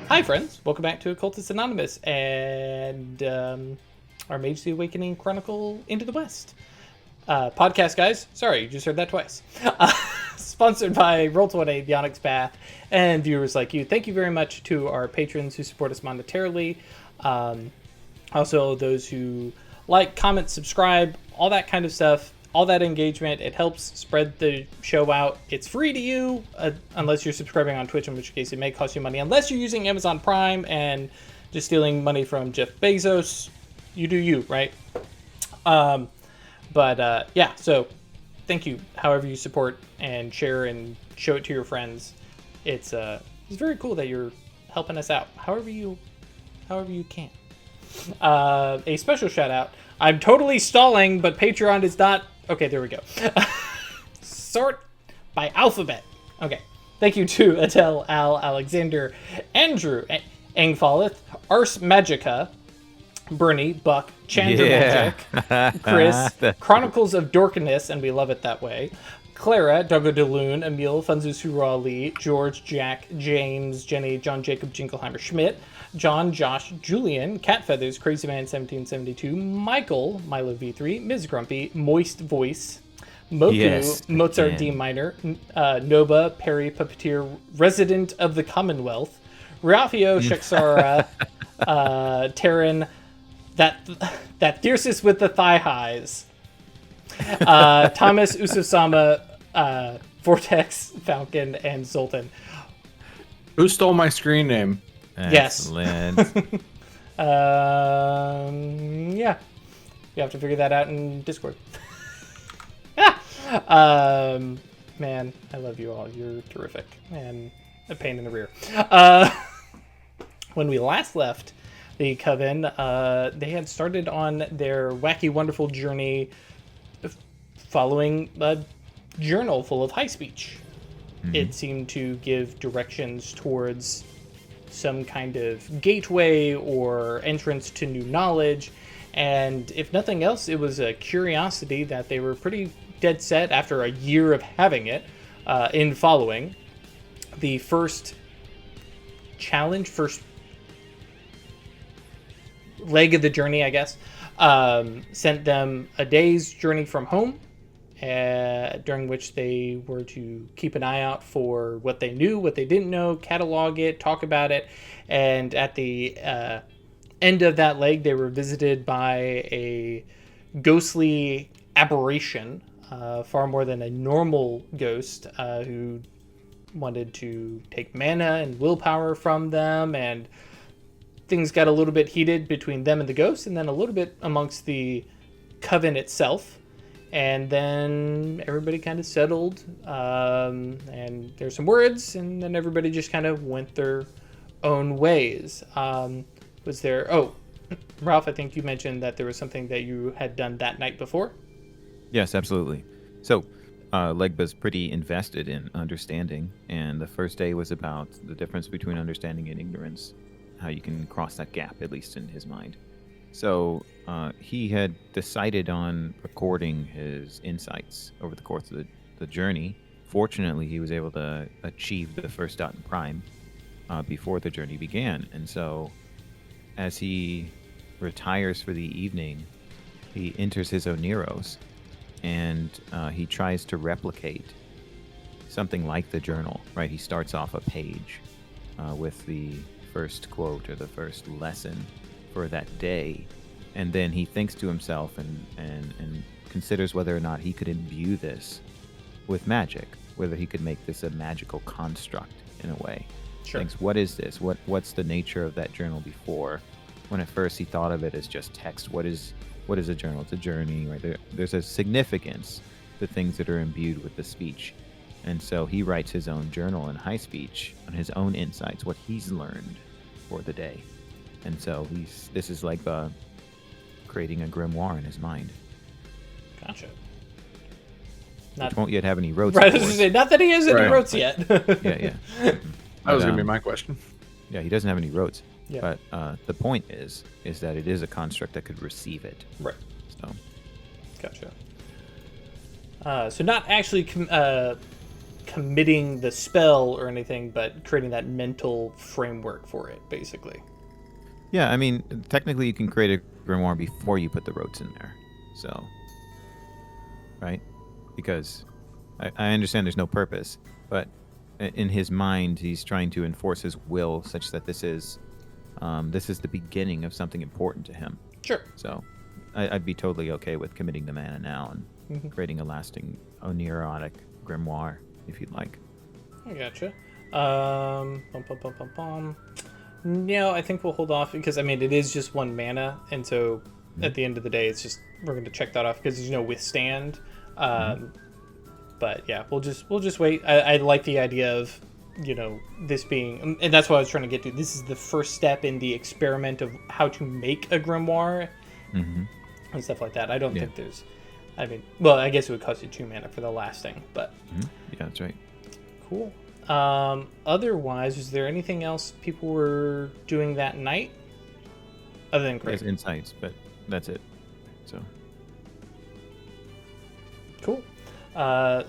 Hi, friends. Welcome back to Occultists Anonymous and our Mage the Awakening Chronicle Into the West. Podcast, guys. Sorry, you just heard that twice. Sponsored by Roll20, The Onyx Path, and viewers like you. Thank you very much to our patrons who support us monetarily. Also, those who like, comment, subscribe, all that kind of stuff. All that engagement, it helps spread the show out. It's free to you, unless you're subscribing on Twitch, in which case it may cost you money. Unless you're using Amazon Prime and just stealing money from Jeff Bezos, you do you, right? Yeah, so thank you, however you support and share and show it to your friends. It's very cool that you're helping us out, however you can. A special shout out. I'm totally stalling, but Patreon is not. Okay, there we go. Sort by alphabet. Okay. Thank you to Adele, Al, Alexander, Andrew, Angfalleth, Ars Magica, Bernie, Buck, Chandra Magic, Chris, Chronicles of Dorkiness, and we love it that way, Clara, Doggo DeLune, Emil, Funzusu Raleigh, George, Jack, James, Jenny, John Jacob Jingleheimer Schmidt, John, Josh, Julian, Cat Feathers, Crazy Man 1772, Michael, Milo V3, Ms. Grumpy, Moist Voice, Moku, Mozart D Minor, Noba, Perry Puppeteer, Resident of the Commonwealth, Ralphio, Shexara, Terran, that Thyrsis with the thigh highs, Thomas, Usosama, Vortex, Falcon, and Zoltan. Who stole my screen name? Excellent. Yeah. You have to figure that out in Discord. Man, I love you all. You're terrific. And a pain in the rear. When we last left the coven, they had started on their wacky, wonderful journey following a journal full of high speech. Mm-hmm. It seemed to give directions towards some kind of gateway or entrance to new knowledge, and if nothing else, it was a curiosity that they were pretty dead set after a year of having it in following. The first leg of the journey, I guess, sent them a day's journey from home, during which they were to keep an eye out for what they knew, what they didn't know, catalog it, talk about it, and at the end of that leg, they were visited by a ghostly aberration, far more than a normal ghost, who wanted to take mana and willpower from them, and things got a little bit heated between them and the ghost, and then a little bit amongst the coven itself. And then everybody kind of settled, and there's some words, and then everybody just kind of went their own ways. Was there... Oh, Ralph, I think you mentioned that there was something that you had done that night before? Yes, absolutely. So, Legba's pretty invested in understanding, and the first day was about the difference between understanding and ignorance, how you can cross that gap, at least in his mind. So he had decided on recording his insights over the course of the journey. Fortunately, he was able to achieve the first dot in prime before the journey began. And so as he retires for the evening, he enters his Oneros, and he tries to replicate something like the journal, right? He starts off a page with the first quote or the first lesson for that day, and then he thinks to himself and considers whether or not he could imbue this with magic, whether he could make this a magical construct in a way. Sure. Thinks, what is this? What's the nature of that journal before? When at first he thought of it as just text. What is a journal? It's a journey, right? There's a significance to things that are imbued with the speech. And so he writes his own journal in high speech on his own insights, what he's learned for the day. And so this is like creating a grimoire in his mind. Gotcha. Which won't yet have any rotes. Right, I was going to say, not that he has any rotes yet. Yeah. That was going to be my question. Yeah, he doesn't have any rotes. Yeah. But the point is that it is a construct that could receive it. Right. So. Gotcha. So not actually committing the spell or anything, but creating that mental framework for it, basically. Yeah, I mean, technically you can create a grimoire before you put the rotes in there. So, right? Because I understand there's no purpose, but in his mind, he's trying to enforce his will such that this is the beginning of something important to him. Sure. So, I'd be totally okay with committing the mana now and creating a lasting oniric grimoire, if you'd like. I gotcha. No, I think we'll hold off because, I mean, it is just 1 mana, and so at the end of the day, it's just, we're going to check that off because there's no withstand. But yeah, we'll just wait. I like the idea of, this being, and that's what I was trying to get to. This is the first step in the experiment of how to make a grimoire and stuff like that. I don't think there's, I mean, well, I guess it would cost you 2 mana for the lasting, but yeah, that's right. Cool. Otherwise, was there anything else people were doing that night other than Craig? There's insights, but that's it. So cool.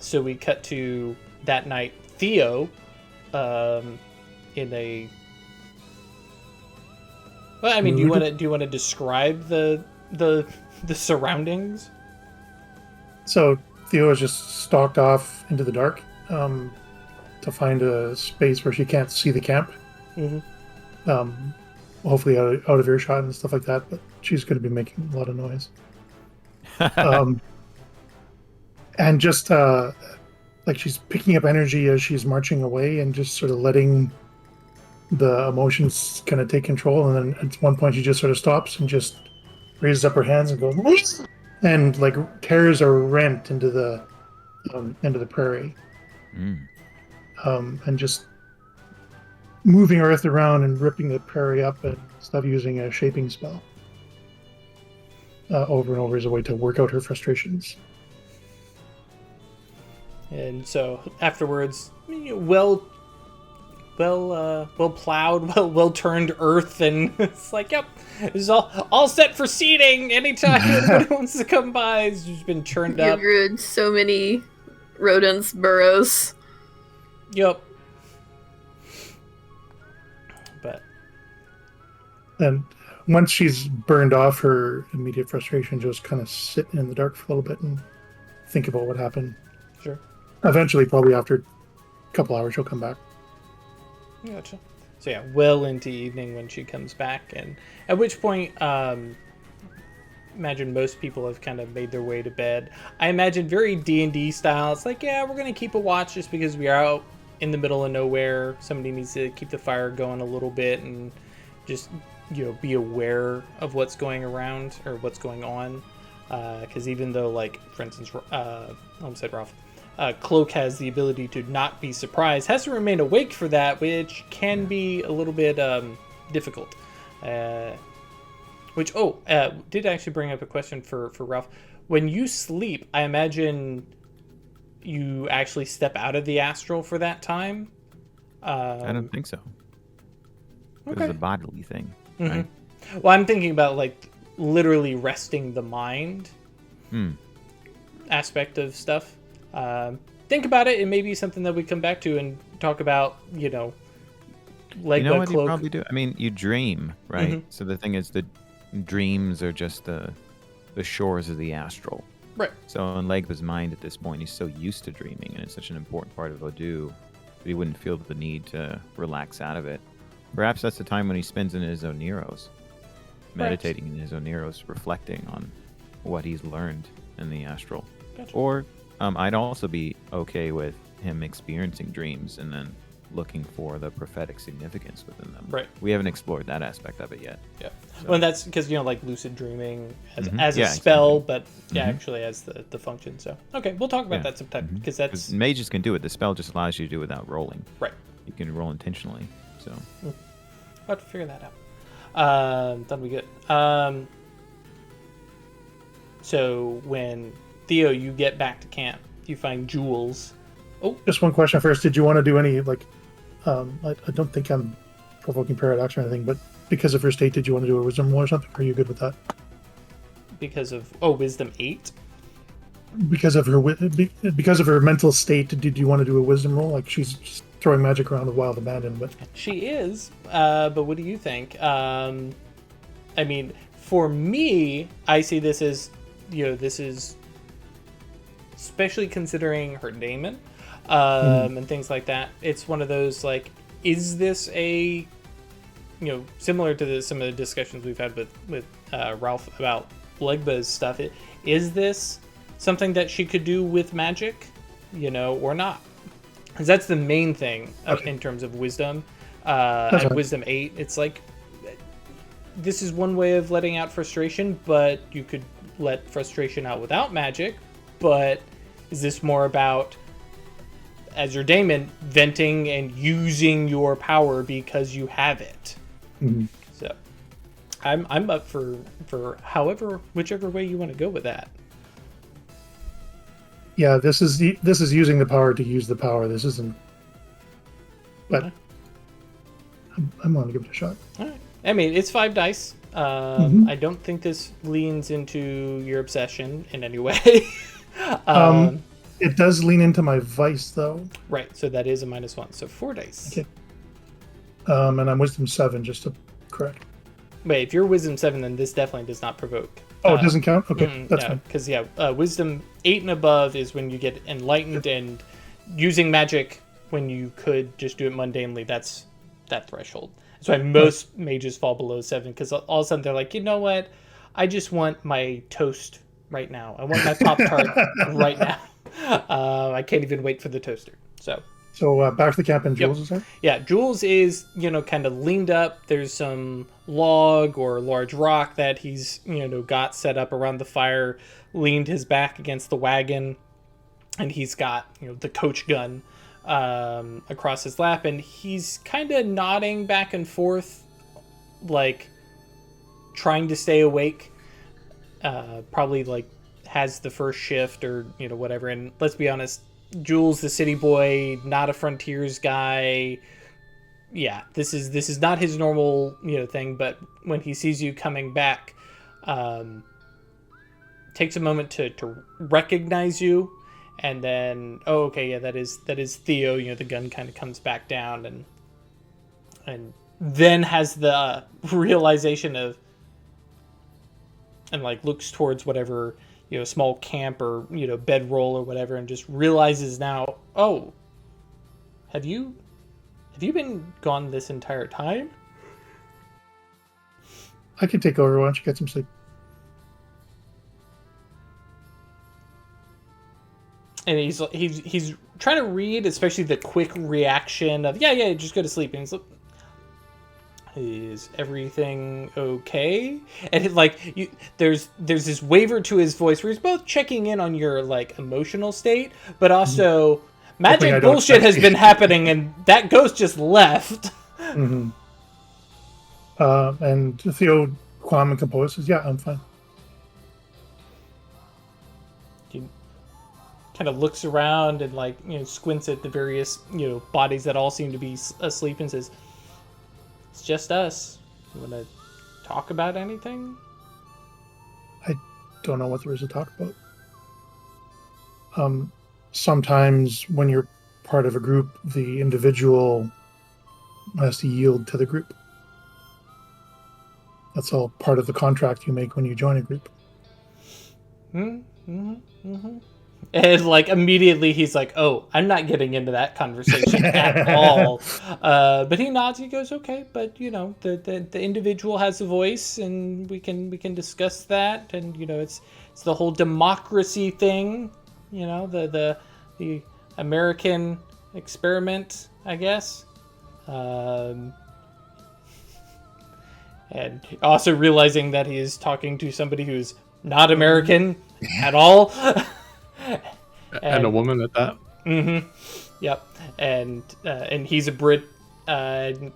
So we cut to that night. Theo, in a. Well, I mean, do you want to describe the surroundings? So Theo has just stalked off into the dark to find a space where she can't see the camp. Hopefully out of earshot and stuff like that. But she's going to be making a lot of noise. And just like she's picking up energy as she's marching away and just sort of letting the emotions kind of take control. And then at one point she just sort of stops and just raises up her hands and goes, and like tears a rent into the prairie. And just moving earth around and ripping the prairie up and stuff using a shaping spell over and over as a way to work out her frustrations. And so afterwards, well plowed, well turned earth, and it's like, yep, it's all set for seeding. Anytime anybody wants to come by, it's just been churned up. You grew so many rodents' burrows. Yep. But and once she's burned off her immediate frustration, just kind of sit in the dark for a little bit and think about what happened. Sure. Eventually, probably after a couple hours, she'll come back. Gotcha. So yeah, well into evening when she comes back, and at which point, imagine most people have kind of made their way to bed. I imagine very D&D style. It's like, yeah, we're gonna keep a watch just because we are out in the middle of nowhere. Somebody needs to keep the fire going a little bit and just be aware of what's going around or what's going on. Because even though, like, for instance, I almost said Ralph. Cloak has the ability to not be surprised, has to remain awake for that, which can be a little bit difficult. Did actually bring up a question for Ralph. When you sleep, I imagine you actually step out of the astral for that time? I don't think so. Okay. It's a bodily thing, right? Well, I'm thinking about, like, literally resting the mind aspect of stuff. Think about it. It may be something that we come back to and talk about, Legba, what Cloak. you probably do? I mean, you dream, right? So the thing is, the dreams are just the shores of the astral. Right. So in Legba's mind at this point, he's so used to dreaming, and it's such an important part of Voodoo that he wouldn't feel the need to relax out of it. Perhaps that's the time when he spends in his Oniros, meditating in his Oniros, reflecting on what he's learned in the astral. Gotcha. Or I'd also be okay with him experiencing dreams and then looking for the prophetic significance within them. Right. We haven't explored that aspect of it yet. Yeah. So. Well, that's because, like lucid dreaming as a spell, exactly. but actually as the function. So, okay, we'll talk about that sometime because that's... mages can do it. The spell just allows you to do it without rolling. Right. You can roll intentionally. So. We'll have to figure that out. That'll be good. So when Theo, you get back to camp, you find jewels. Oh, just one question first. Did you want to do any, like, I don't think I'm provoking paradox or anything, but because of her state, did you want to do a wisdom roll or something? Are you good with that? Because of, wisdom 8? because of her mental state, did you want to do a wisdom roll? Like she's just throwing magic around with wild abandon, but She is, but what do you think? I mean, for me, I see this as, this is, especially considering her daemon, and things like that. It's one of those, like, is this a, similar to some of the discussions we've had with Ralph about Legba's stuff, is this something that she could do with magic, or not? Because that's the main thing in terms of wisdom. At Wisdom 8, it's like, this is one way of letting out frustration, but you could let frustration out without magic. But is this more about, as your daemon, venting and using your power because you have it? Mm-hmm. So I'm up for whichever way you want to go with that. Yeah, this is using the power to use the power. This isn't. But I'm going to give it a shot. All right. I mean, it's 5 dice. I don't think this leans into your obsession in any way. It does lean into my vice, though. Right. So that is a -1. So 4 dice. Okay. And I'm wisdom 7, just to correct. Wait, if you're wisdom 7, then this definitely does not provoke. Oh, it doesn't count? Okay, that's fine. Because, wisdom 8 and above is when you get enlightened, and using magic when you could just do it mundanely, that's that threshold. That's why most mages fall below 7, because all of a sudden they're like, you know what? I just want my toast right now. I want my Pop-Tart right now. I can't even wait for the toaster. So back to the camp, and Jules is there? Yeah, Jules is, kind of leaned up. There's some log or large rock that he's, got set up around the fire, leaned his back against the wagon, and he's got, the coach gun across his lap, and he's kind of nodding back and forth, like trying to stay awake. Probably like has the first shift or, whatever. And let's be honest, Jules, the city boy, not a frontiers guy. Yeah, this is not his normal, thing. But when he sees you coming back, takes a moment to recognize you, and then, oh, okay, yeah, that is Theo. The gun kind of comes back down, and then has the realization of, and like looks towards whatever, small camp or, bedroll or whatever, and just realizes now, oh, have you been gone this entire time? I can take over. Why don't you get some sleep? And he's trying to read, especially the quick reaction of, yeah, just go to sleep. And he's like, is everything okay? And there's this waver to his voice where he's both checking in on your like emotional state, but also magic bullshit has been happening, and that ghost just left. Mm-hmm. And Theo, calm and composed, says, "Yeah, I'm fine." He kind of looks around and squints at the various bodies that all seem to be asleep and says, "It's just us. You want to talk about anything?" I don't know what there is to talk about. Sometimes when you're part of a group, the individual has to yield to the group. That's all part of the contract you make when you join a group. And immediately he's like, "Oh, I'm not getting into that conversation at all." But he nods. He goes, "Okay, but the individual has a voice, and we can discuss that. And it's the whole democracy thing. The American experiment, I guess." And also realizing that he is talking to somebody who's not American at all. And a woman at that. Mm-hmm. Yep. And he's a Brit. Okay.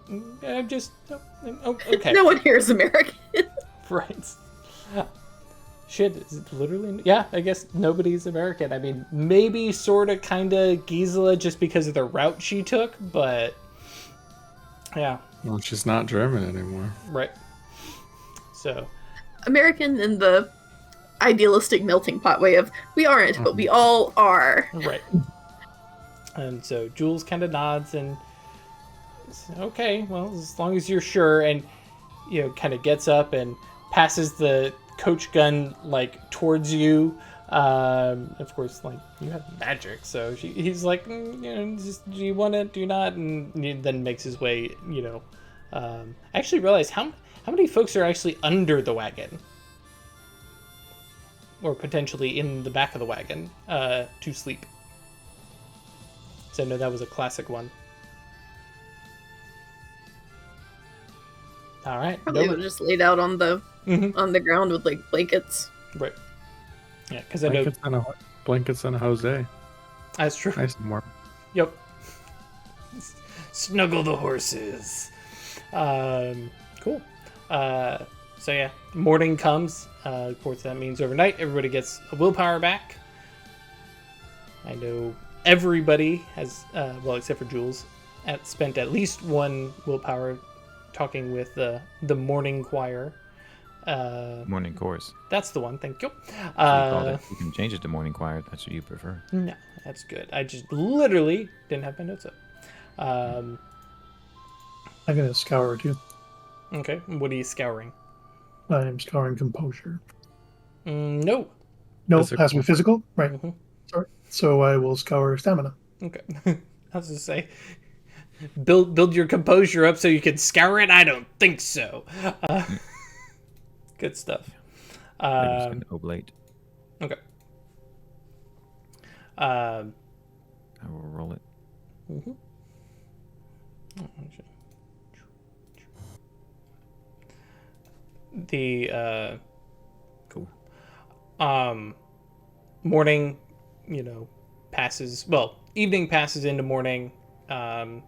No one here is American. Right. Shit, is it literally? Yeah, I guess nobody's American. I mean, maybe sort of kind of Gisela just because of the route she took, but yeah. Well, she's not German anymore. Right. So. American in the idealistic melting pot way of we aren't, but we all are. Right. And so Jules kind of nods and okay, well, as long as you're sure, and kind of gets up and passes the coach gun like towards you. Of course, like you have magic, so he's like, just do you want it? Do you not? And he then makes his way. I actually realized how many folks are actually under the wagon, or potentially in the back of the wagon to sleep. So I know that was a classic one. All right. Probably would just laid out on the on the ground with like blankets. Right. Yeah, because I know Blankets and a Jose. That's true. Nice and warm. Yep. Snuggle the horses. Cool. So yeah, morning comes. Of course, that means overnight everybody gets a willpower back. I know everybody has, well, except for Jules, spent at least one willpower talking with the morning choir. Morning chorus. That's the one. Thank you. You can change it to morning choir. That's what you prefer. No, that's good. I just literally didn't have my notes up. I'm gonna scour too. Okay. What are you scouring? I'm scouring composure. No. No, Physical. it has to be physical, right? Mhm. Sorry. So I will scour stamina. Okay. I was gonna say, build your composure up so you can scour it. I don't think so. Good stuff. An oblate. Okay. I will roll it. Mm-hmm. The Cool. Morning, passes. Well, evening passes into morning. I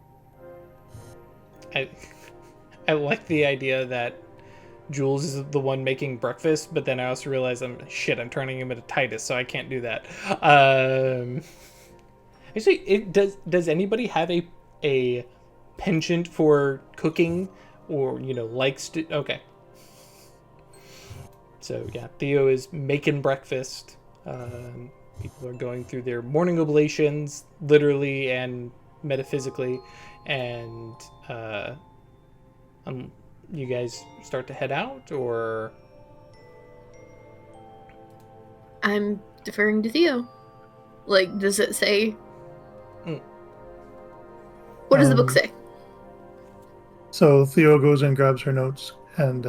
like the idea that Jules is the one making breakfast, but then I also realize I'm turning him into Titus, so I can't do that. Actually, does anybody have a penchant for cooking, or likes to? Okay. So yeah, Theo is making breakfast. People are going through their morning oblations, literally and metaphysically, and you guys start to head out, or? I'm deferring to Theo. Like, does it say? What does the book say? So Theo goes and grabs her notes, and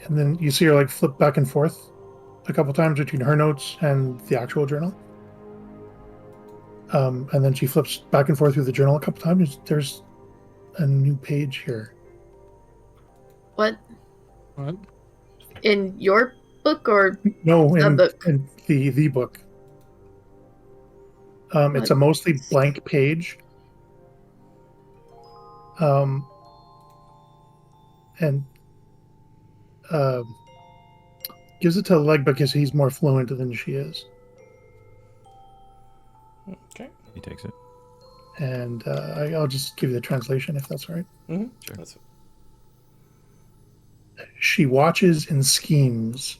then you see her like flip back and forth a couple times between her notes and the actual journal. And then she flips back and forth through the journal a couple times. There's a new page here. What? What? In your book or No, the book? in the book. It's a mostly blank page. And gives it to Legba because he's more fluent than she is. Okay. He takes it. And I'll just give you the translation if that's all right. Mm-hmm. Sure. That's She watches and schemes.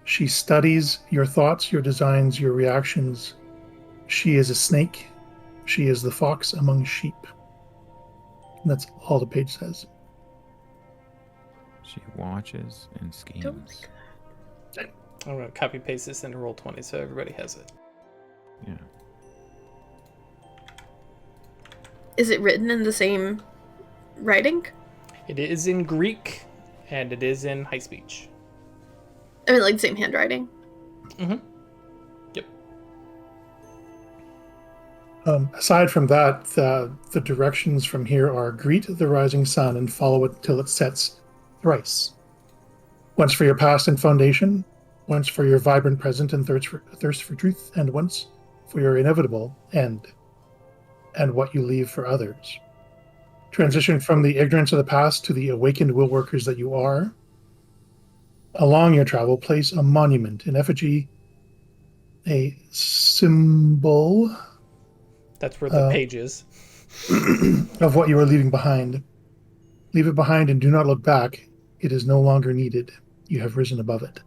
She studies your thoughts, your designs, your reactions. She is a snake. She is the fox among sheep. And that's all the page says. She watches and schemes. I'm going to copy paste this into Roll20 so everybody has it. Yeah. Is it written in the same writing? It is in Greek, and it is in high speech. I mean, like, same handwriting. Mm-hmm. Yep. Aside from that, the directions from here are greet the rising sun and follow it till it sets thrice. Once for your past and foundation, once for your vibrant present and thirst for truth, and once for your inevitable end, and what you leave for others. Transition from the ignorance of the past to the awakened will workers that you are. Along your travel, place a monument, an effigy, a symbol. That's where the page is. Of what you are leaving behind. Leave it behind and do not look back. It is no longer needed. you have risen above it.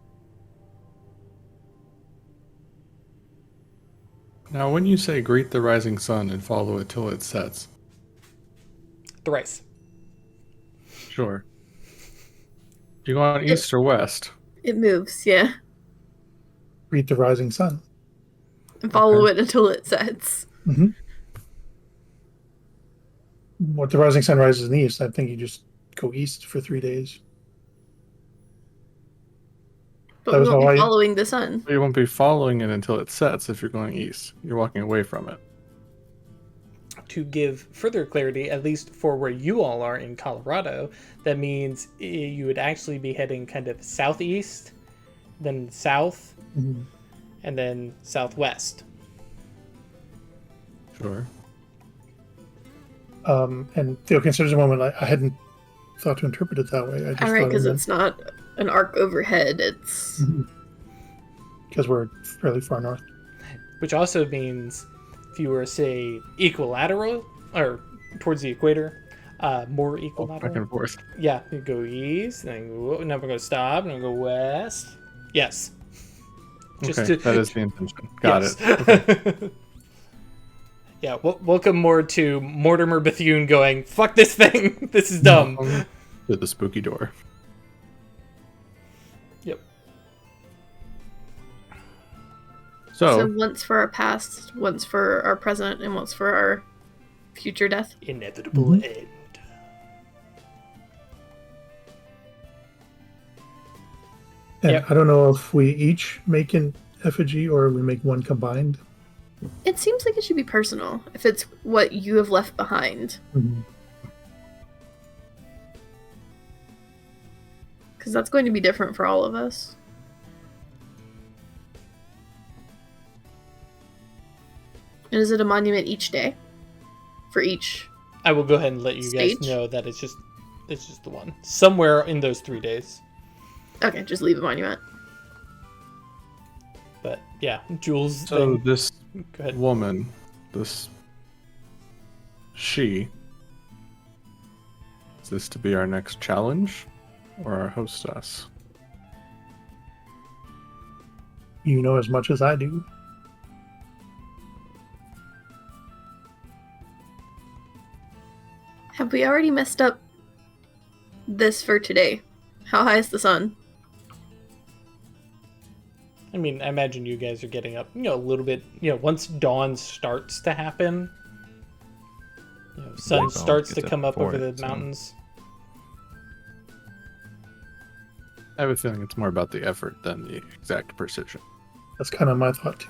Now, when you say greet the rising sun and follow it till it sets, Thrice. sure. You go on east or west? It moves, yeah. Greet the rising sun. And follow Okay. it until it sets. Mm-hmm. What the rising sun rises in the east, I think you just go east for 3 days. But That we was won't how be I- following the sun. You won't be following it until it sets if you're going east. You're walking away from it. To give further clarity, at least for where you all are in Colorado, that means you would actually be heading kind of southeast, then south, Mhm. and then southwest. Sure. And Theo considers a moment. I hadn't thought to interpret it that way. I just All right, thought because it's not an arc overhead. It's because we're fairly far north. Which also means if you were, say, equilateral, or towards the equator, more Back equilateral. and forth. Yeah, you go east, then now we're going to stop, and we're going to go west. Yes. Okay, that is the intention. Got it. Okay. Yeah, welcome more to Mortimer Bethune going, fuck this thing, this is dumb. To the spooky door. Yep. so once for our past, once for our present, and once for our future death. Inevitable end. And Yep. I don't know if we each make an effigy or we make one combined. It seems like it should be personal if it's what you have left behind, because that's going to be different for all of us. And is it a monument each day? For each? I will go ahead and let you guys Stage? know that it's just the one. Somewhere in those 3 days. Okay, just leave a monument. But yeah, Jules. So then- this go ahead. woman, she, is this to be our next challenge or our hostess? You know as much as I do. Have we already messed up this for today? How high is the sun? I mean, I imagine you guys are getting up, a little bit, once dawn starts to happen, sun Legba starts to gets up come up before over the it, so- mountains. I have a feeling it's more about the effort than the exact precision. That's kind of my thought too.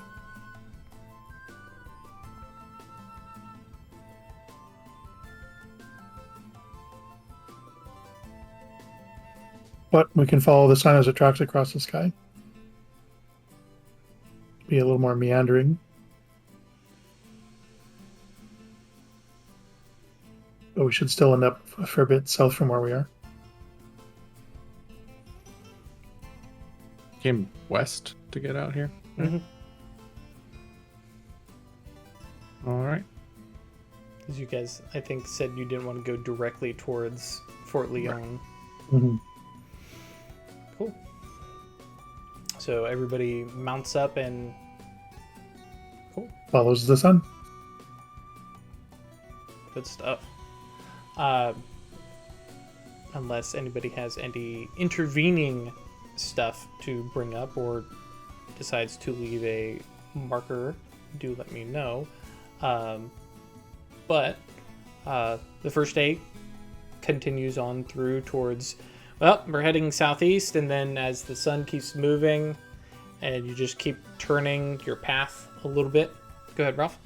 But we can follow the sun as it tracks across the sky. Be a little more meandering. But we should still end up a fair bit south from where we are. Came west to get out here. Mhm. All right. As you guys, I think, said you didn't want to go directly towards Fort Leon. Cool. So everybody mounts up and Follows the sun. good stuff. Unless anybody has any intervening stuff to bring up or decides to leave a marker, do let me know. But the first day continues on through towards, well, we're heading southeast, and then as the sun keeps moving and you just keep turning your path a little bit. Go ahead, Ralph.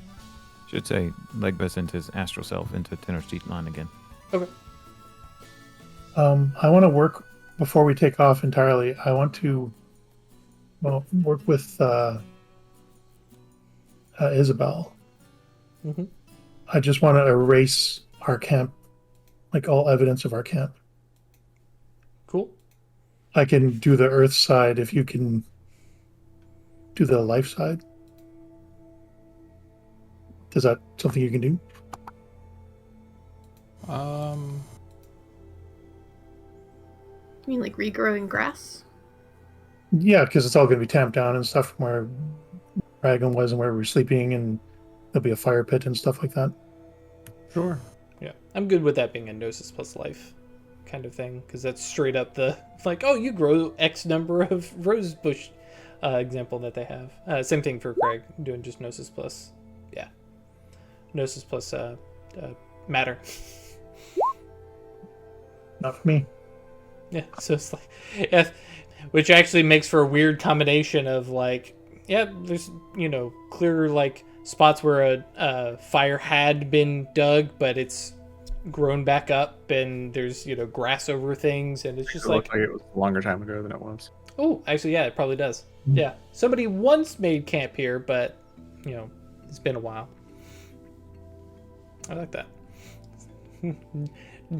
Should say Legba sent his astral self into Tenochtitlan again. Okay. I want to work before we take off entirely. I want to work with Isabel. Mm-hmm. I just want to erase our camp, like all evidence of our camp. Cool. I can do the earth side if you can do the life side. Is that something you can do? You mean like regrowing grass? Yeah, because it's all going to be tamped down and stuff from where Dragon was and where we were sleeping, and there'll be a fire pit and stuff like that. Sure. Yeah, I'm good with that being a Gnosis plus life kind of thing, because that's straight up the, like, oh, you grow X number of rose bush example that they have. Same thing for Craig, doing just Gnosis plus, yeah. Gnosis plus matter. Not for me. Yeah, so it's like, yeah, which actually makes for a weird combination of like, yeah, there's, you know, clear like spots where a fire had been dug, but it's grown back up, and there's, you know, grass over things, and it's just It like, looked like it was a longer time ago than it was. oh, actually, yeah, it probably does. Yeah, somebody once made camp here, but, you know, it's been a while. I like that.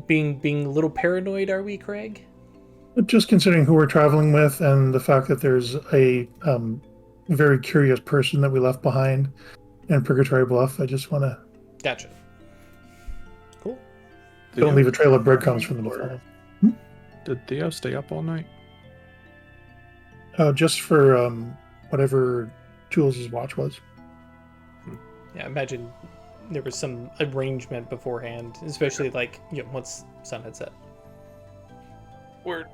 being a little paranoid, are we, Craig? But just considering who we're traveling with and the fact that there's a very curious person that we left behind in Purgatory Bluff, I just want to Gotcha. Cool. don't leave a trail of breadcrumbs for them to follow. Did Theo stay up all night? Just for whatever Jules' watch was. Yeah, imagine there was some arrangement beforehand, especially like, you know, once sun had set. Word.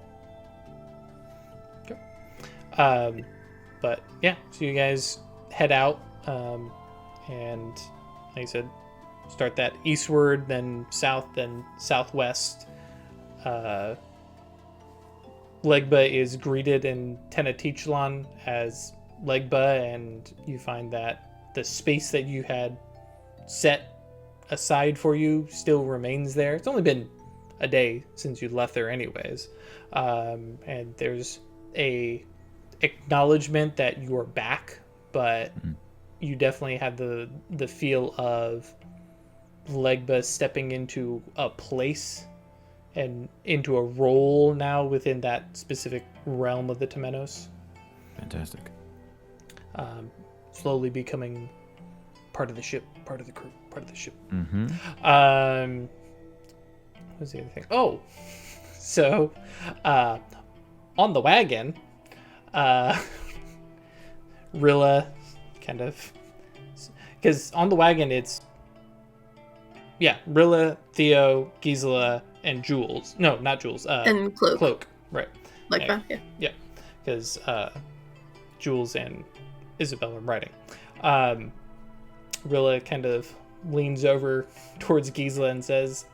Okay. But yeah, so you guys head out, and like I said, start that eastward, then south, then southwest. Legba is greeted in Tenochtitlan as Legba, and you find that the space that you had set aside for you still remains there. It's only been a day since you left there anyways. And there's a acknowledgement that you are back, but you definitely have the feel of Legba stepping into a place and into a role now within that specific realm of the Temenos. Fantastic. Slowly becoming part of the ship, part of the crew, part of the ship. Mm-hmm. What was the other thing? Oh, so on the wagon, Rilla kind of, because on the wagon it's, yeah, Rilla, Theo, Gisela, and Jules. No, not Jules. And Cloak. Cloak, right. Like that, yeah. Yeah, because Jules and Isabel are riding. Rilla kind of leans over towards Gisela and says,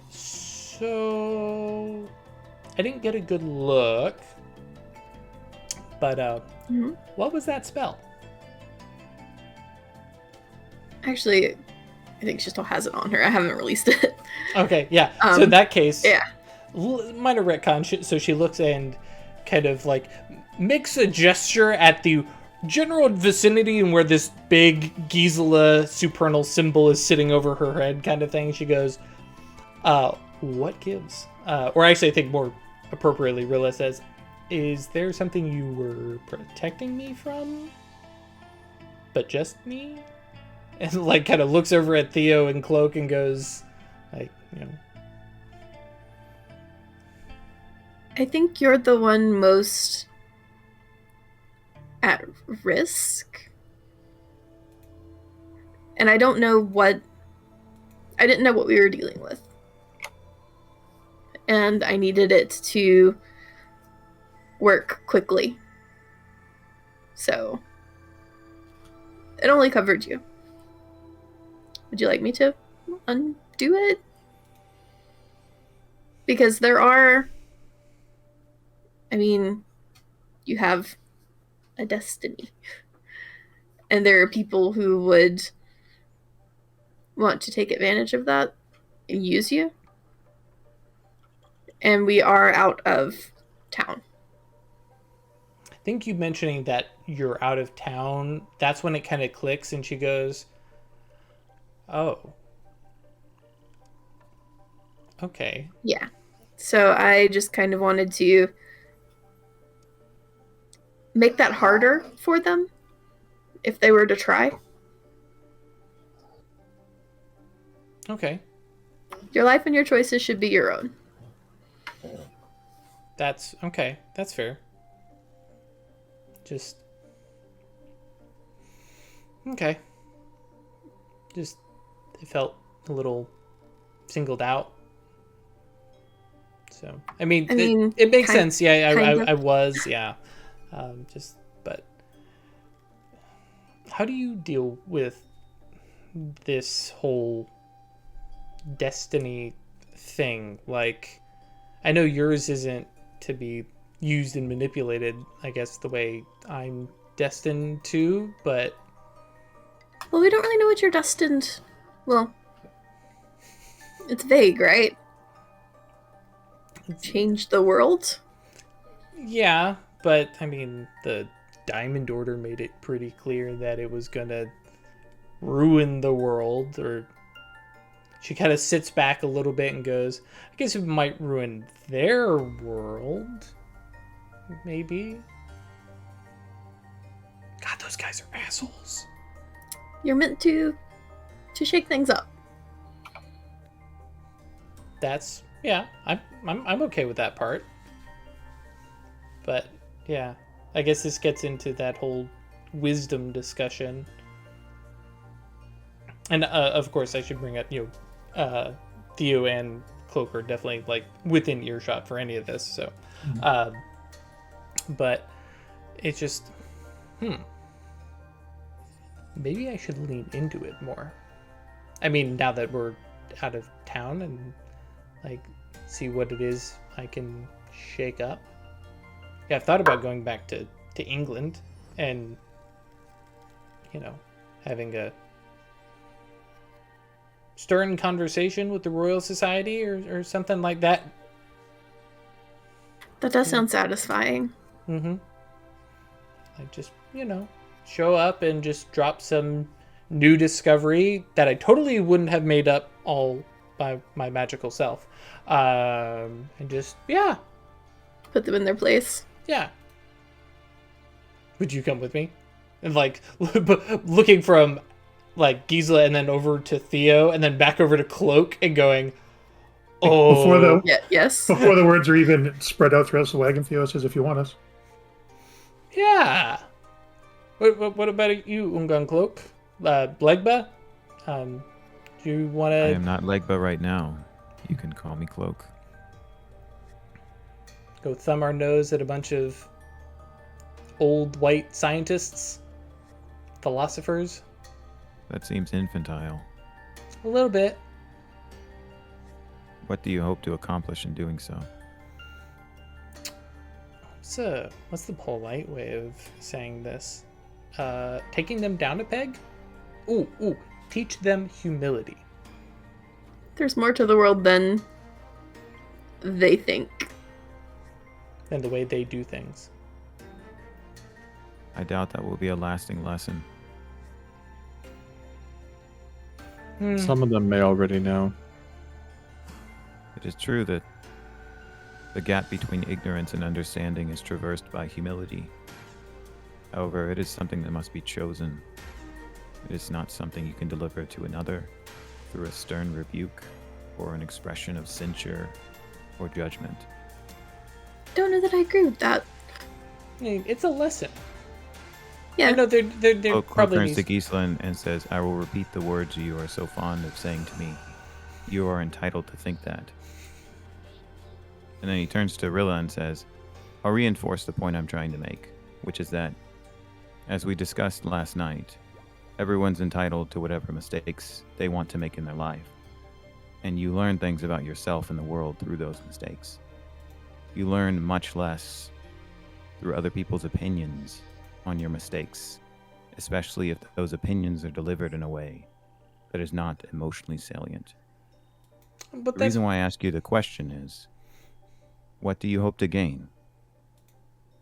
so I didn't get a good look, but what was that spell? Actually, I think she still has it on her. I haven't released it. Okay, yeah. So in that case, yeah. Minor retcon. So she looks and kind of like makes a gesture at the general vicinity and where this big Gisela supernal symbol is sitting over her head, kind of thing. She goes, what gives? Or actually, I think more appropriately, Rilla says, is there something you were protecting me from? But just me? And like kind of looks over at Theo and Cloak and goes, like, you know. I think you're the one most at risk. And I don't know what... I didn't know what we were dealing with. And I needed it to work quickly. So it only covered you. Would you like me to undo it? Because there are... I mean, you have a destiny. And there are people who would want to take advantage of that and use you. And we are out of town. I think you mentioning that you're out of town, that's when it kind of clicks and she goes, oh. Okay. Yeah. So I just kind of wanted to make that harder for them if they were to try. Okay. Your life and your choices should be your own. That's okay. That's fair. Just okay. Just it felt a little singled out. So I mean, it makes sense. Yeah, I was. Yeah. But how do you deal with this whole destiny thing? Like, I know yours isn't to be used and manipulated, I guess, the way I'm destined to, but... Well, we don't really know what you're destined... Well, it's vague, right? Change the world? Yeah, but, I mean, the Diamond Order made it pretty clear that it was gonna ruin the world, or... She kind of sits back a little bit and goes, I guess it might ruin their world. Maybe. God, those guys are assholes. You're meant to shake things up. That's, yeah, I'm okay with that part. But, yeah, I guess this gets into that whole wisdom discussion. And, of course, I should bring up, Theo and Cloak are definitely, like, within earshot for any of this, so... But it's just, maybe I should lean into it more. I mean, now that we're out of town and, like, see what it is I can shake up. Yeah, I've thought about going back to England and, having a stern conversation with the Royal Society or something like that. That does sound satisfying. Mm-hmm. Like, just, show up and just drop some new discovery that I totally wouldn't have made up all by my magical self. And just, yeah. Put them in their place. Yeah. Would you come with me? And, like, looking from, like, Gisela and then over to Theo and then back over to Cloak and going... Oh, yes. Before the words are even spread out throughout the wagon, Theo says, if you want us. Yeah. What about you, Ungan Cloak? Legba? Do you want to... I am not Legba right now. You can call me Cloak. Go thumb our nose at a bunch of old white scientists? Philosophers? That seems infantile. A little bit. What do you hope to accomplish in doing so? What's the polite way of saying this? Taking them down a peg? Ooh, teach them humility. There's more to the world than they think. And the way they do things. I doubt that will be a lasting lesson. Some of them may already know. It is true that the gap between ignorance and understanding is traversed by humility. However, it is something that must be chosen. It is not something you can deliver to another through a stern rebuke or an expression of censure or judgment. Don't know that I agree with that. I mean, it's a lesson. Yeah. I know they're Cloak probably... turns to Gisela and says, I will repeat the words you are so fond of saying to me. You are entitled to think that. And then he turns to Rilla and says, I'll reinforce the point I'm trying to make, which is that, as we discussed last night, everyone's entitled to whatever mistakes they want to make in their life. And you learn things about yourself and the world through those mistakes. You learn much less through other people's opinions on your mistakes, especially if those opinions are delivered in a way that is not emotionally salient. But the reason why I ask you the question is, what do you hope to gain?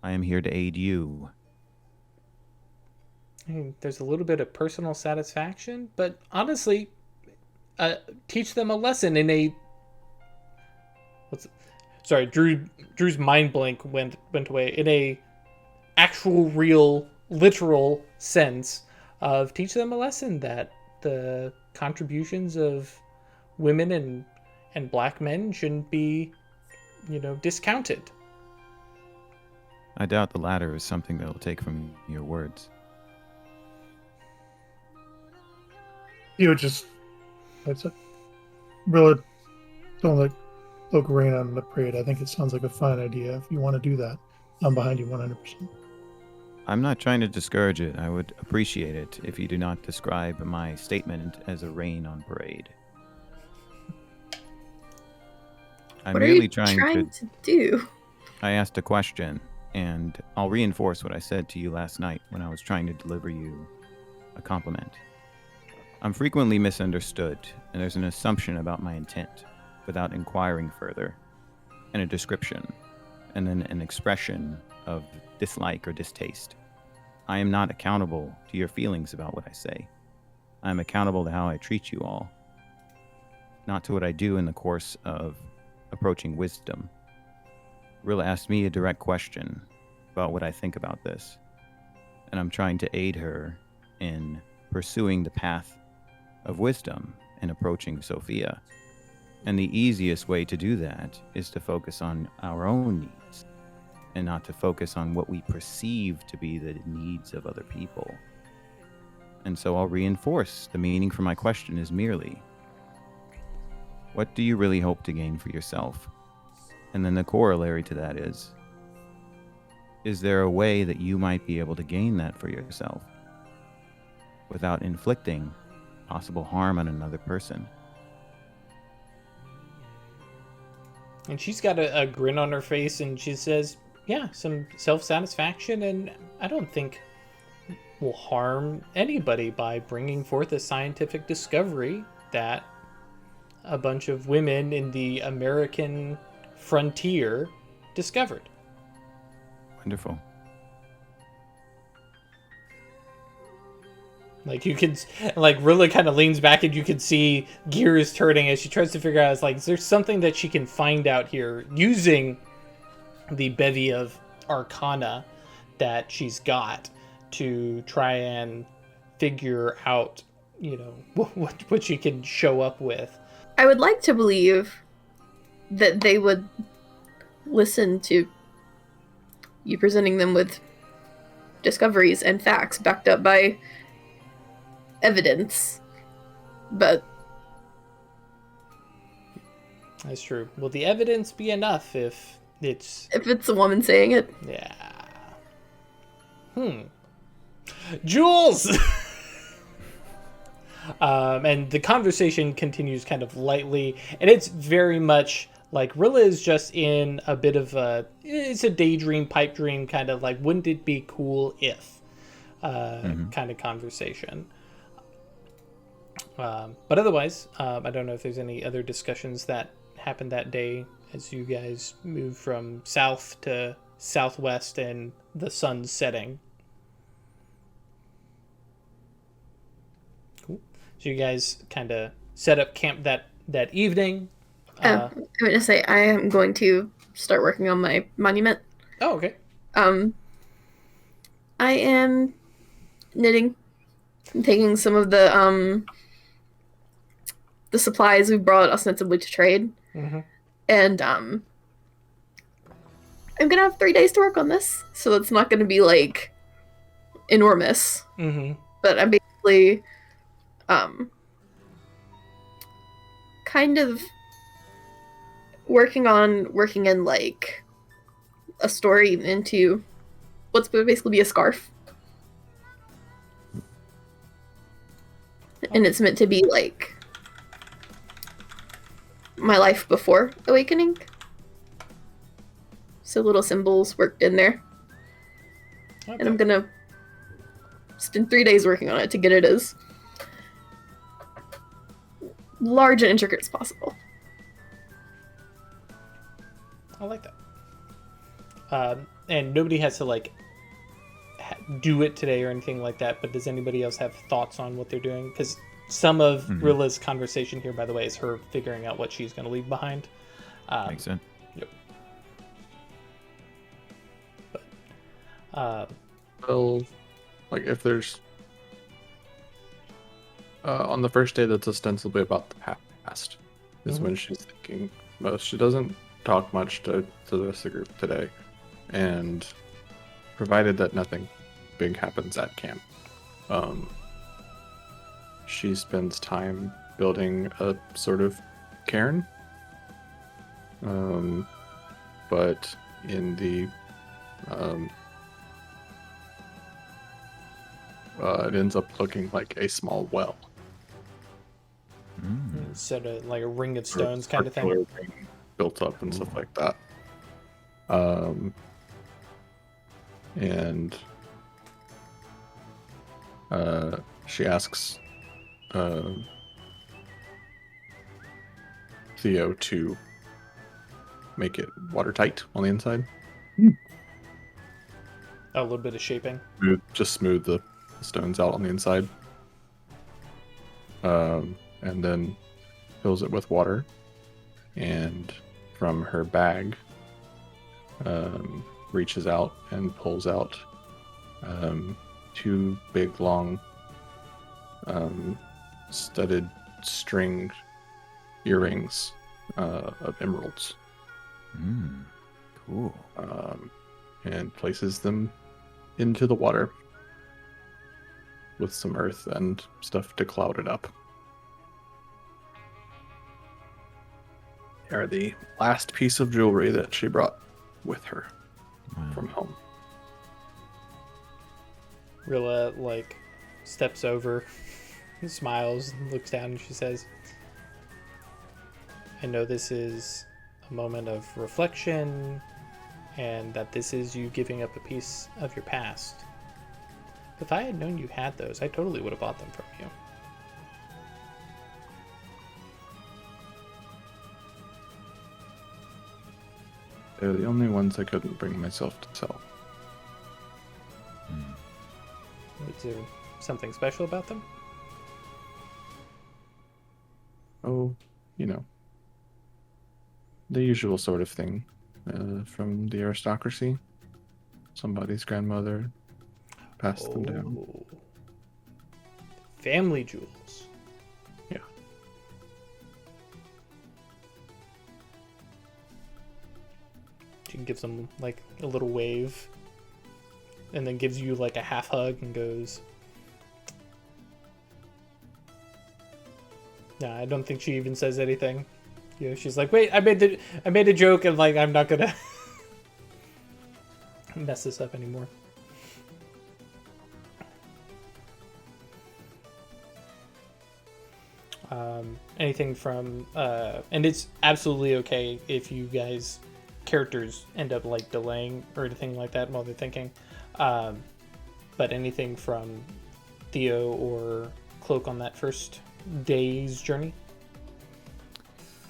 I am here to aid you. I mean, there's a little bit of personal satisfaction, but honestly, teach them a lesson in a... Sorry, Drew's mind blank went away. In a actual, real, literal sense of teach them a lesson that the contributions of women and black men shouldn't be, discounted. I doubt the latter is something they'll take from your words. You would just, that's it. Rilla, don't let Cloak rain on the parade. I think it sounds like a fine idea. If you want to do that, I'm behind you 100%. I'm not trying to discourage it. I would appreciate it if you do not describe my statement as a rain on parade. I'm What are merely you trying to do? I asked a question, and I'll reinforce what I said to you last night when I was trying to deliver you a compliment. I'm frequently misunderstood, and there's an assumption about my intent without inquiring further, and a description, and then an expression of dislike or distaste. I am not accountable to your feelings about what I say. I am accountable to how I treat you all, not to what I do in the course of approaching wisdom. Rilla asked me a direct question about what I think about this, and I'm trying to aid her in pursuing the path of wisdom and approaching Sophia. And the easiest way to do that is to focus on our own needs and not to focus on what we perceive to be the needs of other people. And so I'll reinforce the meaning for my question is merely, what do you really hope to gain for yourself? And then the corollary to that is there a way that you might be able to gain that for yourself without inflicting possible harm on another person? And she's got a grin on her face, and she says, yeah, some self-satisfaction, and I don't think will harm anybody by bringing forth a scientific discovery that a bunch of women in the American frontier discovered. Wonderful. Like, you can, like, Rilla kind of leans back and you can see gears turning as she tries to figure out, is like, is there something that she can find out here using the bevy of arcana that she's got to try and figure out, you know, what she can show up with. I would like to believe that they would listen to you presenting them with discoveries and facts backed up by evidence, but That's true. Will the evidence be enough if it's a woman saying it? Yeah. Jules! And the conversation continues kind of lightly, and it's very much like Rilla is just in a bit of it's a daydream, pipe dream, kind of like, wouldn't it be cool if kind of conversation. But otherwise, I don't know if there's any other discussions that happened that day as you guys move from south to southwest and the sun's setting. Cool. So you guys kind of set up camp that evening. I'm going to say I am going to start working on my monument. Oh, okay. I am knitting. I'm taking some of the supplies we brought ostensibly to trade. Mm-hmm. And I'm gonna have 3 days to work on this, so it's not gonna be like enormous. Mm-hmm. But I'm basically kind of working in like a story into what's going to basically be a scarf. And it's meant to be like my life before awakening. So little symbols worked in there. Okay. And I'm gonna spend 3 days working on it to get it as large and intricate as possible. I like that. And nobody has to like do it today or anything like that, but does anybody else have thoughts on what they're doing? Because some of Rilla's conversation here, by the way, is her figuring out what she's going to leave behind. Makes sense. Yep. But, Well, like if there's on the first day that's ostensibly about the past is when she's thinking most. She doesn't talk much to the rest of the group today, and provided that nothing big happens at camp, she spends time building a sort of cairn. But in the it ends up looking like a small well. Sort of like a ring of stones kind of thing. Built up and stuff like that. And she asks Theo to make it watertight on the inside. A little bit of shaping. Just smooth the stones out on the inside. And then fills it with water. And from her bag, reaches out and pulls out 2 big, long, studded string earrings of emeralds. Cool. And places them into the water with some earth and stuff to cloud it up. They are the last piece of jewelry that she brought with her from home. Rilla, like, steps over, smiles, looks down, and she says, I know this is a moment of reflection, and that this is you giving up a piece of your past. If I had known you had those, I totally would have bought them from you. They're the only ones I couldn't bring myself to sell. Is there something special about them? Oh, the usual sort of thing from the aristocracy. Somebody's grandmother passed them down. Family jewels. Yeah. She gives them like a little wave and then gives you like a half hug and goes, no, I don't think she even says anything. She's like, wait, I made a joke, and like I'm not gonna mess this up anymore. Anything from and it's absolutely okay if you guys characters end up like delaying or anything like that while they're thinking, but anything from Theo or Cloak on that first day's journey?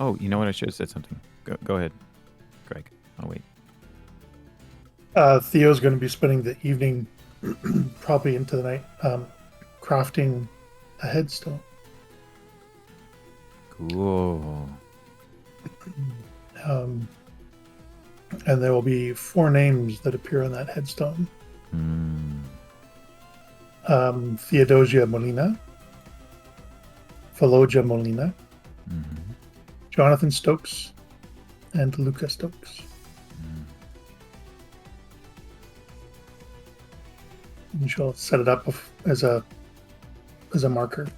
Oh, you know what? I should have said something. Go ahead, Greg. I'll wait. Theo's going to be spending the evening, probably into the night, crafting a headstone. Cool. And there will be 4 names that appear on that headstone. Theodosia Molina, Phologia Molina, Jonathan Stokes, and Luca Stokes. And she'll set it up as a marker,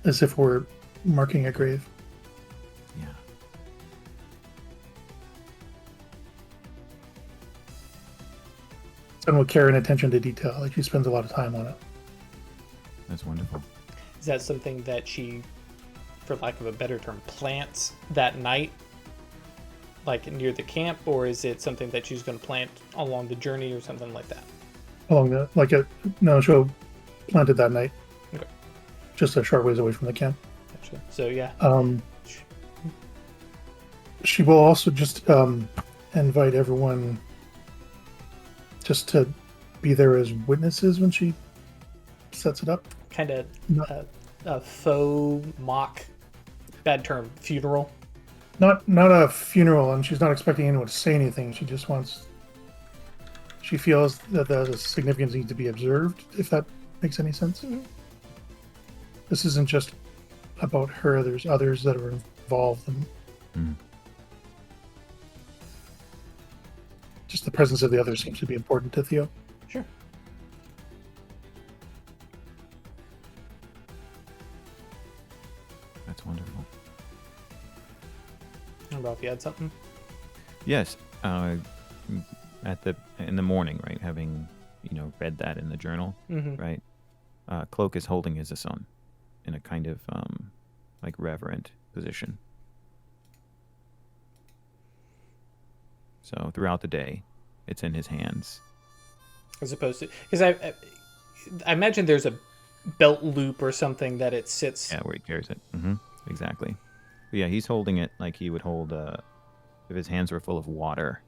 as if we're marking a grave. Yeah. And with care and attention to detail. Like, she spends a lot of time on it. That's wonderful. Is that something that she, for lack of a better term, plants that night, like near the camp, or is it something that she's going to plant along the journey or something like that? No, she'll plant it that night. Okay. Just a short ways away from the camp. Gotcha. So yeah. She will also just invite everyone just to be there as witnesses when she sets it up. Kind of a faux mock, bad term, funeral. Not a funeral, and she's not expecting anyone to say anything. She just wants. She feels that the significance needs to be observed, if that makes any sense. Mm-hmm. This isn't just about her. There's others that are involved, and just the presence of the others seems to be important to Theo. Sure. That's wonderful. I don't know if you had something. Yes. In the morning, right? Having read that in the journal, right? Cloak is holding his son in a kind of like reverent position. So throughout the day, it's in his hands. As opposed to, because I imagine there's a belt loop or something that it sits. Yeah, where he carries it. Exactly. But yeah, he's holding it like he would hold if his hands were full of water.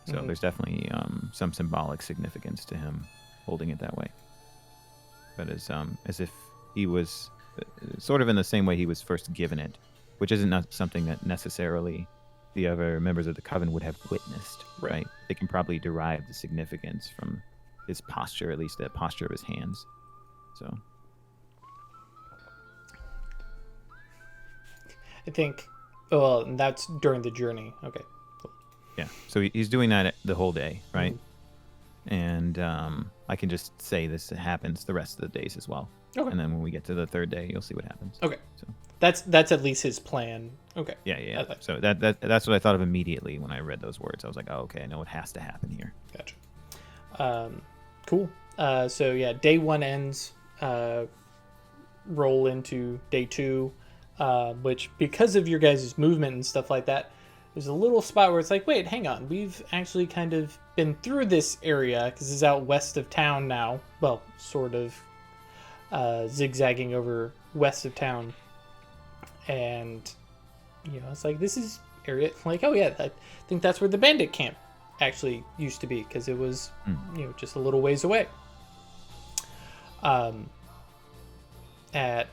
So there's definitely some symbolic significance to him holding it that way. But as if he was sort of in the same way he was first given it, which isn't not something that necessarily the other members of the coven would have witnessed, right? They can probably derive the significance from his posture, at least the posture of his hands. So I think, well, and that's during the journey. Okay. Cool. yeah, so he's doing that the whole day, right? And I can just say this happens the rest of the days as well. Okay. And then when we get to the third day, you'll see what happens. Okay. So that's at least his plan. Okay. yeah. Okay. So that's what I thought of immediately when I read those words. I was like, oh, okay, I know what has to happen here. Gotcha. Cool. So yeah, day 1 ends. Roll into day 2, which because of your guys' movement and stuff like that, there's a little spot where it's like, wait, hang on, we've actually kind of been through this area because it's out west of town now. Well, sort of zigzagging over west of town, and it's like, this is area, like, oh yeah, I think that's where the bandit camp actually used to be, because it was just a little ways away. At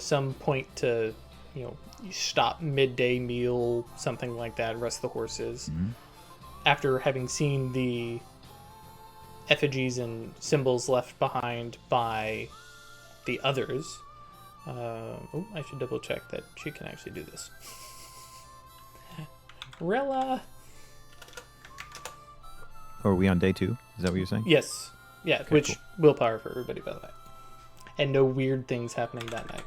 some point to you stop midday meal, something like that, rest the horses. After having seen the effigies and symbols left behind by the others, I should double check that she can actually do this. Rella. Are we on day 2? Is that what you're saying? Yes. Yeah, Okay, which cool. willpower for everybody, by the way. And no weird things happening that night.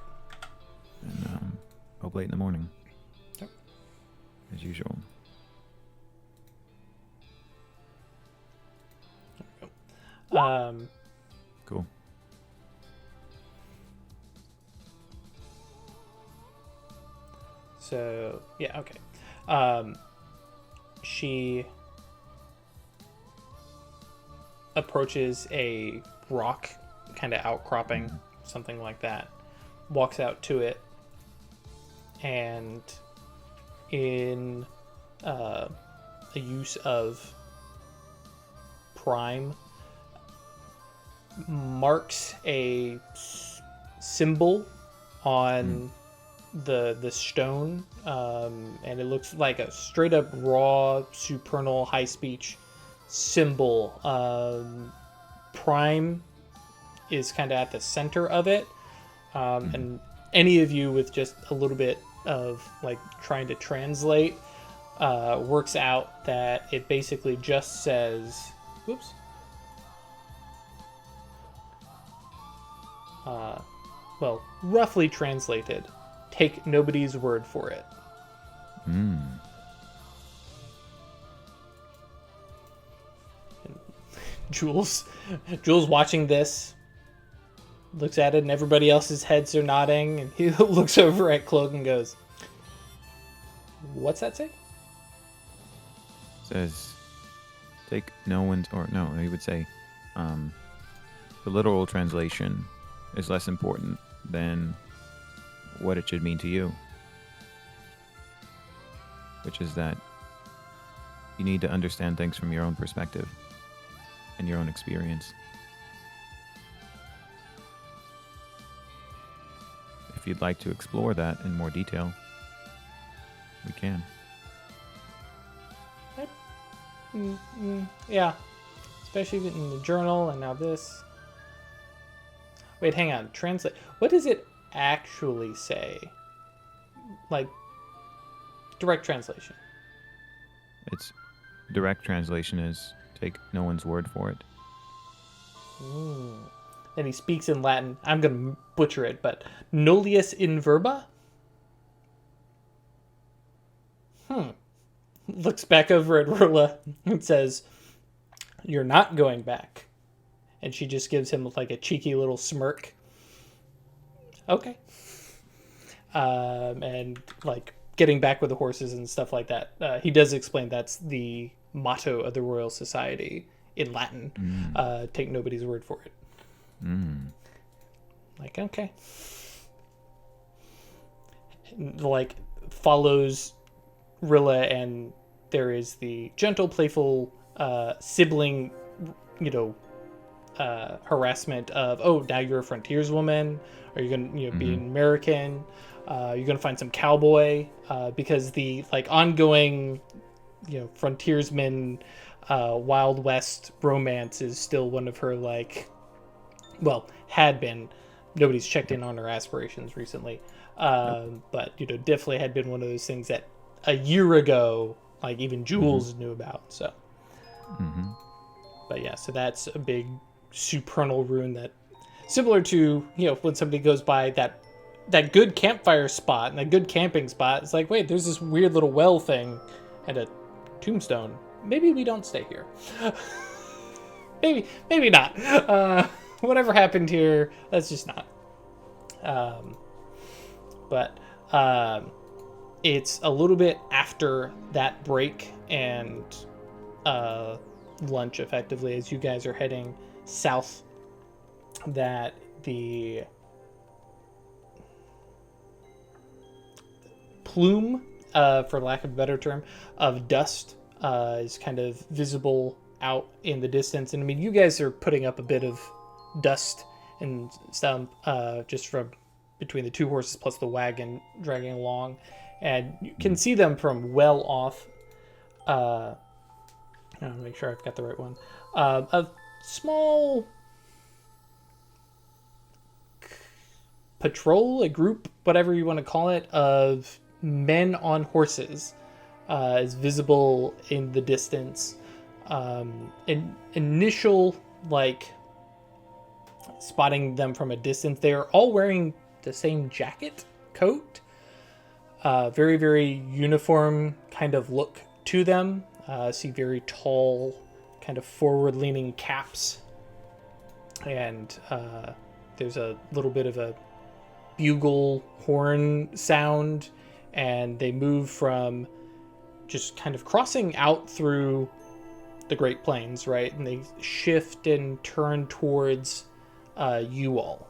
And hope late in the morning. Yep. As usual. Cool. So yeah, okay. She approaches a rock kind of outcropping, something like that, walks out to it, and in a use of prime, marks a symbol on the stone, and it looks like a straight up raw supernal high speech symbol. Prime is kind of at the center of it, and any of you with just a little bit of like trying to translate works out that it basically just says, whoops, well, roughly translated, take nobody's word for it. Jules watching this looks at it, and everybody else's heads are nodding, and he looks over at Cloak and goes, what's that say? Says, take no one's, or no, he would say, the literal translation is less important than what it should mean to you. Which is that you need to understand things from your own perspective and your own experience. If you'd like to explore that in more detail, we can. Yeah, especially in the journal, and now this. Wait, hang on. Translate. What does it actually say? Like, direct translation. Its direct translation is take no one's word for it. and he speaks in Latin. I'm going to butcher it, but nullius in verba? Looks back over at Rilla and says, "You're not going back." And she just gives him like a cheeky little smirk. Okay. And like getting back with the horses and stuff like that. He does explain that's the motto of the Royal Society in Latin. Take nobody's word for it. Like, okay. Like, follows Rilla, and there is the gentle, playful sibling, harassment of, oh, now you're a frontierswoman. Are you going to be an American? You're going to find some cowboy, because the like ongoing, frontiersman, Wild West romance is still one of her had been. Nobody's checked in on her aspirations recently, but definitely had been one of those things that a year ago, like even Jules knew about. So, but yeah, so that's a big supernal rune that, similar to when somebody goes by that good campfire spot and a good camping spot, it's like, wait, there's this weird little well thing and a tombstone. Maybe we don't stay here. maybe not. Whatever happened here, let's just not. But it's a little bit after that break and lunch, effectively, as you guys are heading south, that the plume, for lack of a better term, of dust is kind of visible out in the distance. And I mean, you guys are putting up a bit of dust and some just from between the two horses plus the wagon dragging along, and you can see them from well off. I want to make sure I've got the right one. A small patrol, a group, whatever you want to call it, of men on horses is visible in the distance. Initial, spotting them from a distance, they're all wearing the same jacket, coat. Very, very uniform kind of look to them. See very tall, kind of forward-leaning caps. And there's a little bit of a bugle horn sound, and they move from just kind of crossing out through the Great Plains, right? And they shift and turn towards you all.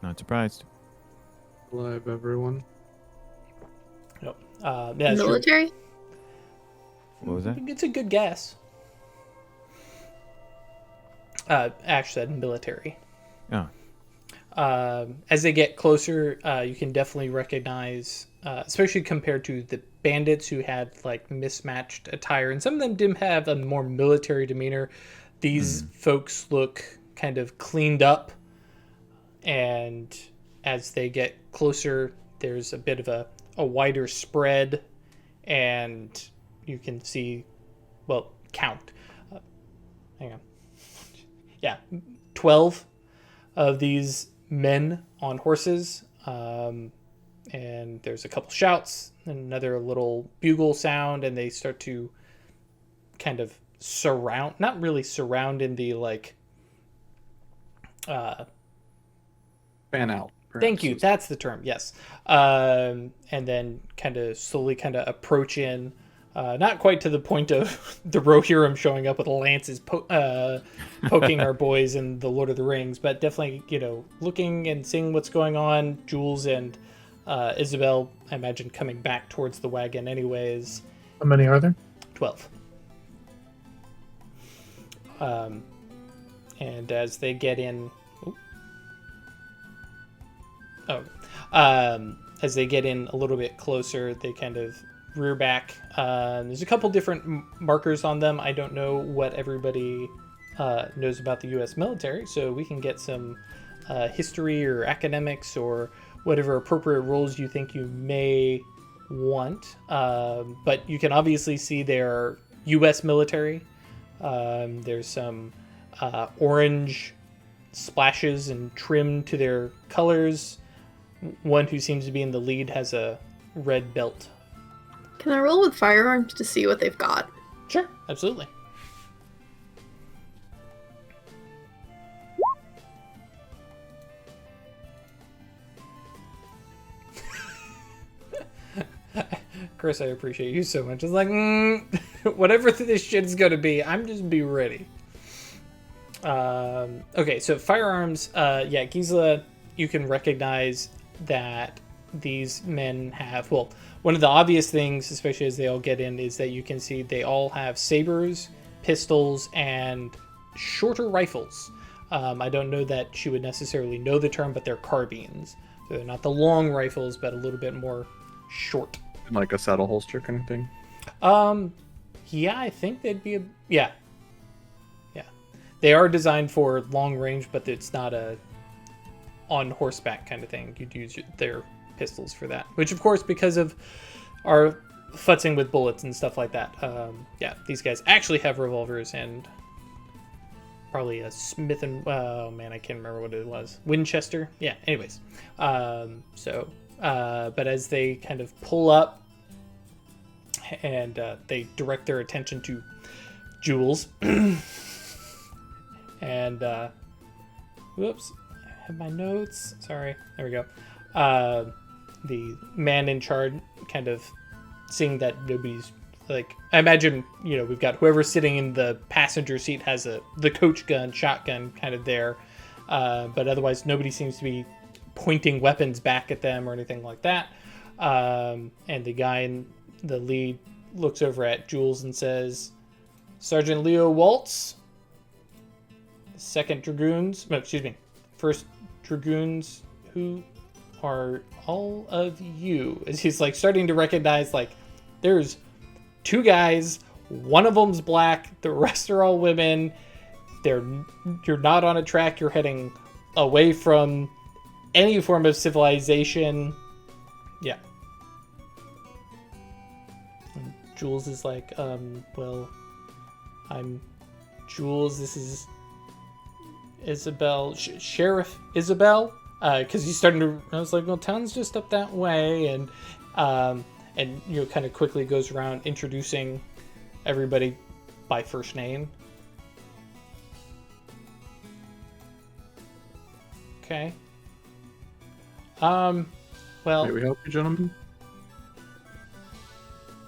Not surprised. Alive, everyone. Yep. Yeah, it's true. Military? What was that? It's a good guess. Ash said military. Oh. As they get closer, you can definitely recognize, especially compared to the bandits who had mismatched attire, and some of them did have a more military demeanor. These folks look kind of cleaned up, and as they get closer, there's a bit of a wider spread, and you can see, count. Hang on. Yeah, 12 of these men on horses, and there's a couple shouts, another little bugle sound, and they start to kind of surround, not really surround in the Fan out. Thank you, that's the term, yes. And then kind of slowly approach in, not quite to the point of the Rohirrim showing up with lances poking our boys in the Lord of the Rings, but definitely, looking and seeing what's going on. Jules and Isabel, I imagine, coming back towards the wagon anyways. How many are there? 12. And as they get in... as they get in a little bit closer, they kind of rear back. There's a couple different markers on them. I don't know what everybody knows about the U.S. military, so we can get some history or academics or whatever appropriate roles you think you may want. But you can obviously see they're U.S. military. There's some orange splashes and trim to their colors. One who seems to be in the lead has a red belt. Can I roll with firearms to see what they've got? Sure, absolutely. Chris, I appreciate you so much. It's like, whatever this shit is going to be, I'm just be ready. Okay, so firearms. Yeah, Gisela, you can recognize that these men have, well, one of the obvious things, especially as they all get in, is that you can see they all have sabers, pistols, and shorter rifles. I don't know that she would necessarily know the term, but they're carbines. So they're not the long rifles, but a little bit more short. Like a saddle holster kind of thing? Yeah, I think they'd be yeah. They are designed for long range, but it's not a on horseback kind of thing. You'd use their pistols for that, which of course, because of our futzing with bullets and stuff like that, yeah, these guys actually have revolvers and probably a Smith and oh man, I can't remember what it was. Winchester. Yeah. Anyways, but as they kind of pull up and they direct their attention to Jules. And, whoops, I have my notes. Sorry. There we go. The man in charge kind of seeing that nobody's, like, I imagine, we've got whoever's sitting in the passenger seat has the coach gun, shotgun kind of there. But otherwise, nobody seems to be pointing weapons back at them or anything like that. And the guy in the lead looks over at Jules and says, Sergeant Leo Waltz, 1st Dragoons, who are all of you? As he's like starting to recognize, like, there's 2 guys, one of them's black, the rest are all women. You're not on a track, you're heading away from any form of civilization. Yeah. And Jules is like, well, I'm Jules, this is Isabel, Sheriff Isabel, because he's starting to, I was like, well, town's just up that way, and kind of quickly goes around introducing everybody by first name. Okay. Well, May we help you, gentlemen?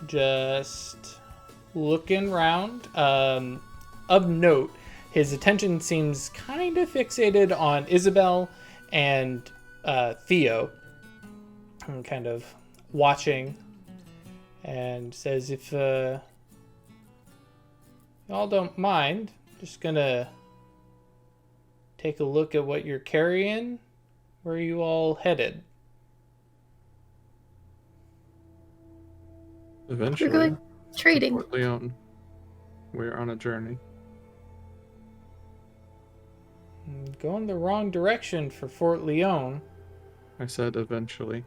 Just looking around. Of note, his attention seems kind of fixated on Isabel and Theo, and kind of watching, and says, if y'all don't mind, just gonna take a look at what you're carrying. Where are you all headed? Eventually. We're going trading. Fort Leon. We're on a journey. Going the wrong direction for Fort Leon. I said eventually.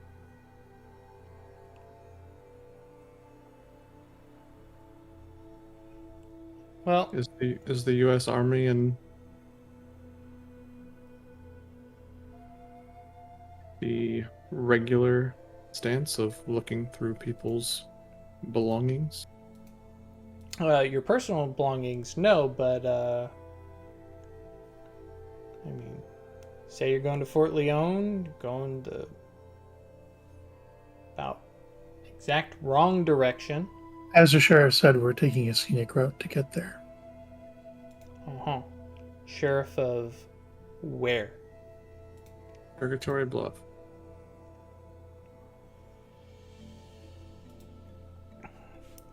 Well, Is the U.S. Army in the regular stance of looking through people's belongings? your personal belongings, no, but I mean, say you're going to Fort Leon, going the about exact wrong direction. As the sheriff said, we're taking a scenic route to get there. Sheriff of where? Purgatory Bluff.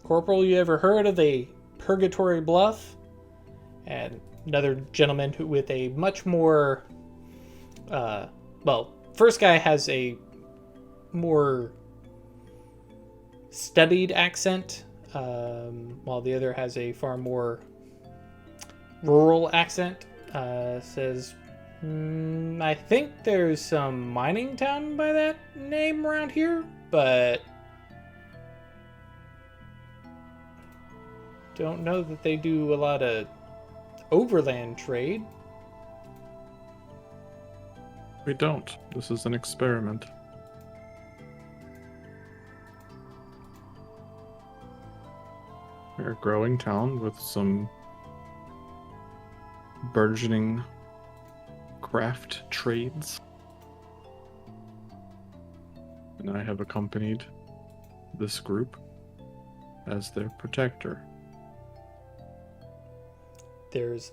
Corporal, you ever heard of a Purgatory Bluff? And another gentleman with a much more, first guy has a more studied accent, while the other has a far more rural accent. Says, I think there's some mining town by that name around here, but don't know that they do a lot of overland trade. We don't. This is an experiment. We're a growing town with some burgeoning craft trades. And I have accompanied this group as their protector. There's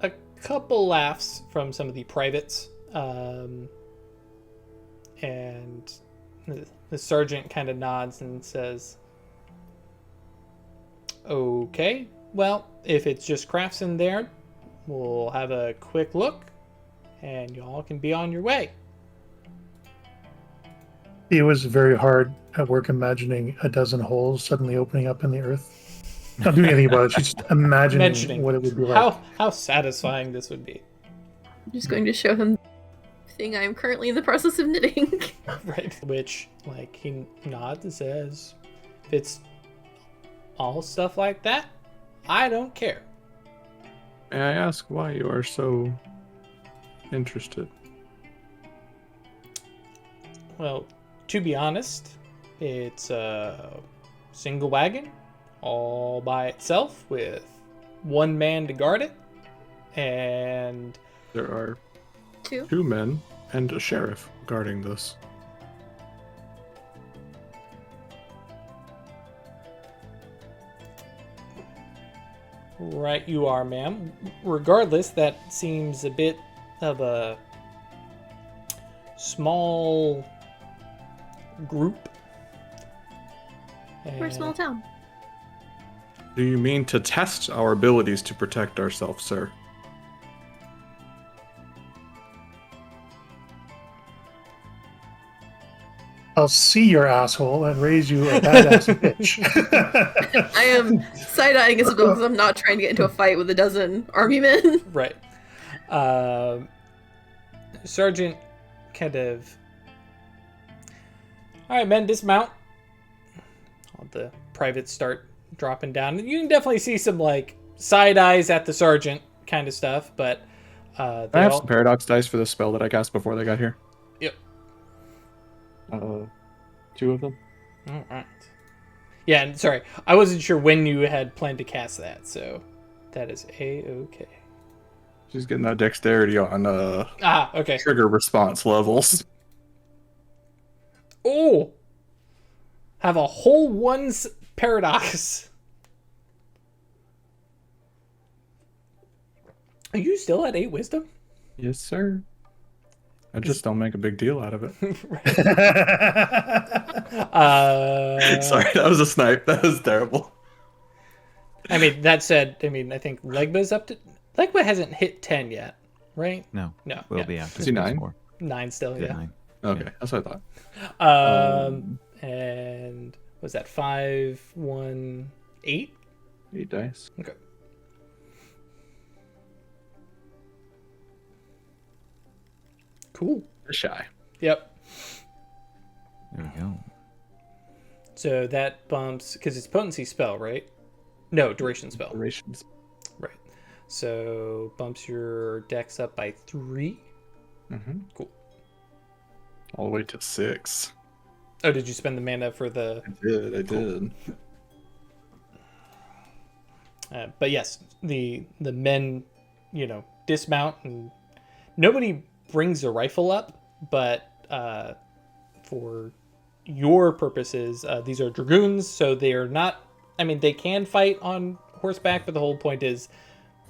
a couple laughs from some of the privates, and the sergeant kind of nods and says, okay, well, if it's just crafts in there, we'll have a quick look and y'all can be on your way. It was very hard at work imagining a dozen holes suddenly opening up in the earth. Not doing anything about it. She's just imagining what it would be like. How satisfying this would be. I'm just going to show him the thing I am currently in the process of knitting. Right. Which, like, he nods and says, if it's all stuff like that, I don't care. May I ask why you are so interested? Well, to be honest, it's a single wagon all by itself with one man to guard it, and There are Two. 2 men and a sheriff guarding this. right you are, ma'am. Regardless, that seems a bit of a small group. We're a small town. Do you mean to test our abilities to protect ourselves, sir? I'll see your asshole and raise you a badass bitch. I am side-eyeing Isabel because I'm not trying to get into a fight with a dozen army men. Right. Sergeant kind of... Alright, men, dismount. All the privates start dropping down. You can definitely see some, like, side eyes at the sergeant kind of stuff, but... I have some paradox dice for the spell that I cast before they got here. Yep. 2 of them. Alright. Yeah, and sorry, I wasn't sure when you had planned to cast that, so that is A-okay. She's getting that dexterity on Okay. trigger response levels. Oh! Have a whole paradox. Are you still at 8 wisdom? Yes, sir. I just don't make a big deal out of it. Sorry, that was a snipe. That was terrible. I mean, that said, I think Legba's up to... Legba hasn't hit 10 yet, right? No. No. Will yeah. be after. Is he 9? More. 9 still, Is it yeah. 9? Okay, Yeah. that's what I thought. And was that 5, 1, 8? 8 dice. Okay. Cool. Shy. Yep. There we go. So that bumps, because it's potency spell, right? No, duration spell. Durations. Right. So bumps your dex up by 3. Mm-hmm. Cool. All the way to 6. Oh, did you spend the mana for the... I did. But yes, the men, dismount, and nobody brings a rifle up, but for your purposes, these are dragoons, so they are not... they can fight on horseback, but the whole point is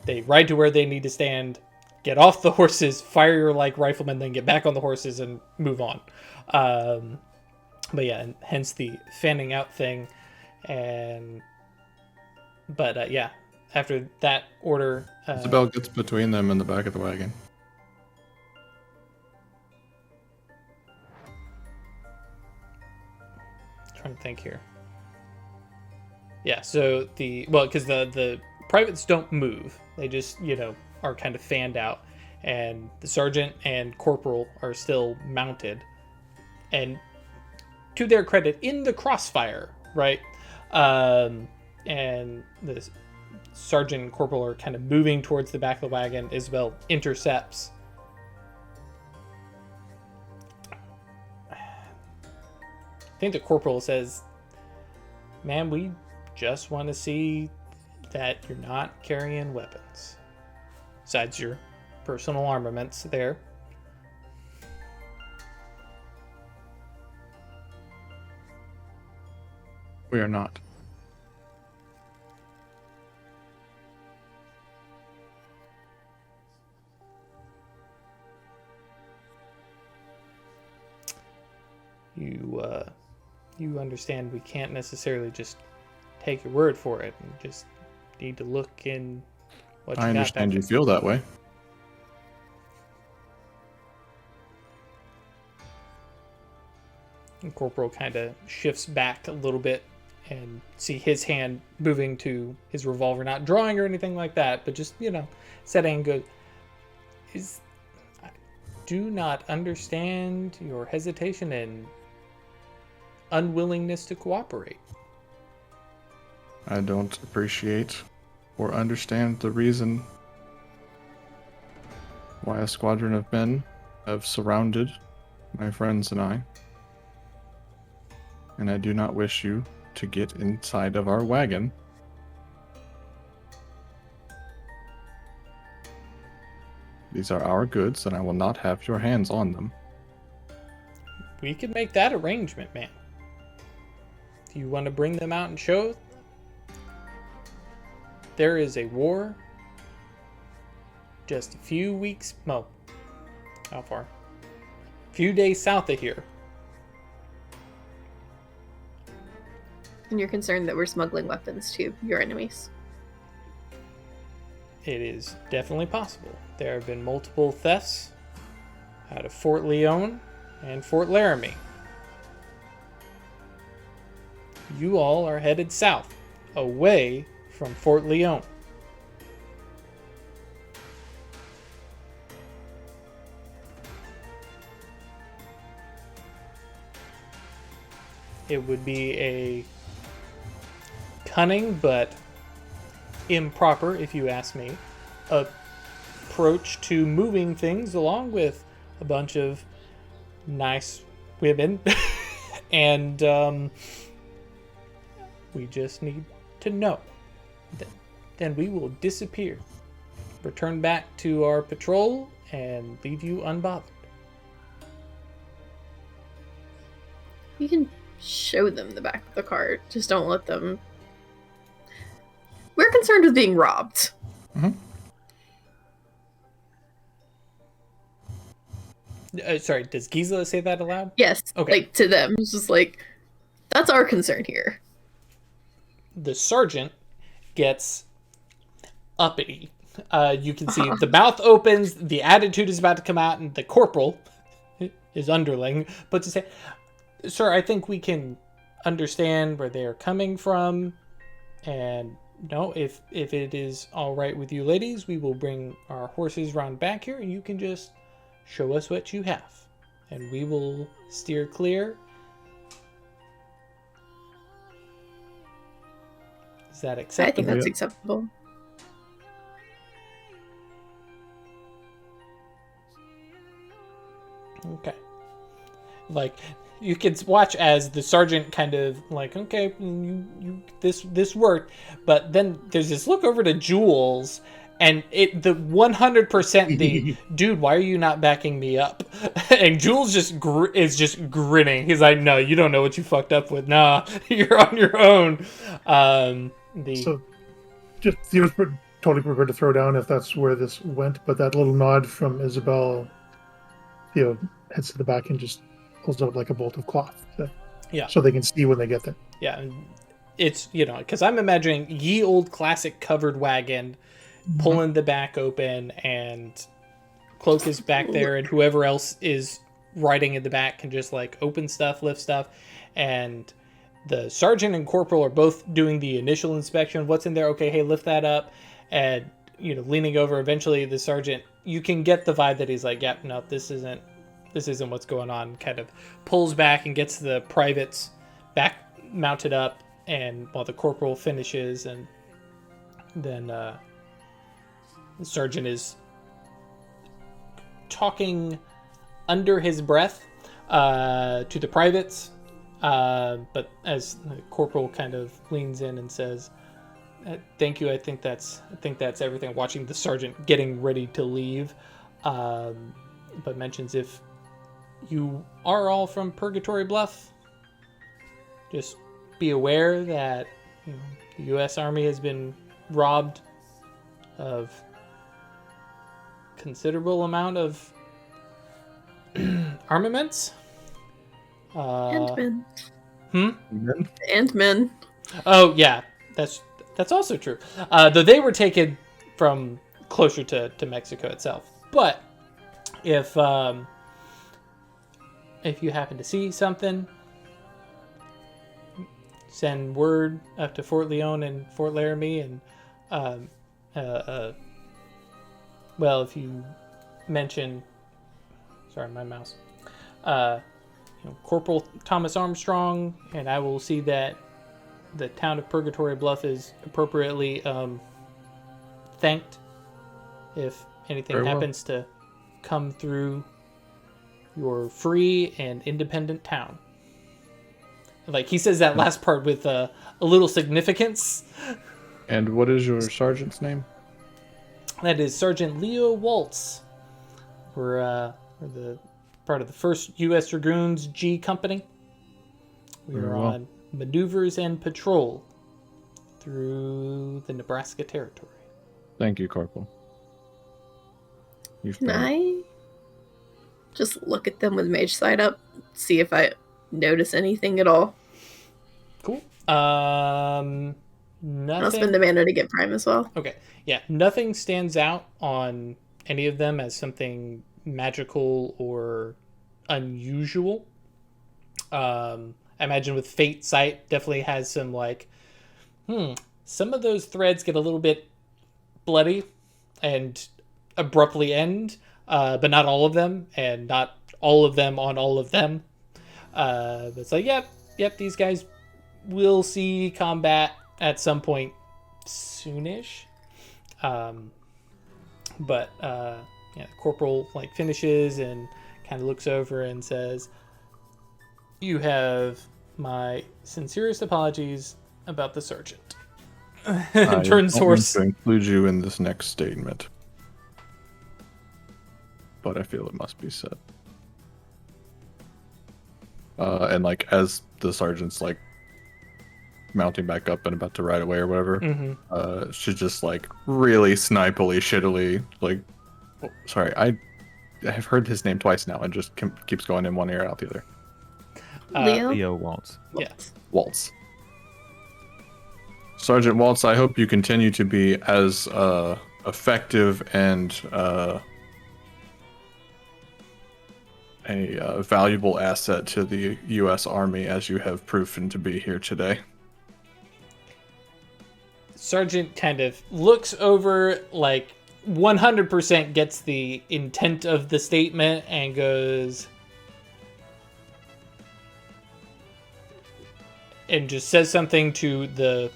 they ride to where they need to stand, get off the horses, fire like riflemen, then get back on the horses and move on. But yeah, and hence the fanning out thing. But yeah, after that order... Isabel gets between them and the back of the wagon. Trying to think here. Yeah, so because the privates don't move. They just, are kind of fanned out. And the sergeant and corporal are still mounted. And to their credit, in the crossfire, right? And the sergeant and corporal are kind of moving towards the back of the wagon, Isabel intercepts. I think the corporal says, "Ma'am, we just want to see that you're not carrying weapons. Besides your personal armaments there." We are not. You understand we can't necessarily just take your word for it. We just need to look in what you I got understand back you there. feel that way. And Corporal kind of shifts back a little bit and see his hand moving to his revolver, not drawing or anything like that, but just, setting and goes, I do not understand your hesitation and unwillingness to cooperate. I don't appreciate or understand the reason why a squadron of men have surrounded my friends and I. And I do not wish you to get inside of our wagon. These are our goods, and I will not have your hands on them. We could make that arrangement, man. Do you want to bring them out and show? There is a war just a few weeks, well, how far? A few days south of here. And you're concerned that we're smuggling weapons to your enemies. It is definitely possible. There have been multiple thefts out of Fort Leon and Fort Laramie. You all are headed south, away from Fort Leon. It would be a cunning but improper, if you ask me, approach to moving things along with a bunch of nice women. And we just need to know. Then we will disappear, return back to our patrol, and leave you unbothered. You can show them the back of the cart. Just don't let them... We're concerned with being robbed. Mm-hmm. Sorry, does Gisela say that aloud? Yes, Okay. like to them. It's just like, that's our concern here. The sergeant gets uppity. You can see the mouth opens, the attitude is about to come out, and the corporal, his underling, puts his hand, "Sir, I think we can understand where they are coming from, and no, if it is all right with you ladies, we will bring our horses round back here, and you can just show us what you have, and we will steer clear." Is that I think acceptable? that's acceptable. Okay. Like, you can watch as the sergeant kind of like, okay, this worked, but then there's this look over to Jules, and the 100% the dude, why are you not backing me up? And Jules is just grinning. He's like, no, you don't know what you fucked up with. Nah, you're on your own. So, just Theo's totally prepared to throw down if that's where this went, but that little nod from Isabel, Theo heads to the back and just pulls out like a bolt of cloth. So they can see when they get there. Yeah, it's, because I'm imagining ye old classic covered wagon, pulling the back open, and Cloak is back there, and whoever else is riding in the back can just like open stuff, lift stuff, and the sergeant and corporal are both doing the initial inspection. What's in there? Okay, hey, lift that up, and leaning over. Eventually, the sergeant, you can get the vibe that he's like, "Yep, no, this isn't what's going on." Kind of pulls back and gets the privates back mounted up, and while the corporal finishes and Then the sergeant is talking under his breath to the privates, but as the corporal kind of leans in and says, "Thank you. I think that's everything." Watching the sergeant getting ready to leave, but mentions if you are all from Purgatory Bluff, just be aware that the U.S. Army has been robbed of considerable amount of armaments. And men. Men? And men. Oh yeah, that's also true. Though they were taken from closer to Mexico itself. But if you happen to see something, send word up to Fort Leon and Fort Laramie, and well, if you mention, sorry, my mouse, Corporal Thomas Armstrong, and I will see that the town of Purgatory Bluff is appropriately thanked if anything Very well. happens to come through your free and independent town. Like, he says that last part with a little significance. And what is your sergeant's name? That is Sergeant Leo Waltz. We're the part of the 1st U.S. Dragoons G Company. We Very are well. on maneuvers and patrol through the Nebraska Territory. Thank you, Corporal. You've Can been... I just look at them with mage side up, see if I notice anything at all? Cool. I'll Nothing. spend a mana to get prime as well. Okay. Yeah, nothing stands out on any of them as something magical or unusual. I imagine with Fate Sight definitely has some like, some of those threads get a little bit bloody and abruptly end, but not all of them, and not all of them on all of them. But it's like, yep, these guys will see combat at some point soonish. But the corporal like finishes and kind of looks over and says, "You have my sincerest apologies about the sergeant." Turns I horse. to include you in this next statement, but I feel it must be said. And like as the sergeant's like mounting back up and about to ride away or whatever, she just like really snipily, shittily, like, oh, sorry, I have heard his name twice now and just keeps going in one ear out the other. Leo? Theo Waltz. Yeah. Waltz. Sergeant Waltz, I hope you continue to be as effective and a valuable asset to the U.S. Army as you have proven to be here today. Sergeant kind of looks over, like 100% gets the intent of the statement and goes, and just says something to the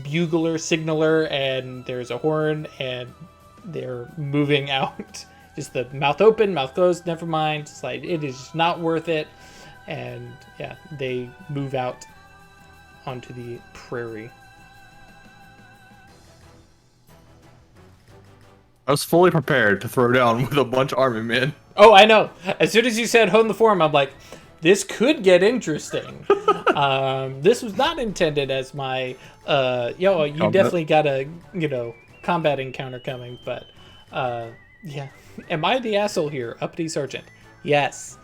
bugler signaler, and there's a horn and they're moving out. Just the mouth open, mouth closed, never mind. It's like, it is not worth it. And yeah, they move out onto the prairie. I was fully prepared to throw down with a bunch of army men. Oh, I know. As soon as you said hone the form, I'm like, this could get interesting. This was not intended as my, you Combat. definitely got a, combat encounter coming, but, yeah. Am I the asshole here, uppity sergeant? Yes.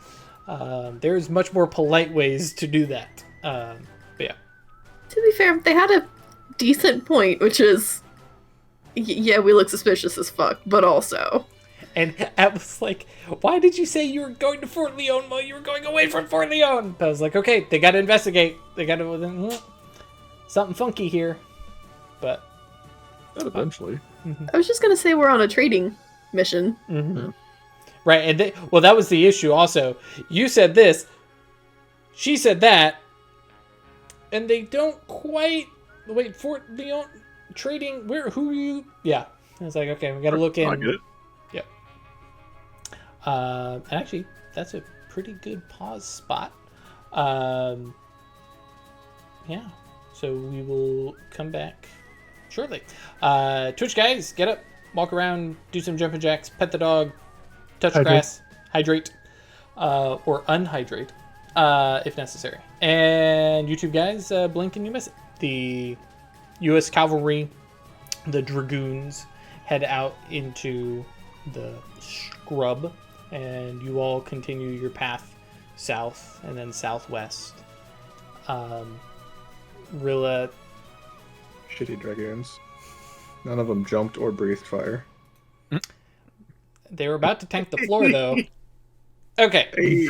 There's much more polite ways to do that. But yeah. To be fair, they had a decent point, which is, yeah, we look suspicious as fuck, but also. And I was like, why did you say you were going to Fort Leon while you were going away from Fort Leon? But I was like, okay, they got to investigate. They got to, something funky here. But. Not eventually. I was just gonna say we're on a trading mission. Mm-hmm. Right, and that was the issue also. You said this, she said that, and they don't quite... Wait, Fort Leon... trading. Who are you? Yeah. I was like, okay, we got to look in. I get it. Yep. Actually, that's a pretty good pause spot. Yeah. So we will come back shortly. Twitch guys, get up, walk around, do some jumping jacks, pet the dog, touch grass, hydrate, or unhydrate, if necessary. And YouTube guys, blink and you miss it. The U.S. Cavalry, the Dragoons, head out into the scrub, and you all continue your path south and then southwest. Rilla. Shitty dragoons. None of them jumped or breathed fire. They were about to tank the floor, though. Okay. Hey.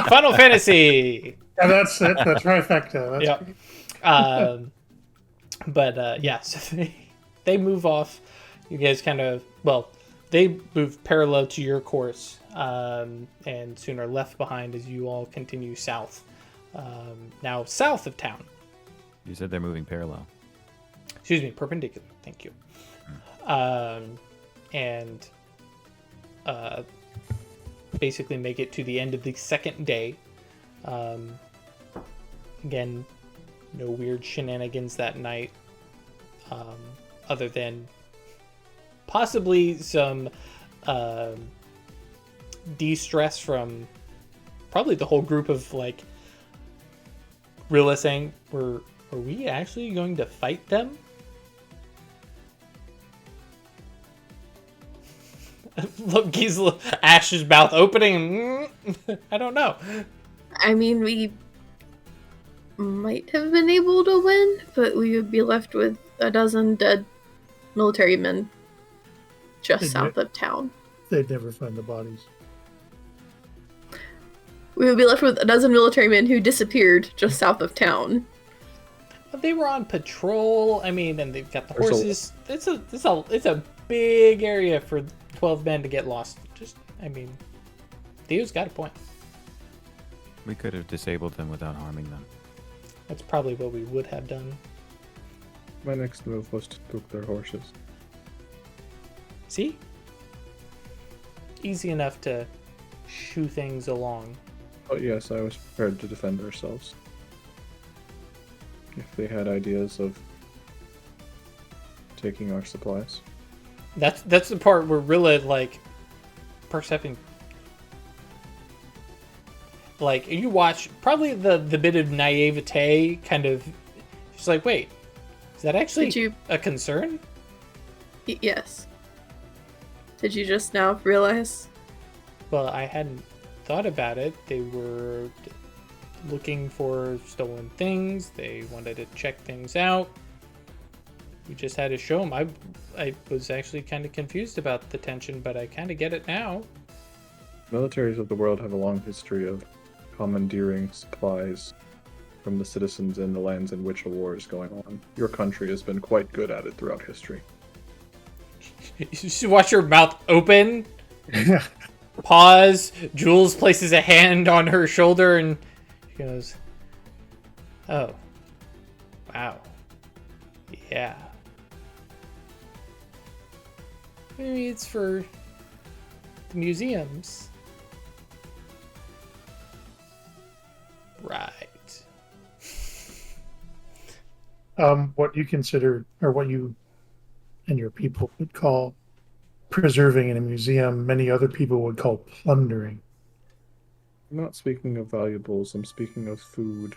Final Fantasy. Yeah, that's it. That's trifecta. Yep. Yeah, so they move off. You guys kind of, well, they move parallel to your course, and soon are left behind as you all continue south. Now south of town. You said they're moving parallel. Excuse me, perpendicular. Thank you. And basically make it to the end of the second day. Again, no weird shenanigans that night, other than possibly some de-stress from probably the whole group of like Rilla saying, are we actually going to fight them? Look, Gisela, Ash's mouth opening. I don't know. I mean, we might have been able to win, but we would be left with a dozen dead military men just south of town. They'd never find the bodies. We would be left with a dozen military men who disappeared just south of town. They were on patrol. I mean, and they've got the horses. It's a big area for 12 men to get lost. I mean, Theo's got a point. We could have disabled them without harming them. That's probably what we would have done. My next move was to took their horses. See? Easy enough to shoo things along. Oh yes, I was prepared to defend ourselves. If they had ideas of taking our supplies. That's the part where Rilla percepting. Like you watch probably the bit of naivete kind of. She's like, wait, is that actually a concern? Yes. Did you just now realize? Well, I hadn't thought about it. They were looking for stolen things. They wanted to check things out. We just had to show them. I was actually kind of confused about the tension, but I kind of get it now. Militaries of the world have a long history of commandeering supplies from the citizens in the lands in which a war is going on. Your country has been quite good at it throughout history. You should watch your mouth open. Pause. Jules places a hand on her shoulder and she goes, oh, wow. Yeah. Maybe it's for the museums. Right. What you consider, or what you and your people would call preserving in a museum, many other people would call plundering. I'm not speaking of valuables, I'm speaking of food,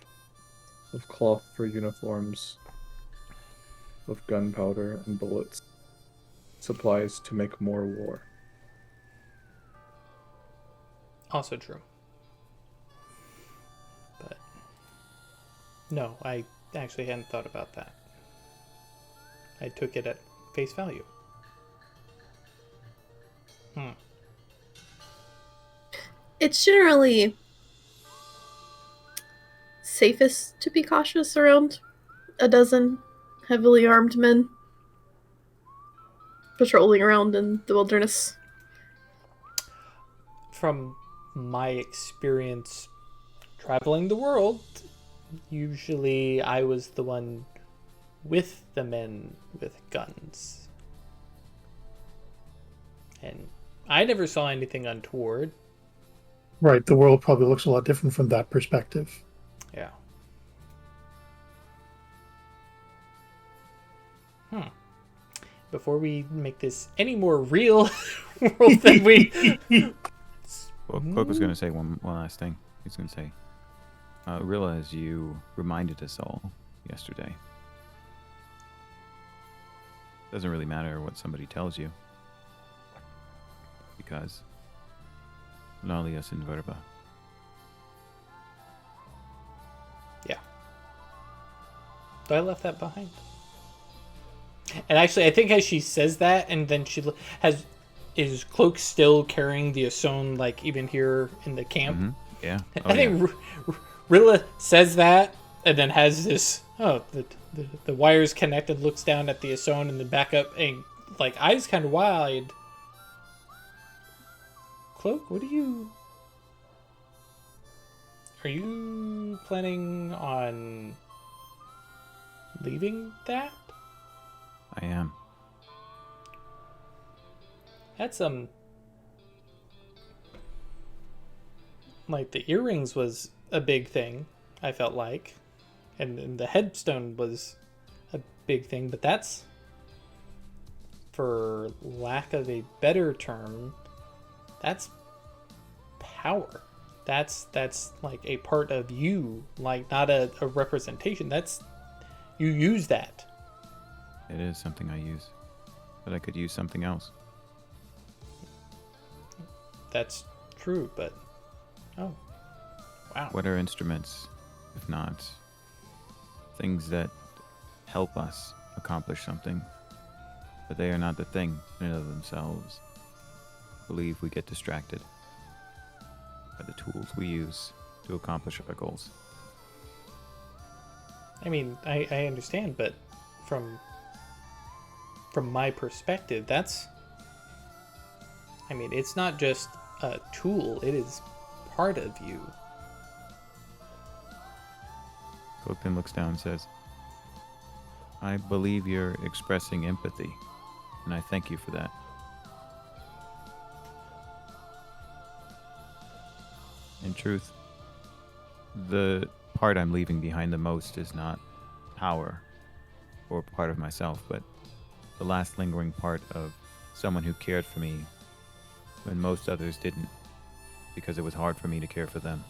of cloth for uniforms, of gunpowder and bullets, supplies to make more war. Also true. But no, I actually hadn't thought about that. I took it at face value. It's generally safest to be cautious around a dozen heavily armed men patrolling around in the wilderness. From my experience traveling the world, usually I was the one with the men with guns. And I never saw anything untoward. Right. The world probably looks a lot different from that perspective. Yeah. Before we make this any more real world than we... Well, Cloak was going to say one last thing. He's going to say, realize you reminded us all yesterday. Doesn't really matter what somebody tells you. Because nullius in verba. Yeah. So I left that behind. And actually, I think as she says that, and then she is Cloak still carrying the Asone, like, even here in the camp? Mm-hmm. Yeah. I think Rilla says that, and then has this, the wire's connected, looks down at the Asone, and then back up, and, like, eyes kind of wide. Cloak, are you planning on leaving that? I am. That's like the earrings was a big thing, I felt like, and the headstone was a big thing, but that's, for lack of a better term, that's power. That's like a part of you, like not a representation. That's, you use that. It is something I use, but I could use something else. That's true, but oh, wow. What are instruments, if not things that help us accomplish something, but they are not the thing in and of themselves? I believe we get distracted by the tools we use to accomplish our goals. I mean, I understand, but from my perspective, that's, I mean, it's not just a tool, it is part of you. Cloak then looks down and says, I believe you're expressing empathy, and I thank you for that. In truth, the part I'm leaving behind the most is not power or part of myself, but the last lingering part of someone who cared for me when most others didn't, because it was hard for me to care for them.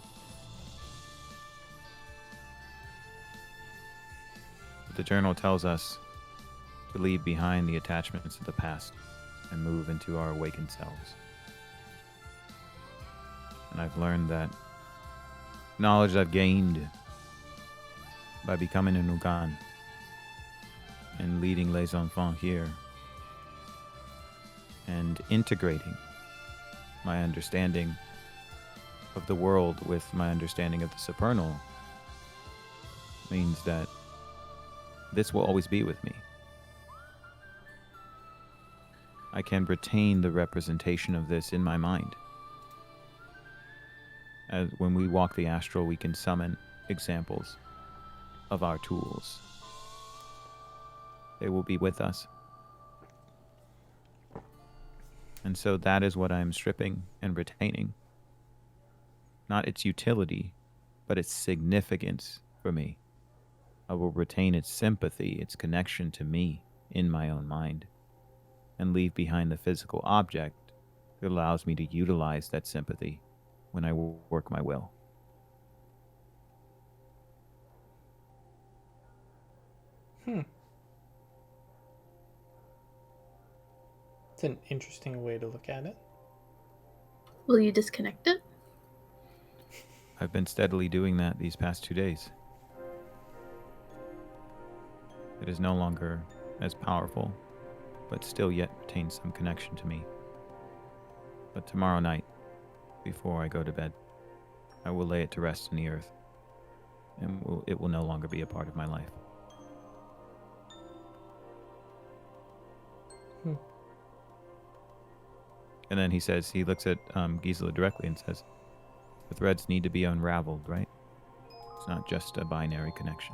But the journal tells us to leave behind the attachments of the past and move into our awakened selves. And I've learned that knowledge I've gained by becoming an Ugan and leading Les Enfants here and integrating my understanding of the world with my understanding of the supernal means that this will always be with me. I can retain the representation of this in my mind. As when we walk the astral, we can summon examples of our tools. They will be with us. And so that is what I am stripping and retaining. Not its utility, but its significance for me. I will retain its sympathy, its connection to me in my own mind, and leave behind the physical object that allows me to utilize that sympathy when I work my will. It's an interesting way to look at it. Will you disconnect it? I've been steadily doing that these past 2 days. It is no longer as powerful, but still yet retains some connection to me. But tomorrow night, before I go to bed, I will lay it to rest in the earth, and it will no longer be a part of my life. And then he looks at Gisela directly and says, the threads need to be unraveled, right? It's not just a binary connection.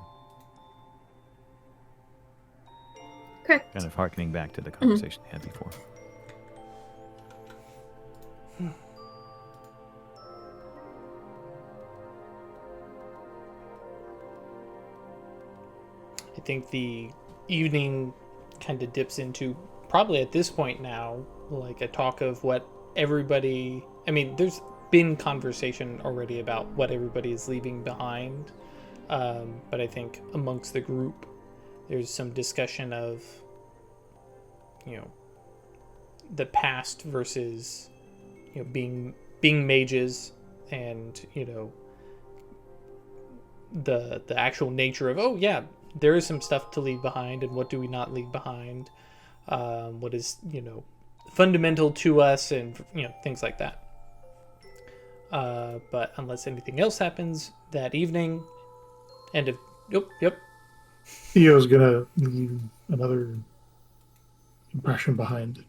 Correct. Kind of harkening back to the conversation they had before. I think the evening kind of dips into, probably at this point now, like a talk of what everybody... I mean, there's been conversation already about what everybody is leaving behind. But I think amongst the group, there's some discussion of, the past versus, being mages, and, the actual nature of, oh yeah, there is some stuff to leave behind, and what do we not leave behind? What is, fundamental to us, and, things like that. But unless anything else happens that evening, end of... Yep. Theo's gonna leave another impression behind.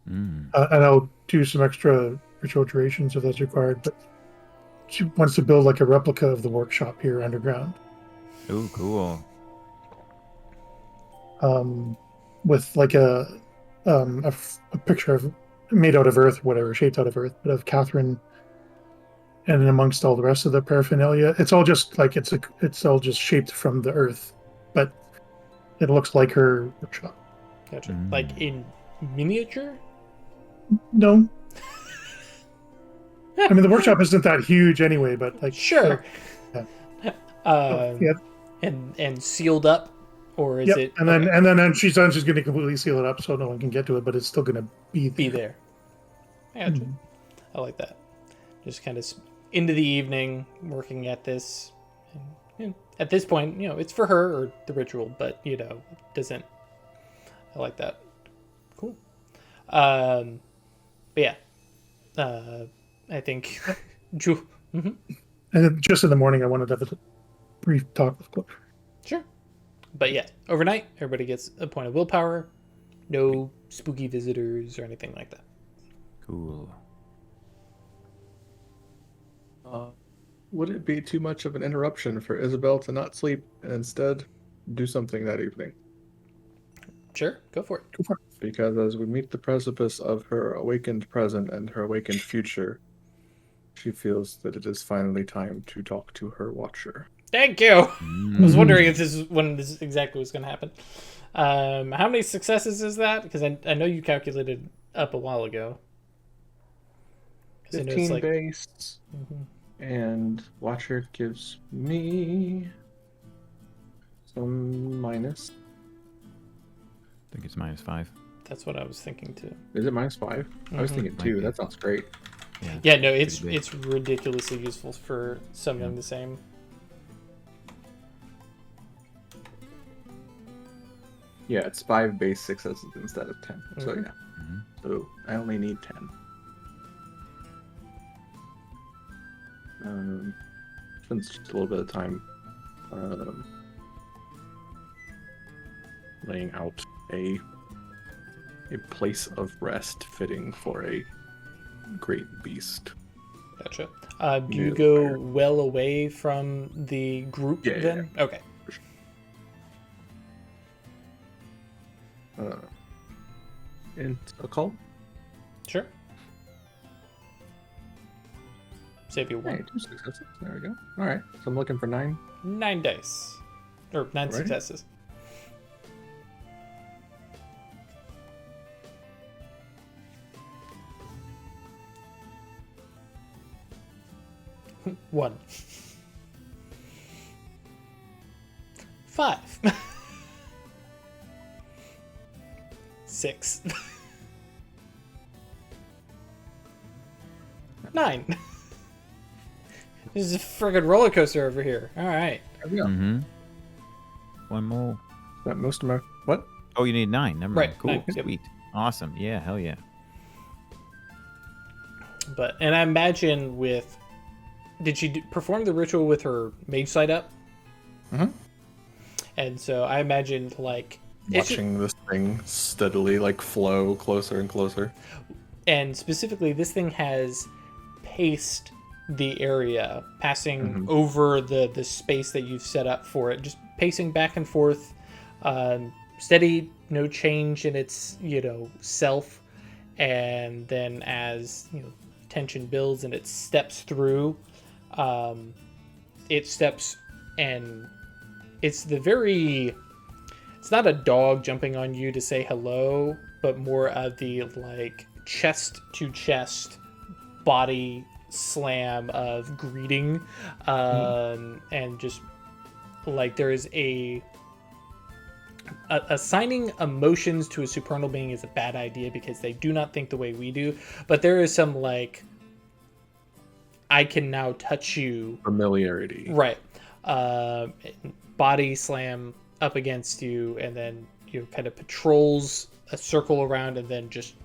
And I'll do some extra ritual durations if that's required, but she wants to build like a replica of the workshop here underground. Oh, cool. With like a picture of, made out of earth, whatever, shaped out of earth, but of Catherine, and amongst all the rest of the paraphernalia, it's all just like it's all just shaped from the earth, but it looks like her workshop. Gotcha. Like in miniature? No. I mean, the workshop isn't that huge anyway, but like sure. Yeah. And sealed up, or is it? And then she's done. She's going to completely seal it up so no one can get to it, but it's still going to be there. Gotcha. I like that. Just kind of into the evening working at this. And, at this point, it's for her or the ritual, but it doesn't. I like that. Cool. But yeah. I think. And then just in the morning, I wanted to have a brief talk with Goche. Sure. But yeah, overnight, everybody gets a point of willpower. No spooky visitors or anything like that. Cool. Would it be too much of an interruption for Isabel to not sleep and instead do something that evening? Sure, go for it. Because as we meet the precipice of her awakened present and her awakened future, she feels that it is finally time to talk to her watcher. Thank you. I was wondering if this is when this exactly was going to happen. How many successes is that? Because I know you calculated up a while ago. 15 base, and watcher gives me some minus. I think it's -5. That's what I was thinking too. Is it -5? I was thinking 2. That sounds great. Yeah, no, it's ridiculously useful for something the same. Yeah, it's 5 base successes instead of 10. So yeah. So I only need 10. Spends just a little bit of time laying out a place of rest fitting for a great beast. Gotcha. Do you go well away from the group then? Yeah. Okay. In occult? Sure. Save you 1. Hey, 2 successes. There we go. All right. So I'm looking for 9. 9 dice. Or 9 successes. One. 5. 6. 9. This is a friggin' roller coaster over here. All right. One more. That most of my what? Oh, you need 9. Never mind. Right. Cool. 9, yep. Sweet. Awesome. Yeah. Hell yeah. And I imagine with, did she perform the ritual with her mage sight up? And so I imagine watching this thing steadily flow closer and closer. And specifically, this thing has paced the area, passing over the space that you've set up for it, just pacing back and forth, steady, no change in its, self. And then as, tension builds and it steps through, it steps, and it's it's not a dog jumping on you to say hello, but more of the like chest to chest body slam of greeting. And just like there is assigning emotions to a supernal being is a bad idea because they do not think the way we do, but there is some like, I can now touch you familiarity, right? Body slam up against you, and then kind of patrols a circle around, and then just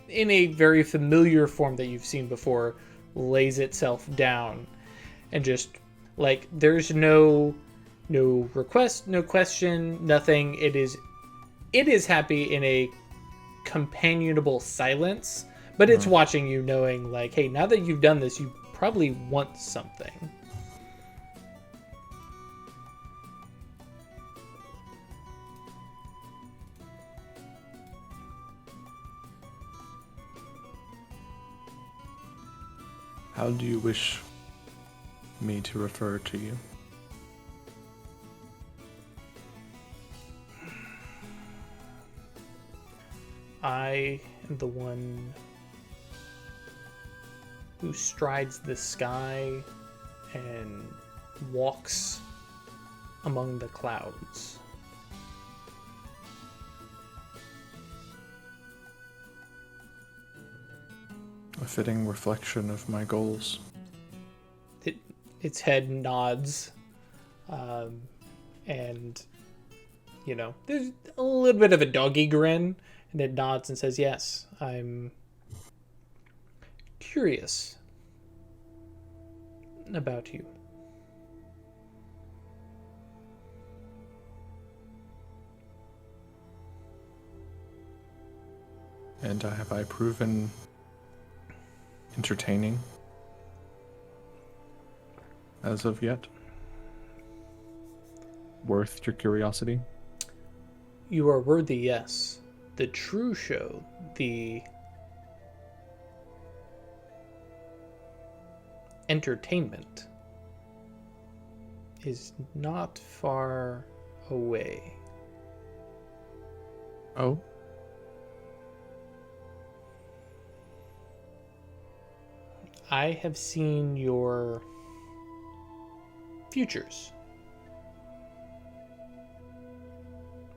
in a very familiar form that you've seen before, lays itself down, and just like there's no request, no question, nothing. It is happy in a companionable silence, but it's watching you, knowing like, hey, now that you've done this, you probably want something. How do you wish me to refer to you? I am the one who strides the sky and walks among the clouds. A fitting reflection of my goals. Its head nods, and there's a little bit of a doggy grin, and it nods and says, "Yes, I'm curious about you." And have I proven entertaining as of yet? Worth your curiosity? You are worthy, yes. The true show, the entertainment, is not far away. Oh? I have seen your futures.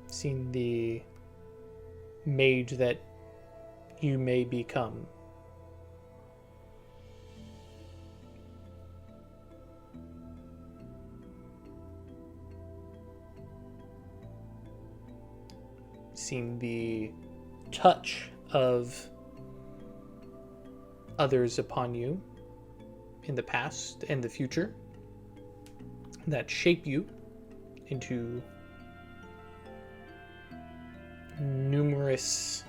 Seen the mage that you may become. Seen the touch of others upon you in the past and the future that shape you into numerous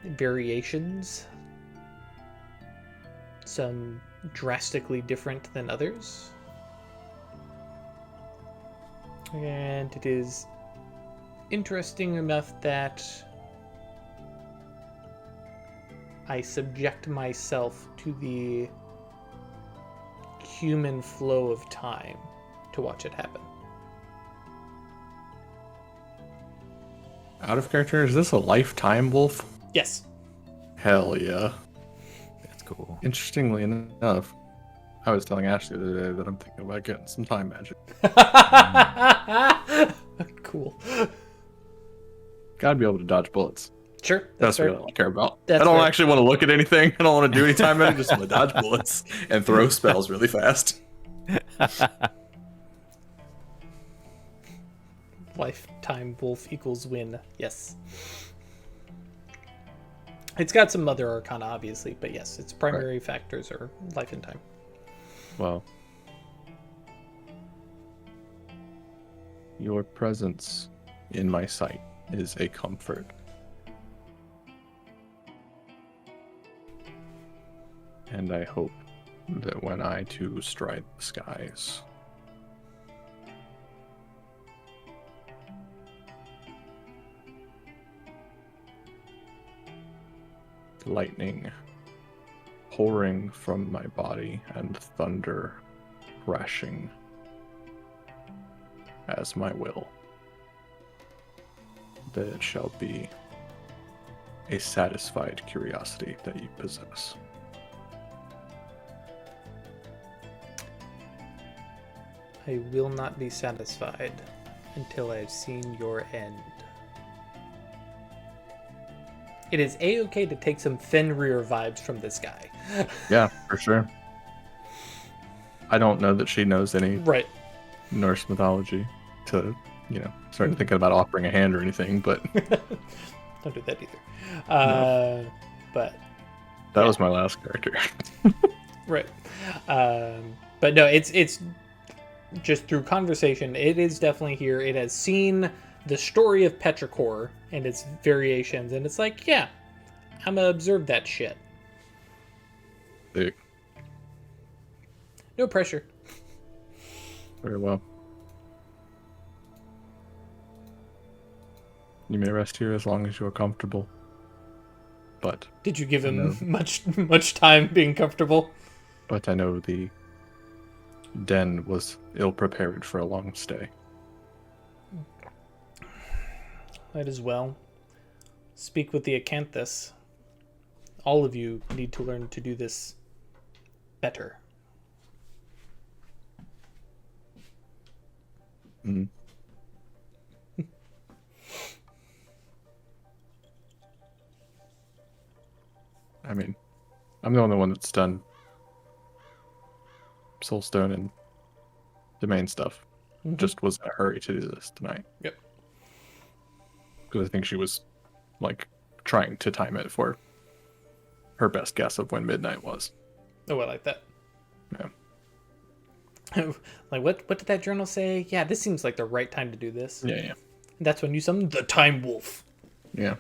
variations, some drastically different than others. And it is interesting enough that I subject myself to the human flow of time to watch it happen. Out of character, is this a lifetime wolf? Yes. Hell yeah. That's cool. Interestingly enough, I was telling Ashley the other day that I'm thinking about getting some time magic. Cool. Gotta be able to dodge bullets. Sure. That's fair. what I care about. That's I don't fair. actually want to look at anything. I don't want to do any time magic. Just want to dodge bullets and throw spells really fast. Lifetime wolf equals win. Yes. It's got some other arcana, obviously, but yes, its primary factors are life and time. Well, your presence in my sight is a comfort. And I hope that when I too stride the skies, lightning pouring from my body and thunder crashing as my will, that it shall be a satisfied curiosity that you possess. I will not be satisfied until I've seen your end. It is a-okay to take some Fenrir vibes from this guy. Yeah, for sure. I don't know that she knows any Right. Norse mythology to, start thinking about offering a hand or anything, but Don't do that either. But that was my last character. right. But no, it's just through conversation. It is definitely here. It has seen the story of Petrichor and its variations, and it's like, yeah, I'm gonna observe that shit. Sick. No pressure. Very well. You may rest here as long as you are comfortable. But Did you give him No. much time being comfortable? I know the den was ill prepared for a long stay. Might as well. Speak with the Acanthus. All of you need to learn to do this better. Mm. I mean, I'm the only one that's done Soulstone and the main stuff. Mhm. Just was in a hurry to do this tonight. Yep. Because I think she was, trying to time it for her best guess of when midnight was. Oh, I like that. Yeah. Like, what did that journal say? Yeah, this seems like the right time to do this. Yeah. That's when you summon the Time Wolf. Yeah.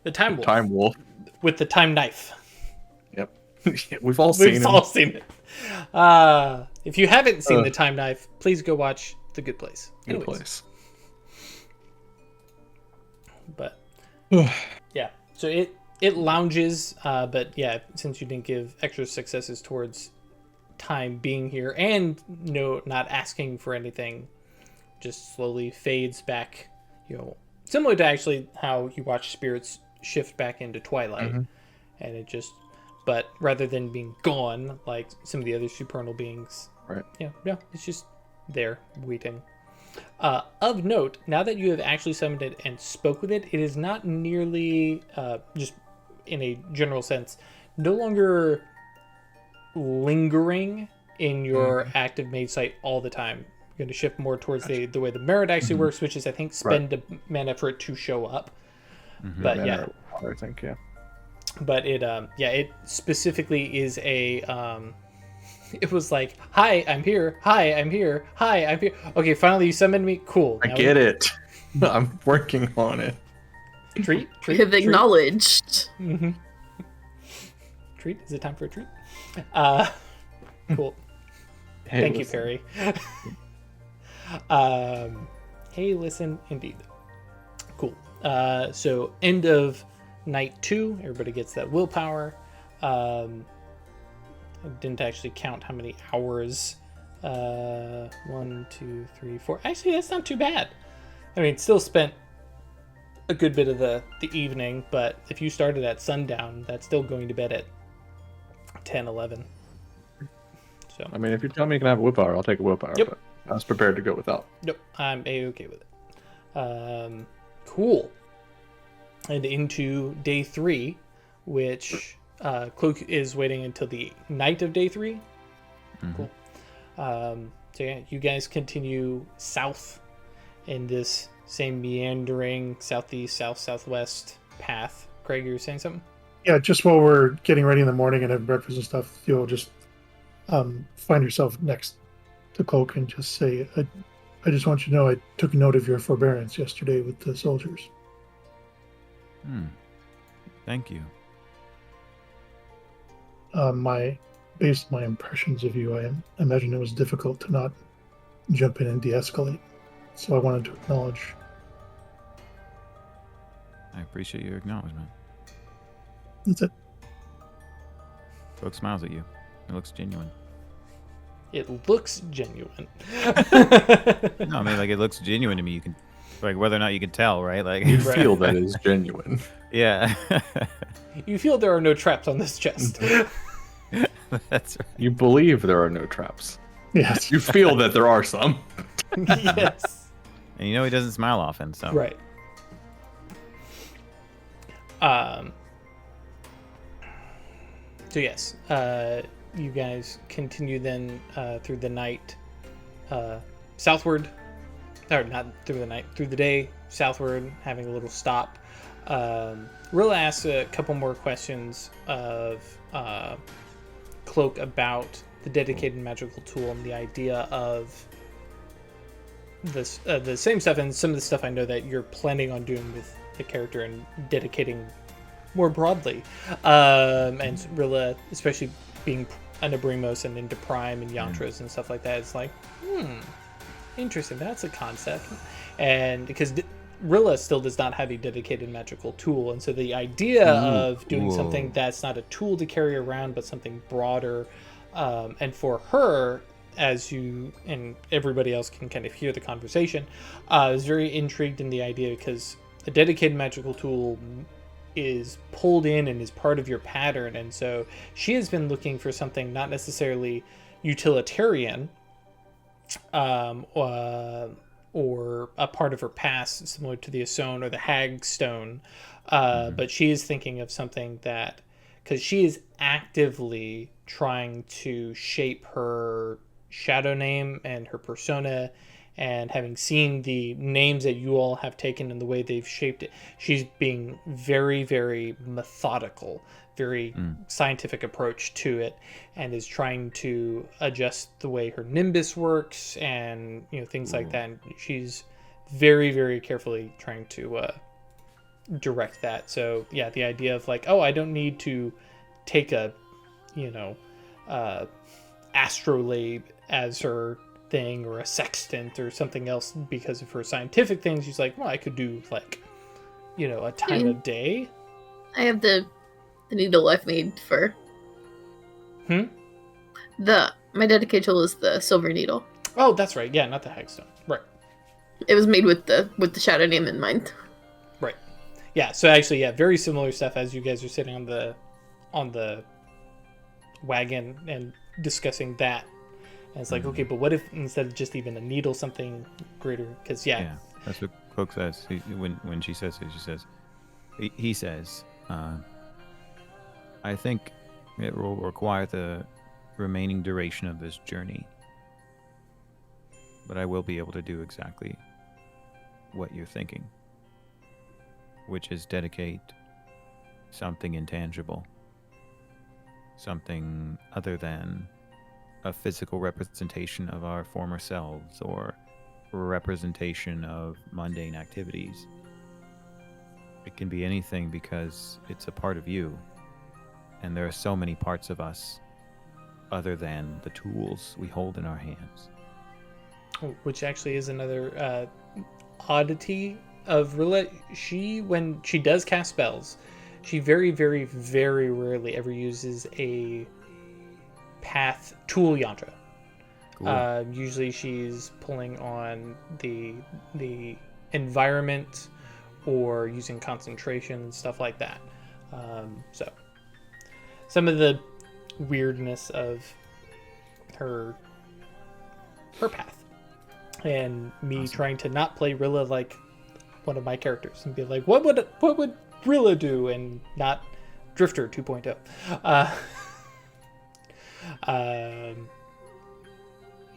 The Time Wolf. Time Wolf. With the Time Knife. Yep. We've all seen We've him. all seen it. If you haven't seen the Time Knife, please go watch The Good Place. Good Anyways, place. But yeah, so it lounges, but yeah, since you didn't give extra successes towards time being here and not asking for anything, just slowly fades back, similar to actually how you watch spirits shift back into twilight. Mm-hmm. And it just, but rather than being gone like some of the other supernal beings, Right. yeah, it's just there waiting. Of note, now that you have actually summoned it and spoke with it, it is not nearly, just in a general sense, no longer lingering in your active mage site all the time. You're going to shift more towards the way the merit actually works, which is, I think, spend a mana for it to show up. But Mana I think, yeah. but it specifically is a it was like, hi, I'm here, hi, I'm here, hi, I'm here. Okay, finally you summoned me. Cool. I get it. I'm working on it. Treat. You have acknowledged. Mm-hmm. Treat. Is it time for a treat? Cool. Hey, Thank you, listen. Perry. Hey, listen, indeed. Cool. So end of night 2. Everybody gets that willpower. I didn't actually count how many hours. 1, 2, 3, 4. Actually, that's not too bad. I mean, still spent a good bit of the evening, but if you started at sundown, that's still going to bed at 10, 11. So, I mean, if you tell me you can have a willpower, I'll take a willpower. Yep. But I was prepared to go without. nope, I'm a-okay with it. Cool. And into day 3, which Cloak is waiting until the night of day 3. Mhm. Cool. So yeah, you guys continue south in this same meandering southeast, southwest path. Craig, you were saying something? Yeah, just while we're getting ready in the morning and have breakfast and stuff, you'll just find yourself next to Cloak and just say, I just want you to know I took note of your forbearance yesterday with the soldiers. Thank you. Based on my impressions of you, I imagine it was difficult to not jump in and de-escalate. So I wanted to acknowledge. I appreciate your acknowledgement. That's it. Brooke smiles at you. It looks genuine. It looks genuine. No, I mean, like, it looks genuine to me. You can, like, whether or not you can tell, right? Like, You feel that is genuine. yeah. You feel there are no traps on this chest. That's right. You believe there are no traps. Yes. You feel that there are some. Yes. And you know he doesn't smile often, so. Right. So yes, you guys continue then through the night southward, or not through the night, through the day southward, having a little stop. Rilla asks a couple more questions of Cloak about the dedicated magical tool and the idea of this, the same stuff, and some of the stuff I know that you're planning on doing with the character and dedicating more broadly. And Rilla, especially being an Abrimos and into Prime and Yantras and stuff like that, it's like, interesting, that's a concept. And because Rilla still does not have a dedicated magical tool, and so the idea of doing something that's not a tool to carry around but something broader, and for her, as you and everybody else can kind of hear the conversation, is very intrigued in the idea, because a dedicated magical tool is pulled in and is part of your pattern, and so she has been looking for something not necessarily utilitarian, or a part of her past, similar to the Asone or the Hag Stone, but she is thinking of something that, because she is actively trying to shape her shadow name and her persona, and having seen the names that you all have taken and the way they've shaped it, she's being very, very methodical, very scientific approach to it, and is trying to adjust the way her nimbus works and things like that. And she's very, very carefully trying to direct that. So yeah, the idea of like, oh, I don't need to take a astrolabe as her thing, or a sextant or something else because of her scientific things. She's like, well, I could do like a time of day. I have the needle I've made for my dedicated tool is the silver needle. Oh, that's right. Yeah, not the hagstone. Right. It was made with the shadow name in mind. Right. Yeah. So actually, yeah, very similar stuff as you guys are sitting on the wagon and discussing that. And it's like, okay, but what if instead of just even a needle, something greater? Because yeah, that's what Cloak says. When she says it, she says, he says, I think it will require the remaining duration of this journey, but I will be able to do exactly what you're thinking, which is dedicate something intangible, something other than a physical representation of our former selves or a representation of mundane activities. It can be anything because it's a part of you, and there are so many parts of us other than the tools we hold in our hands. Which actually is another oddity of Rilla. When she does cast spells, she very, very, very rarely ever uses a path tool yantra. Cool. Usually she's pulling on the environment or using concentration and stuff like that. So some of the weirdness of her path, and me trying to not play Rilla like one of my characters and be like, what would Rilla do, and not Drifter 2.0.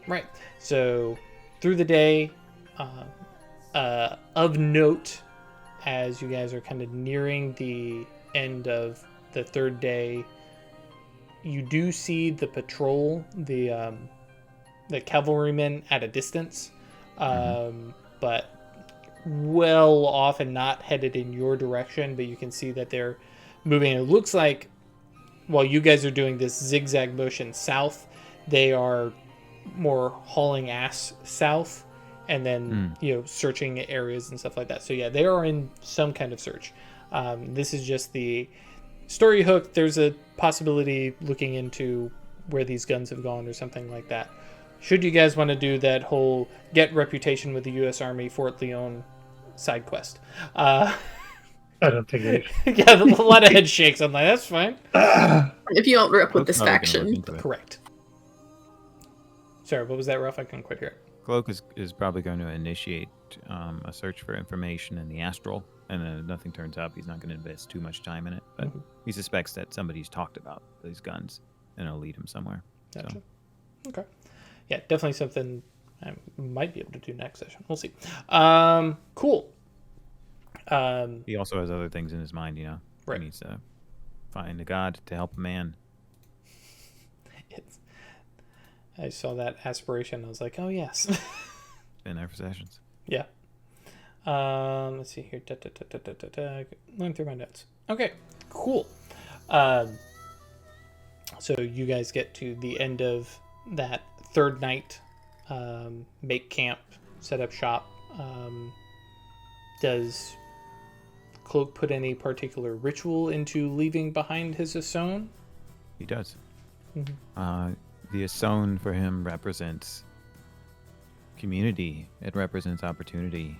Right. So through the day, of note, as you guys are kind of nearing the end of the third day, you do see the patrol, the cavalrymen at a distance, but well off and not headed in your direction, but you can see that they're moving. It looks like while you guys are doing this zigzag motion south, they are more hauling ass south, and then searching areas and stuff like that. So yeah, they are in some kind of search. This is just the story hook, there's a possibility looking into where these guns have gone or something like that. Should you guys want to do that whole get reputation with the U.S. Army Fort Leon side quest? I don't think it is. Yeah, a lot of head shakes. I'm like, that's fine. If you don't rep with Cloak's this probably gonna look faction. into it. Correct. Sorry, what was that, Ruff? I couldn't quite hear it. Cloak is probably going to initiate a search for information in the astral, and then if nothing turns up, he's not going to invest too much time in it. But he suspects that somebody's talked about these guns, and it'll lead him somewhere. Gotcha. So. Okay. Yeah, definitely something I might be able to do next session. We'll see. Cool. He also has other things in his mind, Right. He needs to find a god to help a man. I saw that aspiration. I was like, oh, yes. Been there for sessions. Yeah. Let's see here. Going through my notes. Okay, cool. So you guys get to the end of that third night. Make camp, set up shop. Does Cloak put any particular ritual into leaving behind his Asone? He does. Mm-hmm. The Asone for him represents community. It represents opportunity.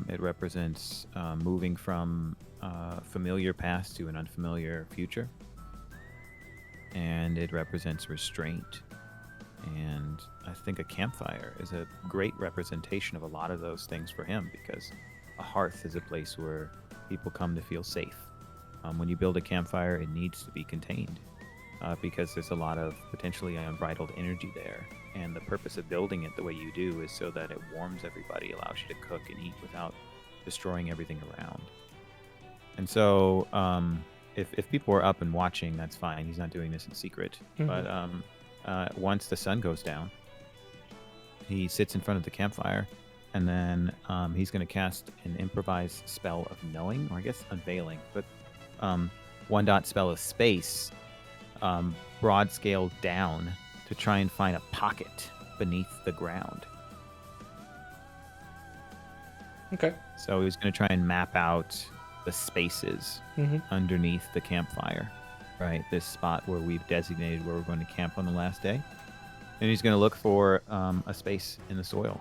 It represents moving from a familiar past to an unfamiliar future. And it represents restraint. And I think a campfire is a great representation of a lot of those things for him, because a hearth is a place where people come to feel safe. When you build a campfire, it needs to be contained. Because there's a lot of potentially unbridled energy there. And the purpose of building it the way you do is so that it warms everybody, allows you to cook and eat without destroying everything around. And so if people are up and watching, that's fine. He's not doing this in secret. Mm-hmm. But once the sun goes down, he sits in front of the campfire, and then he's going to cast an improvised spell of knowing, or I guess unveiling, but 1-dot spell of space, broad scale down to try and find a pocket beneath the ground. Okay. So he's going to try and map out the spaces underneath the campfire, right? This spot where we've designated where we're going to camp on the last day. And he's going to look for a space in the soil,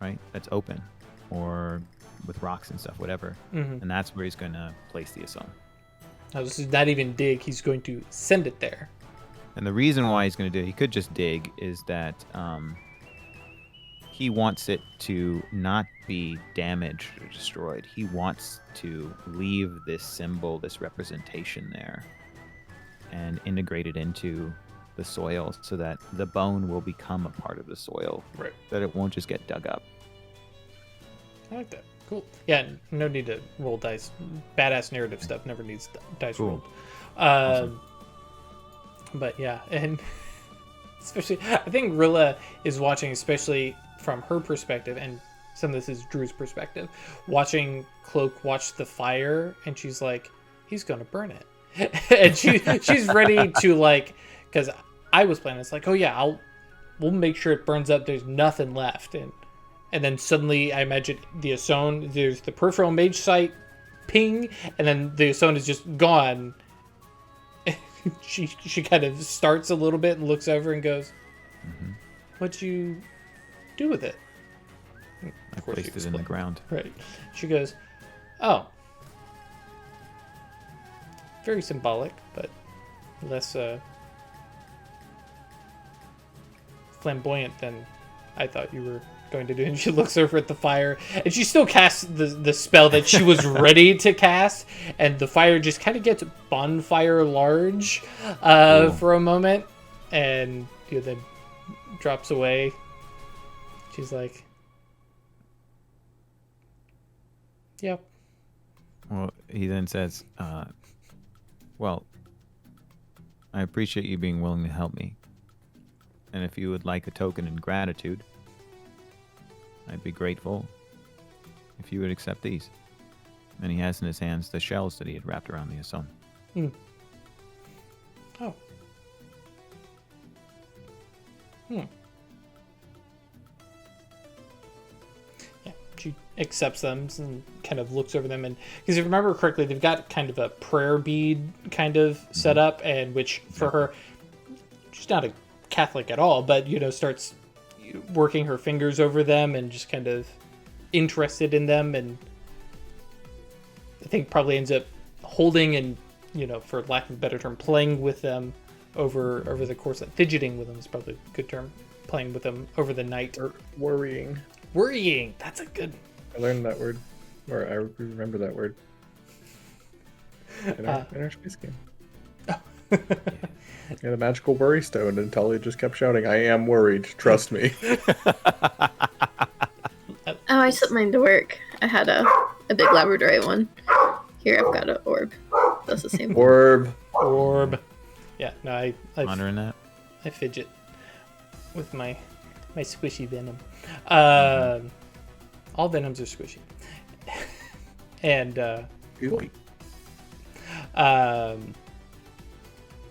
right? That's open or with rocks and stuff, whatever. And that's where he's going to place the Asone. Now, this is not even dig. He's going to send it there. And the reason why he's going to do it, he could just dig, is that he wants it to not be damaged or destroyed. He wants to leave this symbol, this representation there, and integrate it into the soil so that the bone will become a part of the soil. Right. That it won't just get dug up. I like that. Cool. Yeah, no need to roll dice. Badass narrative stuff never needs dice rolled. Awesome. But yeah, and especially, I think Rilla is watching, especially from her perspective, and some of this is Drew's perspective, watching Cloak watch the fire, and she's like, he's gonna burn it. And she's ready to, like, because I was planning, it's like, oh yeah, we'll make sure it burns up, there's nothing left. And then suddenly, I imagine the Asone, there's the peripheral mage site, ping, and then the Asone is just gone. She kind of starts a little bit and looks over and goes, what'd you do with it? I placed it in the ground. Right. She goes, oh. Very symbolic, but less flamboyant than I thought you were going to do. And she looks over at the fire, and she still casts the spell that she was ready to cast, and the fire just kind of gets bonfire large for a moment, and then drops away. She's like, yep. Well, he then says, well, I appreciate you being willing to help me. And if you would like a token in gratitude, I'd be grateful if you would accept these. And he has in his hands the shells that he had wrapped around the Asone. Oh. Yeah, she accepts them and kind of looks over them, and because if you remember correctly, they've got kind of a prayer bead kind of set up, and which for her, she's not a Catholic at all, but starts working her fingers over them and just kind of interested in them, and I think probably ends up holding and for lack of a better term, playing with them over the course of fidgeting with them is probably a good term. Playing with them over the night. Or worrying. Worrying. That's a good. I learned that word, or I remember that word in our space game. Oh. Yeah, the magical worry stone, and Tully just kept shouting, "I am worried. Trust me." Oh, I set mine to work. I had a big Labradorite one. Here, I've got an orb. That's the same. Orb. Yeah, no, I Honoring that. I fidget with my squishy venom. All venoms are squishy. And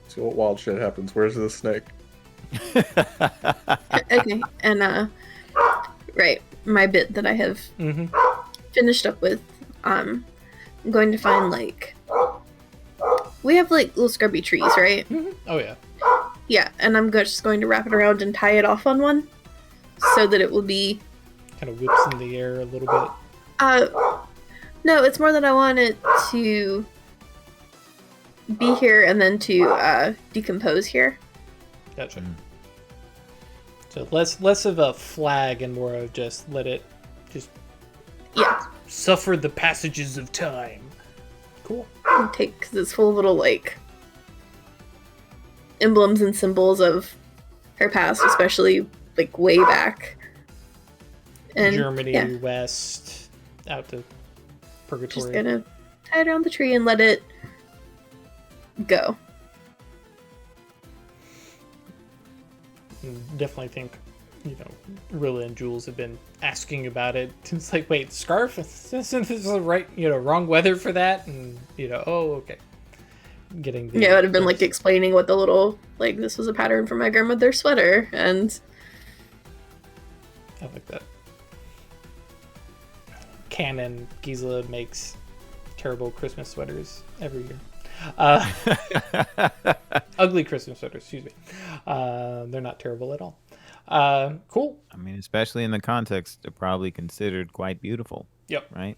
So what wild shit happens? Where's the snake? Okay, and right, my bit that I have finished up with, I'm going to find we have little scrubby trees, right? Oh yeah. Yeah, and I'm just going to wrap it around and tie it off on one, so that it will be Kind of whips in the air a little bit. No, it's more that I want it to be here and then to decompose here. Gotcha. So less of a flag and more of just let it just suffer the passages of time. Cool. Because it's full of little emblems and symbols of her past, especially way back. And Germany, west, out to purgatory. Just gonna tie it around the tree and let it go. Definitely think, Rilla and Jules have been asking about it. It's wait, scarf? This is the right, wrong weather for that? And, oh, okay. Getting the... Yeah, it would have been explaining what the little, this was a pattern for my grandmother's sweater, and... I like that. Canon Gisela makes terrible Christmas sweaters every year. Ugly Christmas sweaters, excuse me. They're not terrible at all. Cool. I mean, especially in the context, they're probably considered quite beautiful. Yep. Right?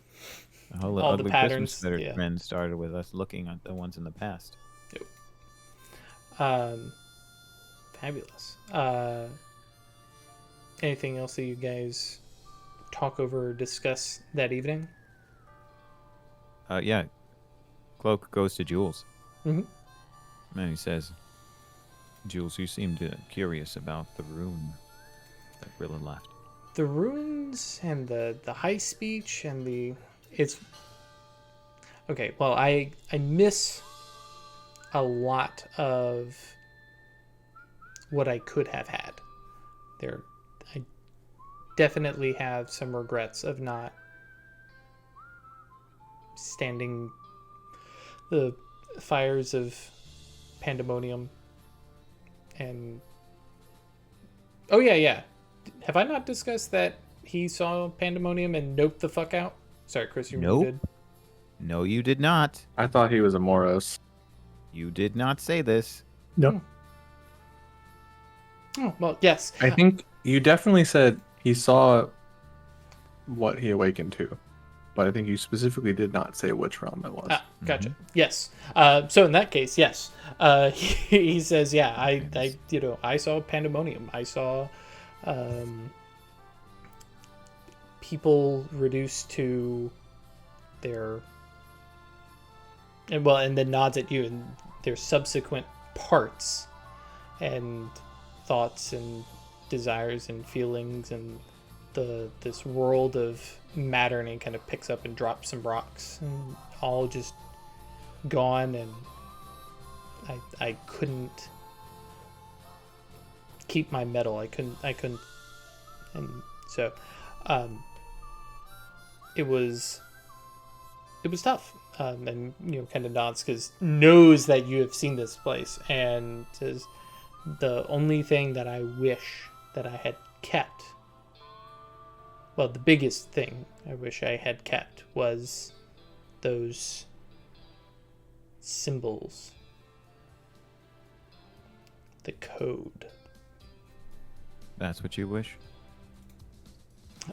The whole All ugly the patterns, Christmas sweater trend started with us looking at the ones in the past. Yep. Fabulous. Anything else that you guys talk over or discuss that evening? Yeah. Cloak goes to Jules. Mm-hmm. And he says, Jules, you seemed curious about the rune that Rilla left. The runes and the high speech and it's okay. Well, I miss a lot of what I could have had. I definitely have some regrets of not standing the fires of pandemonium. And oh yeah. Have I not discussed that he saw pandemonium and noped the fuck out? Sorry, Chris, you Nope. did. No, you did not. I thought he was a Moros. You did not say this. No. Oh well, yes. I think you definitely said he saw what he awakened to, but I think you specifically did not say which realm it was. Gotcha. Yes. So in that case, yes. He says, yeah, I saw pandemonium. I saw people reduced to their and then nods at you and their subsequent parts and thoughts and desires and feelings, and this world of matter, and he kind of picks up and drops some rocks and all just gone, and I couldn't keep my metal. I couldn't and so it was tough. And kind of nods because knows that you have seen this place, and says the only thing that I wish that I had kept well, the biggest thing I wish I had kept was those symbols. The code. That's what you wish?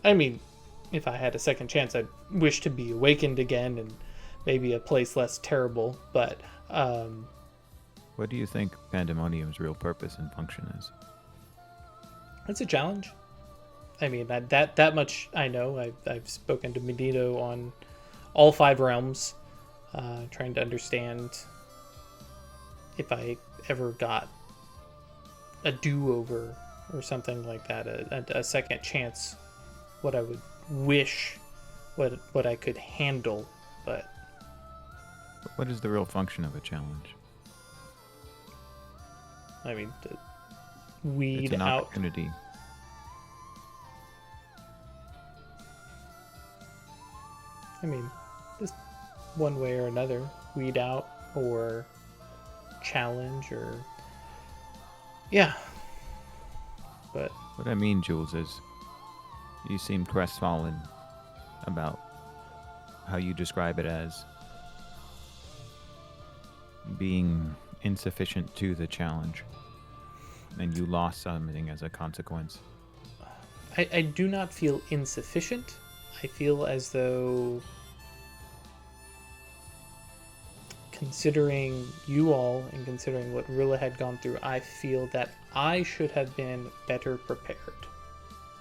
I mean, if I had a second chance, I'd wish to be awakened again and maybe a place less terrible, but What do you think Pandemonium's real purpose and function is? it's a challenge. I mean, that much I know. I've spoken to Medito on all 5 realms, trying to understand if I ever got a do-over or something like that, a second chance, what I would wish, what I could handle, but What is the real function of a challenge? I mean, to It's weed an out. opportunity. I mean, just one way or another, weed out or challenge or yeah. But What I mean, Jules, is you seem crestfallen about how you describe it as being insufficient to the challenge, and you lost something as a consequence. I do not feel insufficient. I feel as though, considering you all and considering what Rilla had gone through, I feel that I should have been better prepared.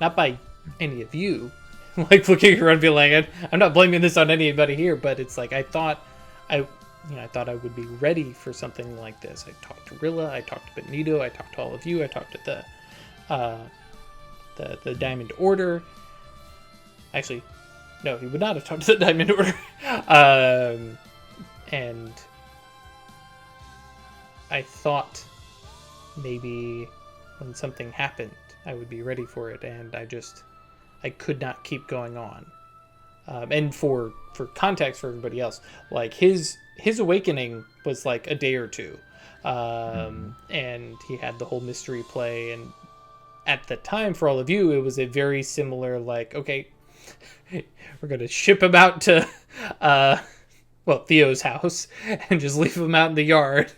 Not by any of you, like looking around and being like, I'm not blaming this on anybody here, but it's like I thought I would be ready for something like this. I talked to Rilla, I talked to Benito, I talked to all of you, I talked to the Diamond Order. Actually, no, he would not have talked to the Diamond Order. And I thought maybe when something happened, I would be ready for it, and I could not keep going on. And for context for everybody else, like his awakening was like a day or two, and he had the whole mystery play, and at the time for all of you, it was a very similar like, okay, we're gonna ship him out to Theo's house and just leave him out in the yard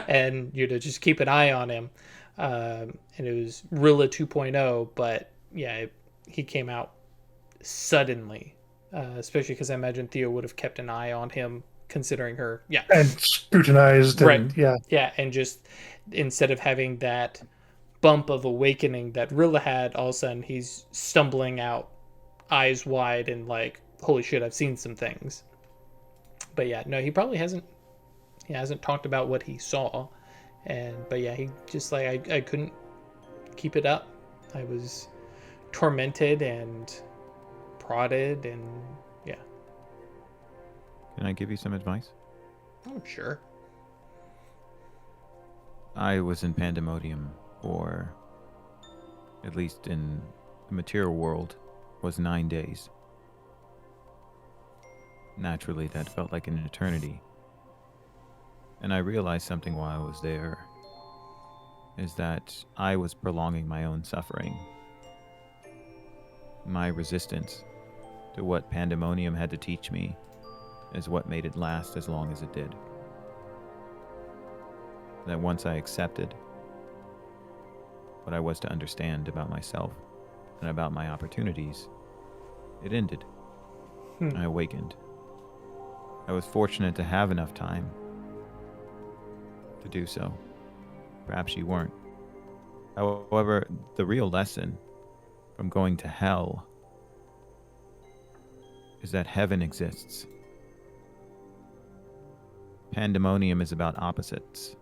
and just keep an eye on him, and it was Rilla 2.0, but yeah, he came out suddenly, especially because I imagine Theo would have kept an eye on him considering her and scrutinized, right, and and just instead of having that bump of awakening that Rilla had, all of a sudden he's stumbling out eyes wide and like, holy shit, I've seen some things. But yeah, no, he probably hasn't talked about what he saw, but yeah, he just like, I couldn't keep it up. I was tormented and prodded, and yeah. Can I give you some advice? Oh, sure. I was in Pandemonium, or at least in the material world, was 9 days. Naturally, that felt like an eternity. And I realized something while I was there, is that I was prolonging my own suffering. My resistance to what Pandemonium had to teach me is what made it last as long as it did. That once I accepted what I was to understand about myself and about my opportunities, it ended. I awakened. I was fortunate to have enough time to do so. Perhaps you weren't. However, the real lesson from going to hell is that heaven exists. Pandemonium is about opposites.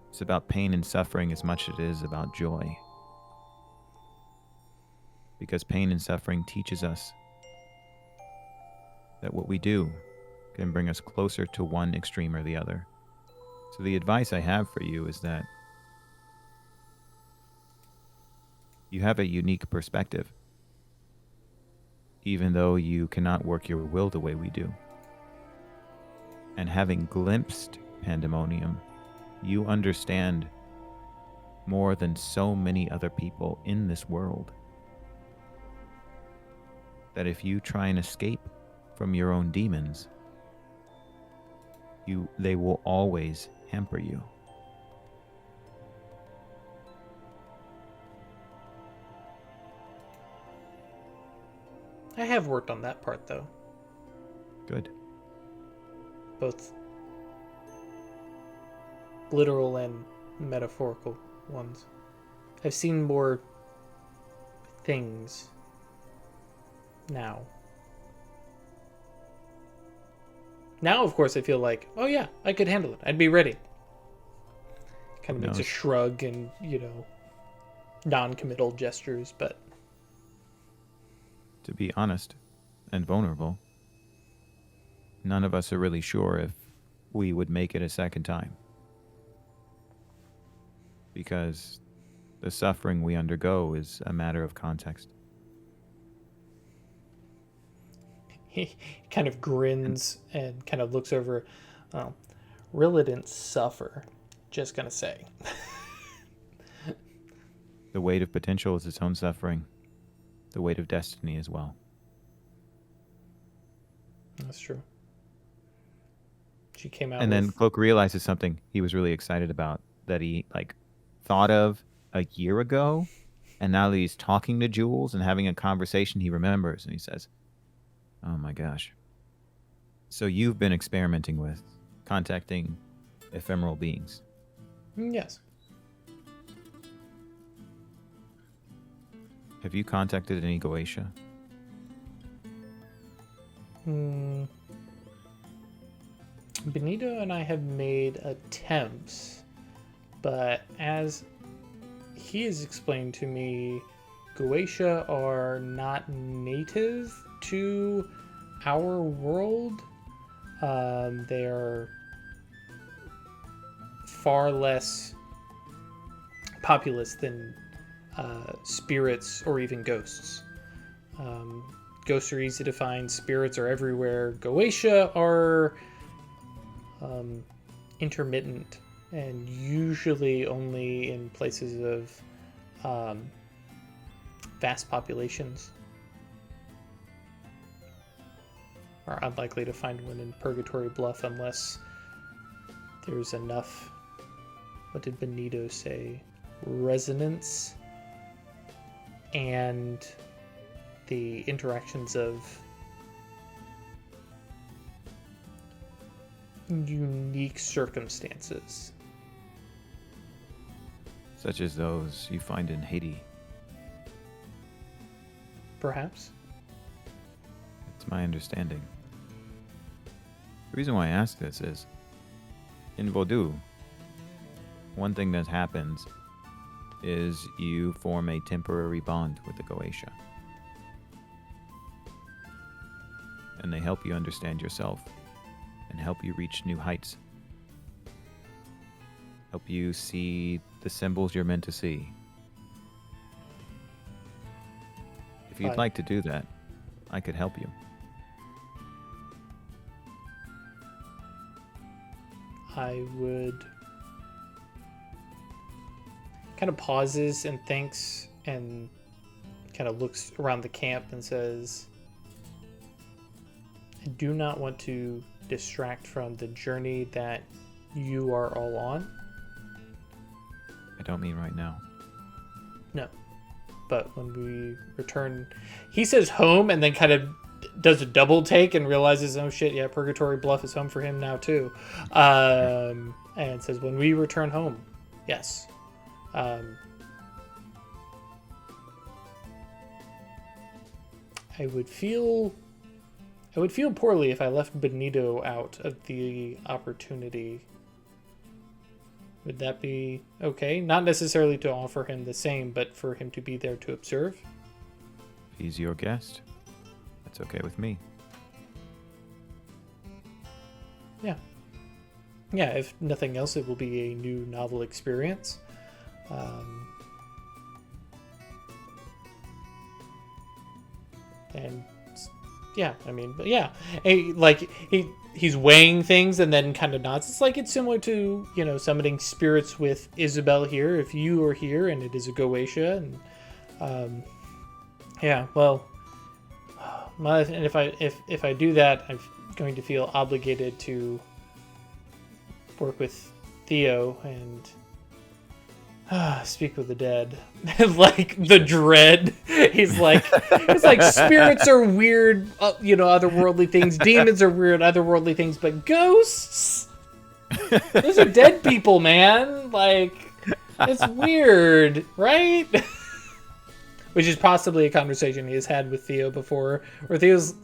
It's about pain and suffering as much as it is about joy. Because pain and suffering teaches us that what we do can bring us closer to one extreme or the other. So the advice I have for you is that you have a unique perspective, even though you cannot work your will the way we do. And having glimpsed Pandemonium, you understand more than so many other people in this world. that if you try and escape from your own demons, they will always hamper you. I have worked on that part, though. Good. Both literal and metaphorical ones. I've seen more things now. Now, of course, I feel like, oh yeah, I could handle it. I'd be ready. Kind of makes a shrug and, non-committal gestures, but... To be honest and vulnerable, none of us are really sure if we would make it a second time. Because the suffering we undergo is a matter of context. He kind of grins and kind of looks over. Rilla didn't suffer. Just gonna say. The weight of potential is its own suffering. The weight of destiny as well. That's true. She came out and then Cloak realizes something he was really excited about that he thought of a year ago, and now that he's talking to Jules and having a conversation, he remembers and he says, "Oh my gosh. So you've been experimenting with contacting ephemeral beings." Yes. Have you contacted any Goche? Benito and I have made attempts, but as he has explained to me, Goche are not native to our world. They are far less populous than spirits or even ghosts. Ghosts are easy to find, spirits are everywhere. Goche are intermittent and usually only in places of vast populations. Are unlikely to find one in Purgatory Bluff unless there's enough, what did Benito say, resonance and the interactions of unique circumstances. Such as those you find in Haiti. Perhaps. That's my understanding. The reason why I ask this is, in Vaudou, one thing that happens is you form a temporary bond with the Goche. And they help you understand yourself and help you reach new heights. Help you see the symbols you're meant to see. If you'd like to do that, I could help you. I would... kind of pauses and thinks and kind of looks around the camp and says, I do not want to distract from the journey that you are all on. I don't mean right now. No. But when we return, he says home and then kind of does a double take and realizes, oh shit, yeah, Purgatory Bluff is home for him now too. And says, when we return home, yes. I would feel poorly if I left Benito out of the opportunity. Would that be okay? Not necessarily to offer him the same, but for him to be there to observe? If he's your guest, that's okay with me. Yeah. Yeah, if nothing else, it will be a new novel experience. And yeah, I mean, but yeah, he's weighing things and then kind of nods. It's like it's similar to, summoning spirits with Isabel here. If you are here and it is a Goetia, and yeah, well, And if I do that, I'm going to feel obligated to work with Theo and speak with the dead. Like the dread. He's like spirits are weird, otherworldly things. Demons are weird, otherworldly things, but ghosts, those are dead people, man. Like, it's weird, right? Which is possibly a conversation he has had with Theo before, where Theo's,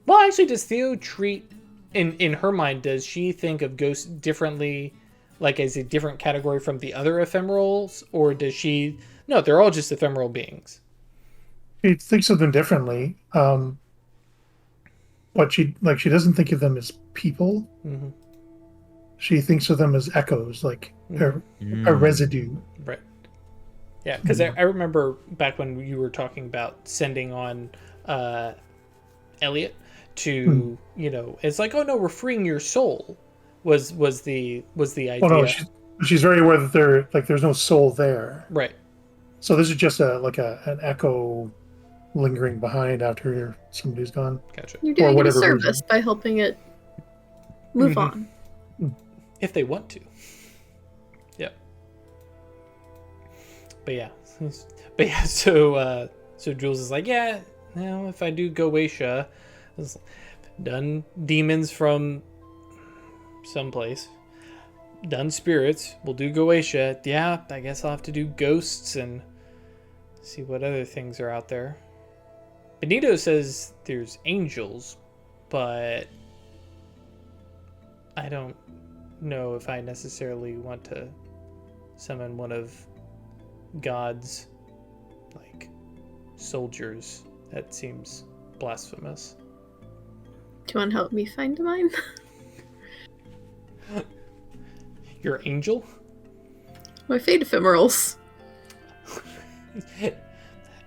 well, actually, does Theo treat, in her mind, does she think of ghosts differently, like as a different category from the other ephemerals, or does she, no, they're all just ephemeral beings? She thinks of them differently, but she doesn't think of them as people. Mm-hmm. She thinks of them as echoes, like a residue. Right. Yeah, because I remember back when you were talking about sending on Elliot to, it's like, oh no, we're freeing your soul. Was the idea? Oh no, she's very aware that there's no soul there. Right. So this is just an echo lingering behind after somebody's gone. Gotcha. You're doing it a service by helping it move on. If they want to. Yep. But yeah. So Jules is like, yeah, now if I do Goche, done demons from someplace, done spirits, we'll do Goche. Yeah, I guess I'll have to do ghosts and see what other things are out there. Benito says there's angels, but I don't know if I necessarily want to summon one of God's, like, soldiers. That seems blasphemous. Do you want to help me find mine? Your angel? My fate ephemerals.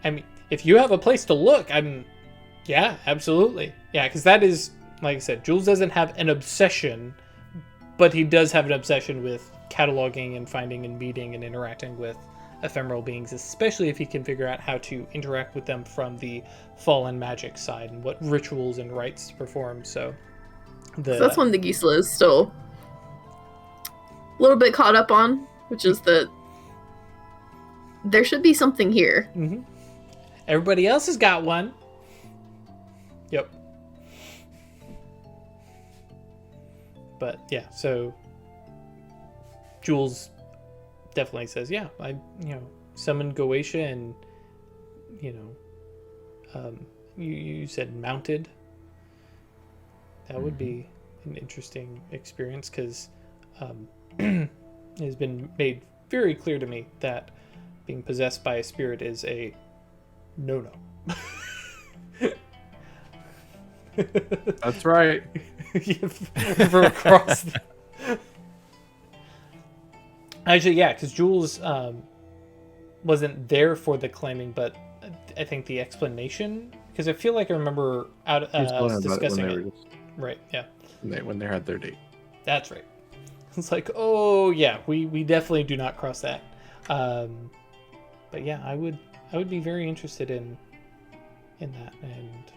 I mean, if you have a place to look, yeah, absolutely. Yeah, because that is, like I said, Jules doesn't have an obsession, but he does have an obsession with cataloging and finding and meeting and interacting with ephemeral beings, especially if he can figure out how to interact with them from the fallen magic side and what rituals and rites to perform. So that's one thing Gisela is still a little bit caught up on, which is that there should be something here. Mm-hmm. Everybody else has got one. Yep. But yeah, so Jules definitely says, yeah, I summoned Goche and you said mounted. That would be an interesting experience, because it has been made very clear to me that being possessed by a spirit is a no. That's right. Actually, yeah, because Jules wasn't there for the claiming, but I think the explanation, because I feel like I remember us discussing it. Right, yeah. When they had their date. That's right. It's like, oh yeah, we definitely do not cross that. But yeah, I would be very interested in that. And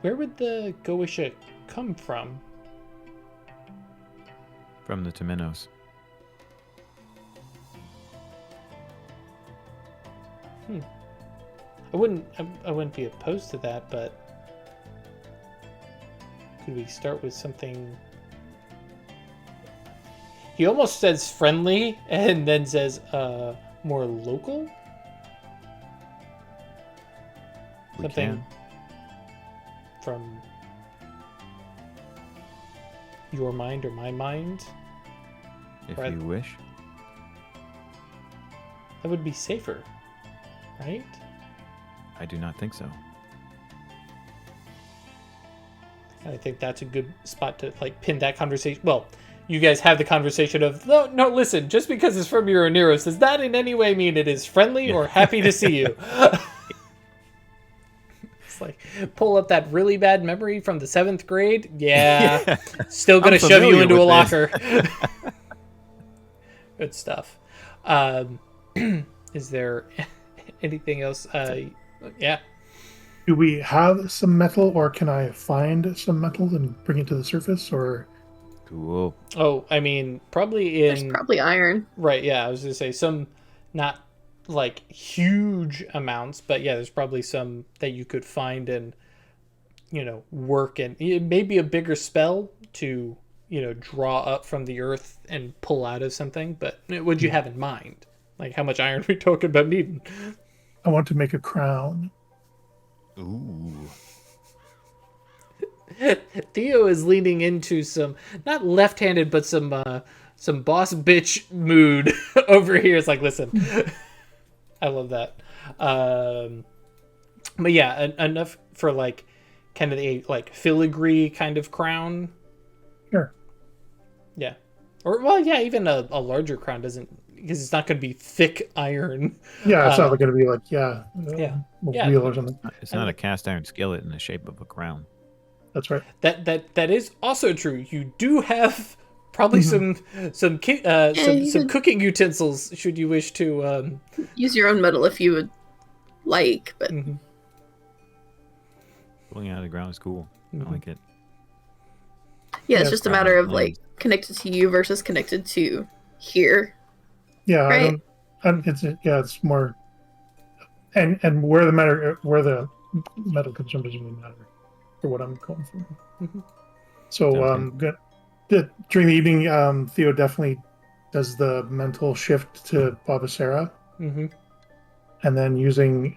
where would the Goche come from? From the Temenos. I wouldn't be opposed to that, but could we start with something? He almost says friendly and then says more local. Something from your mind or my mind. If you wish. That would be safer, right? I do not think so. I think that's a good spot to pin that conversation. Well, you guys have the conversation of, no, listen, just because it's from Euroneros, does that in any way mean it is friendly or happy to see you? It's like, pull up that really bad memory from the 7th grade. Yeah. Still going to shove you into a locker. Good stuff. Is there anything else? Yeah. Do we have some metal, or can I find some metal and bring it to the surface, or? Cool. Oh, I mean, probably There's probably iron. Right, yeah, I was gonna say some, not like huge amounts, but yeah, there's probably some that you could find and, work, and it may be a bigger spell to, draw up from the earth and pull out of something, but what'd you have in mind? Like, how much iron are we talking about needing? I want to make a crown. Ooh. Theo is leaning into some, not left-handed, but some boss bitch mood over here. It's like, listen, I love that. But yeah, enough for like kind of a like filigree kind of crown. Sure. Yeah. Or, well, yeah, even a larger crown doesn't, because it's not going to be thick iron. Yeah, it's not going to be like, a wheel or something. It's not a cast iron skillet in the shape of a crown. That's right. That is also true. You do have probably some cooking utensils should you wish to use your own metal if you would like, but Pulling out of the ground is cool. I like it. Yeah, it's just a matter of like connected to you versus connected to here. Yeah, right? It's more, and where the metal comes from doesn't really matter for what I'm going for. Mhm. So during the evening, Theo definitely does the mental shift to Babasera, and then using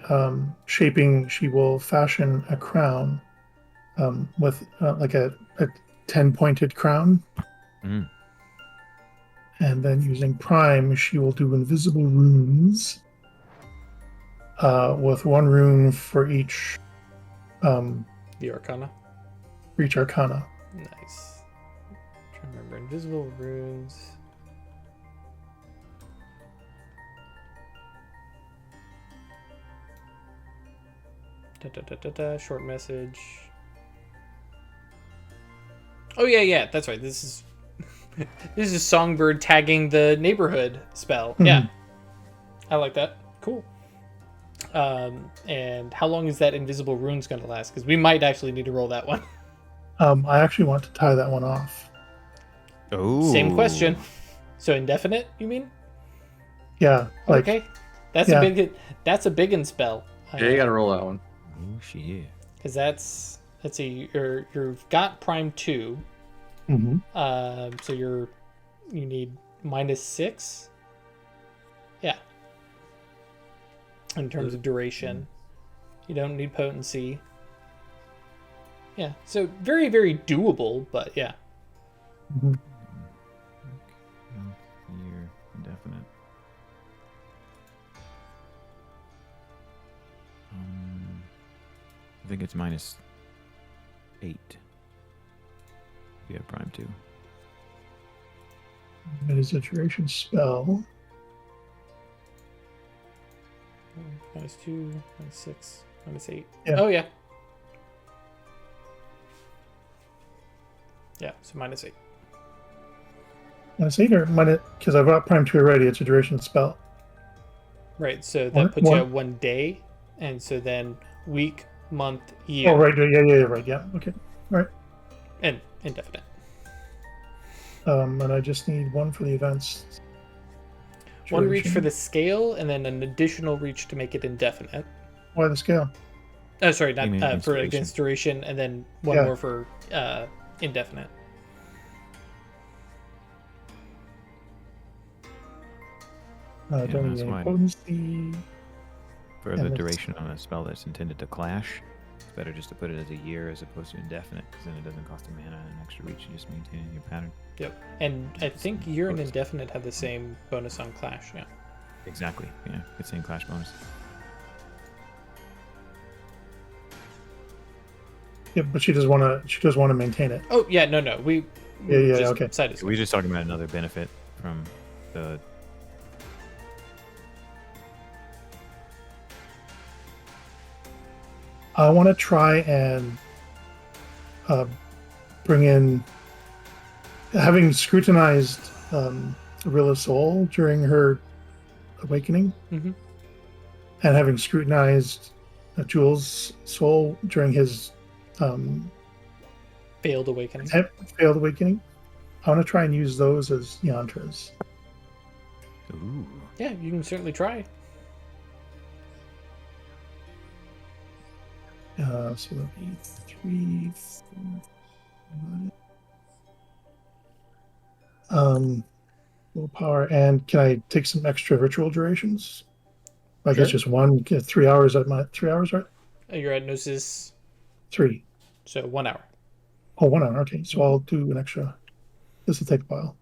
shaping, she will fashion a crown with like a 10-pointed crown. Mm. And then using Prime, she will do invisible runes with one rune for each the Arcana. for each Arcana. Nice. I'm trying to remember invisible runes. Short message. Oh yeah, that's right. This is Songbird tagging the neighborhood spell. Mm-hmm. Yeah, I like that. Cool. And how long is that invisible runes going to last? Because we might actually need to roll that one. I actually want to tie that one off. Oh. Same question. So indefinite, you mean? Yeah. Like, okay. That's a big in spell. Yeah, you gotta roll that one. Oh shit. Because that's, let's see, you've got Prime 2. Mm-hmm. So you need -6. Yeah. In terms of duration, you don't need potency. Yeah. So very, very doable, but yeah. Mm-hmm. Year indefinite. I think it's -8. If you have Prime 2. It is a duration spell. -2, -6, -8. Yeah. Oh yeah. Yeah. So -8. -8 or because I've got Prime 2 already. It's a duration spell. Right. So that puts you at 1 day, and so then week, month, year. Oh right. Yeah. Right. Yeah. Okay. All right. And indefinite. And I just need one for the events. One reach for the scale, and then an additional reach to make it indefinite. Why the scale? Oh, sorry, not against for duration. against duration, and then one more for indefinite. Don't need that's any fine. potency. For the duration on a spell that's intended to clash, it's better just to put it as a year as opposed to indefinite, because then it doesn't cost a mana and an extra reach. You just maintain your pattern. Yep. And I think year and indefinite have the same bonus on clash. Yeah. Exactly. Yeah, it's same clash bonus. Yeah, but she does want to maintain it. Oh yeah, no. We Yeah, just okay. decided. We're just talking about another benefit from the. I want to try and bring in, having scrutinized Rilla's soul during her awakening, Mhm. and having scrutinized Jules' soul during his Failed awakening. failed awakening, I want to try and use those as yantras. Ooh. Yeah, you can certainly try. So that'd be 3, 4, willpower, and can I take some extra ritual durations? I guess Sure. just one. Get 3 hours at my 3 hours, right? You're at Gnosis, 3. so 1 hour. Oh, 1 hour. Okay, so I'll do an extra. This will take a while.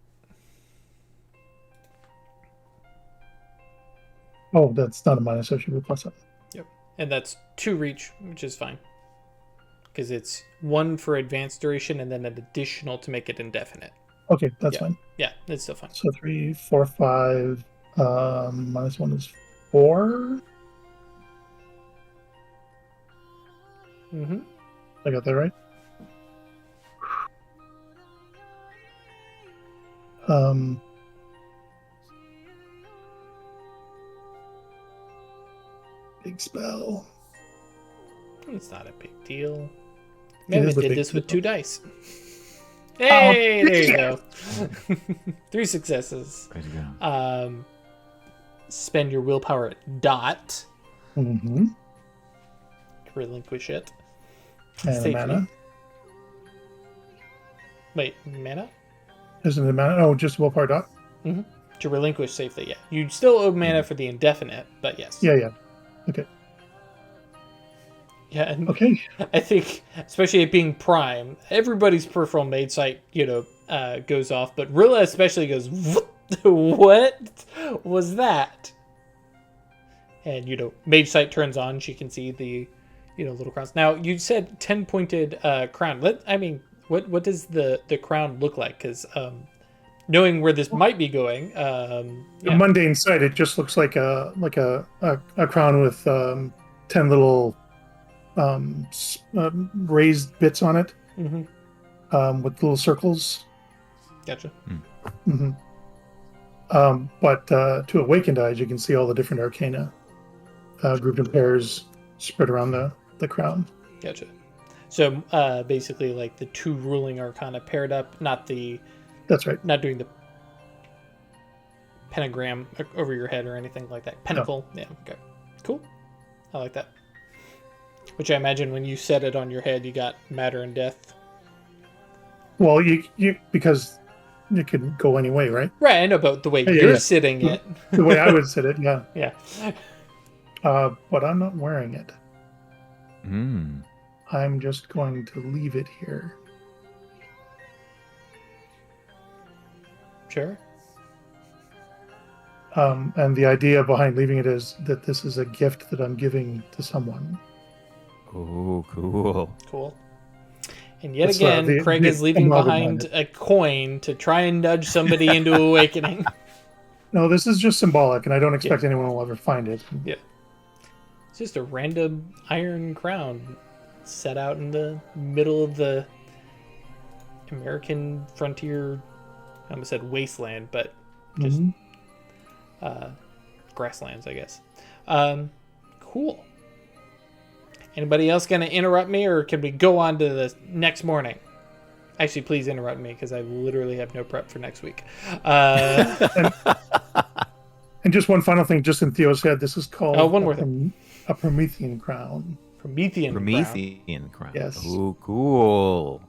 Oh, that's not a minus. That should be a +7. Yep. And that's 2 reach, which is fine. Because it's 1 for advanced duration and then an additional to make it indefinite. Okay, that's Yeah. fine. Yeah, it's still fine. So 3, 4, 5. -1 is 4. Mm-hmm. I got that right. Big spell. It's not a big deal. It is Mammoth a did big this with deal. 2 dice. Hey, there you yeah. go. 3 successes. Way to go. Spend your willpower at dot. Mm-hmm. Relinquish it. And a Safely. mana. Wait, mana? Isn't it a mana? Oh, just willpower dot? To relinquish safely, yeah. You still owe mana for the indefinite, but yes. Yeah. Okay. Yeah, and Okay. I think, especially it being prime, everybody's peripheral mage sight, goes off, but Rilla especially goes, what was that? And, mage sight turns on, she can see the, little crowns. Now, you said 10-pointed crown. What does the crown look like? Because knowing where this might be going, A mundane sight, it just looks like a crown with 10 little raised bits on it, with little circles. Gotcha. Mm-hmm. But to awakened eyes, you can see all the different arcana grouped in pairs spread around the crown. Gotcha. So basically, like the 2 ruling arcana paired up, That's right. not doing the pentagram over your head or anything like that. Pentacle. No. Yeah. Okay. Cool. I like that. Which I imagine when you set it on your head, you got matter and death. Well, you because it could go any way, right? Right. I know about the way you're sitting it. The way I would sit it, yeah. Yeah. But I'm not wearing it. Mm. I'm just going to leave it here. Sure. And the idea behind leaving it is that this is a gift that I'm giving to someone. Oh, cool. Cool. And yet It's, again, Craig is leaving behind a coin to try and nudge somebody into awakening. No, this is just symbolic, and I don't expect anyone will ever find it. Yeah. It's just a random iron crown set out in the middle of the American frontier. I almost said wasteland, but just grasslands, I guess. Cool. Anybody else going to interrupt me, or can we go on to the next morning? Actually, please interrupt me, because I literally have no prep for next week. And just one final thing, just in Theo's head, this is called one more thing. A Promethean crown. Promethean crown. Yes. Oh, cool.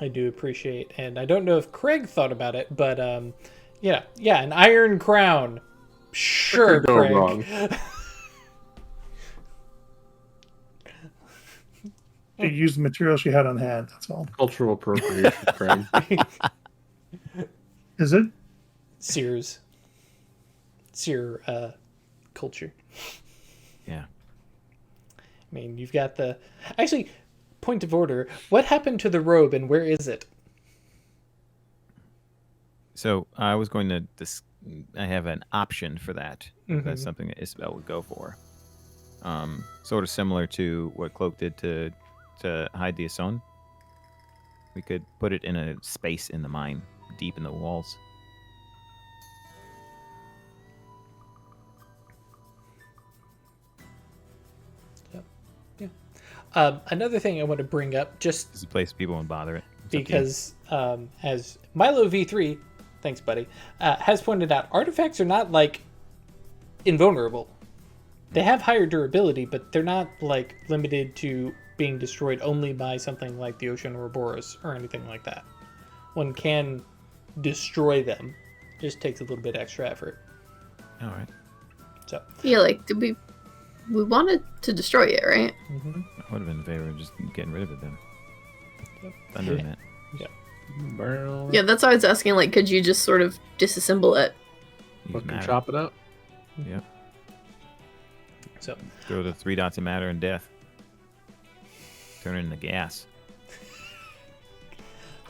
I do appreciate, and I don't know if Craig thought about it, but yeah, an iron crown. Sure, Go Craig. wrong. She used the material she had on hand, that's all. Cultural appropriation, Craig. Is it? Sears culture. Yeah. I mean, you've got the... Actually, point of order, what happened to the robe and where is it? So I was going to... I have an option for that. That's something that Isabel would go for. Sort of similar to what Cloak did to hide the Ason. We could put it in a space in the mine, deep in the walls. Another thing I want to bring up, just It's a place people won't bother it. It's up to you. because as Milo V3, thanks buddy, has pointed out, artifacts are not like invulnerable. They have higher durability, but they're not like limited to being destroyed only by something like the Ocean Ouroboros or anything like that. One can destroy them, just takes a little bit extra effort. All right. So Yeah, like did we wanted to destroy it, right? I would have been in favor of just getting rid of it then. Yep. Thunder that. Burn all Yeah, that's why I was asking. Like, could you just sort of disassemble it? Use fucking matter. chop it up. Yep. so Throw the 3 dots of matter and death. Turn it into gas.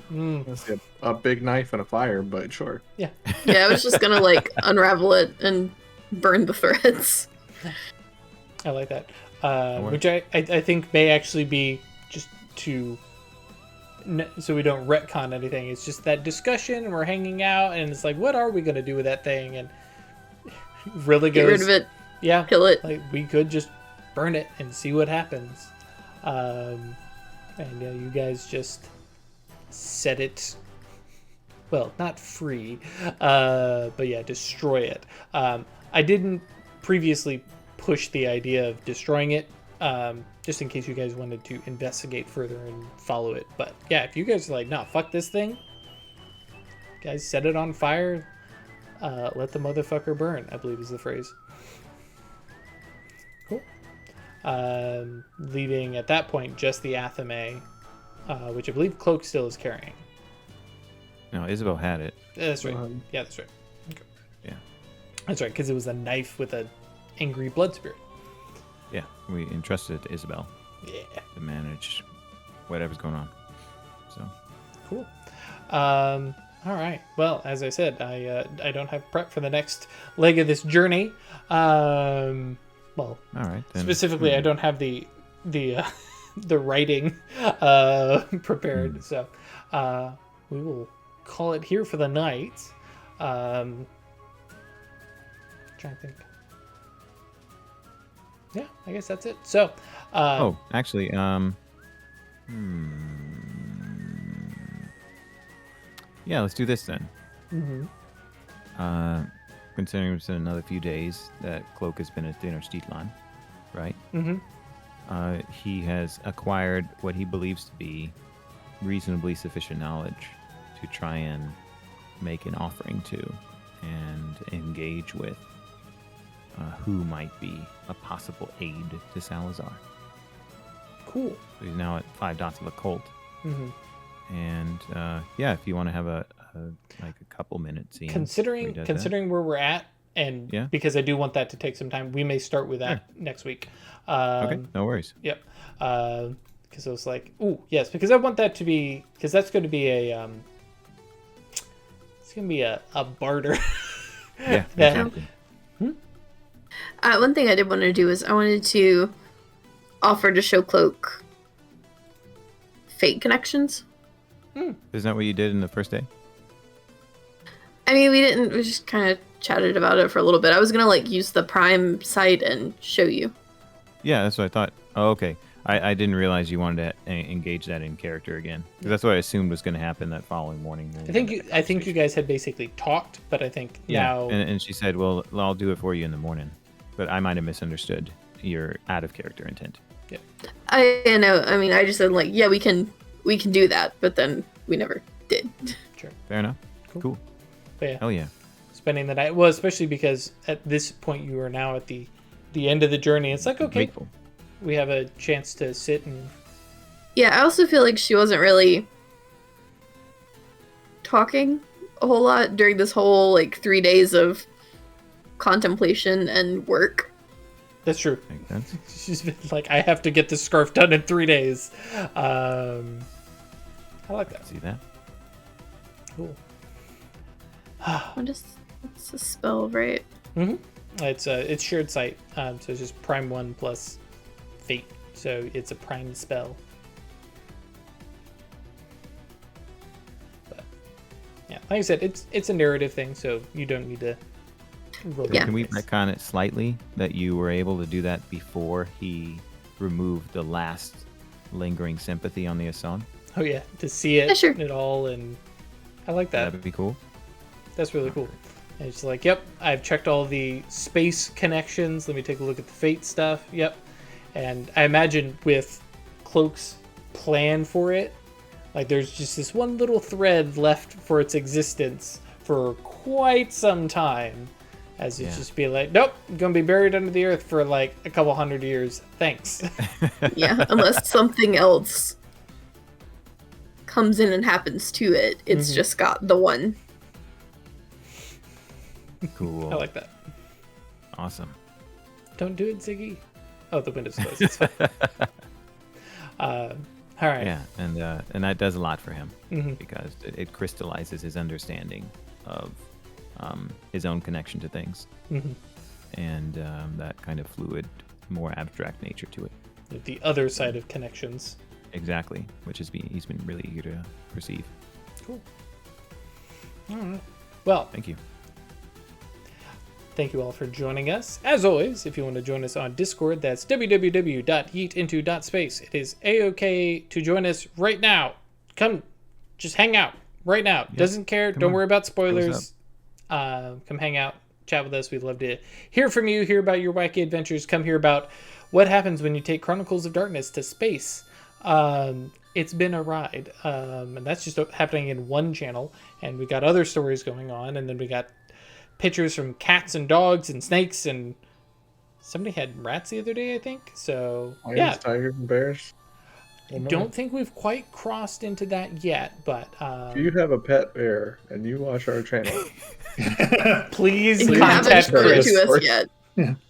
Let's get a big knife and a fire, but sure. Yeah, I was just gonna like unravel it and burn the threads. I like that. works. Which I think may actually be just to so we don't retcon anything. It's just that discussion and we're hanging out and it's like, what are we gonna do with that thing? And really Get goes, rid of it, yeah, kill it. like we could just burn it and see what happens. And you guys just set it, well, not free, but yeah, destroy it. I didn't previously push the idea of destroying it, just in case you guys wanted to investigate further and follow it. But yeah, if you guys are like, nah, fuck this thing, guys, set it on fire, let the motherfucker burn, I believe is the phrase. Cool. Leaving at that point just the Athame, which I believe Cloak still is carrying. No, Isabel had it. That's right. Yeah, that's right. Okay. Yeah. That's right, because it was a knife with an angry blood spirit. Yeah. We entrusted it to Isabel Yeah. to manage whatever's going on. So. Cool. All right. Well, as I said, I don't have prep for the next leg of this journey. Well, All right. Then. specifically, I don't have the the writing prepared. So we will call it here for the night. Trying to think. Yeah, I guess that's it. So. Oh, actually, yeah, let's do this then. Mm-hmm. Considering it's in another few days that Cloak has been at Tenochtitlan, right? Mm-hmm. He has acquired what he believes to be reasonably sufficient knowledge to try and make an offering to and engage with who might be a possible aid to Salazar. Cool. So he's now at 5 dots of occult. Mm-hmm. And yeah, if you want to have a couple minute scene. Considering where we're at, and Yeah. because I do want that to take some time, we may start with that next week. Okay, no worries. Yep. Because I was like, ooh, yes, because I want that to be, because that's going to be a it's going to be a barter. Yeah, That- exactly. One thing I did want to do is I wanted to offer to show Cloak fate connections. Isn't that what you did in the first day? I mean, we just kind of chatted about it for a little bit. I was gonna like use the Prime site and show you. Yeah, that's what I thought. Oh, okay. I didn't realize you wanted to engage that in character again. 'Cause that's what I assumed was going to happen that following morning. when we had that I think you conversation. guys had basically talked, but I think Yeah, now and she said, "Well, I'll do it for you in the morning," but I might have misunderstood your out of character intent. I know. I mean, I just said like, yeah, we can do that, but then we never did. sure. Fair enough. Cool. Cool. But yeah, Hell yeah. spending the night. Well, especially because at this point you are now at the end of the journey. It's like, okay, Grateful. we have a chance to sit and Yeah, I also feel like she wasn't really talking a whole lot during this whole like 3 days of contemplation and work. that's true. Makes sense. She's been like, I have to get this scarf done in 3 days. I like that. See that? Cool. What's the spell, right? It's shared sight, so it's just prime 1 plus fate, so it's a prime spell. But yeah, like I said, it's a narrative thing, so you don't need to roll. Yeah. Can we retcon it slightly that you were able to do that before he removed the last lingering sympathy on the Asan. Oh yeah, to see it, Yeah, sure. it all, and I like that. That'd be cool. That's really cool. And it's like, yep, I've checked all the space connections. Let me take a look at the fate stuff. Yep. And I imagine with Cloak's plan for it, like there's just this one little thread left for its existence for quite some time. As it's just be like, nope, I'm going to be buried under the earth for like a couple hundred years. Thanks. Yeah, unless something else comes in and happens to it. It's just got the one. Cool. I like that. Awesome. Don't do it, Ziggy. Oh, the window's closed. It's fine. All right. Yeah, and that does a lot for him because it crystallizes his understanding of his own connection to things, and that kind of fluid, more abstract nature to it. The other side of connections. Exactly, which he's been really eager to perceive. Cool. All right. Well, Thank you. thank you all for joining us. As always, if you want to join us on Discord, that's www.yeetinto.space. It is a-okay to join us right now. Come, just hang out right now. Doesn't care. Don't worry about spoilers. Come hang out, chat with us. We'd love to hear from you, hear about your wacky adventures. Come hear about what happens when you take Chronicles of Darkness to space. It's been a ride, and that's just happening in one channel, and we got other stories going on, and then we got pictures from cats and dogs and snakes, and somebody had rats the other day, I think. So Lions, tigers, and bears. I don't think we've quite crossed into that yet, but Do you have a pet bear and you watch our channel? please If you haven't contact showed it Chris. to us yet.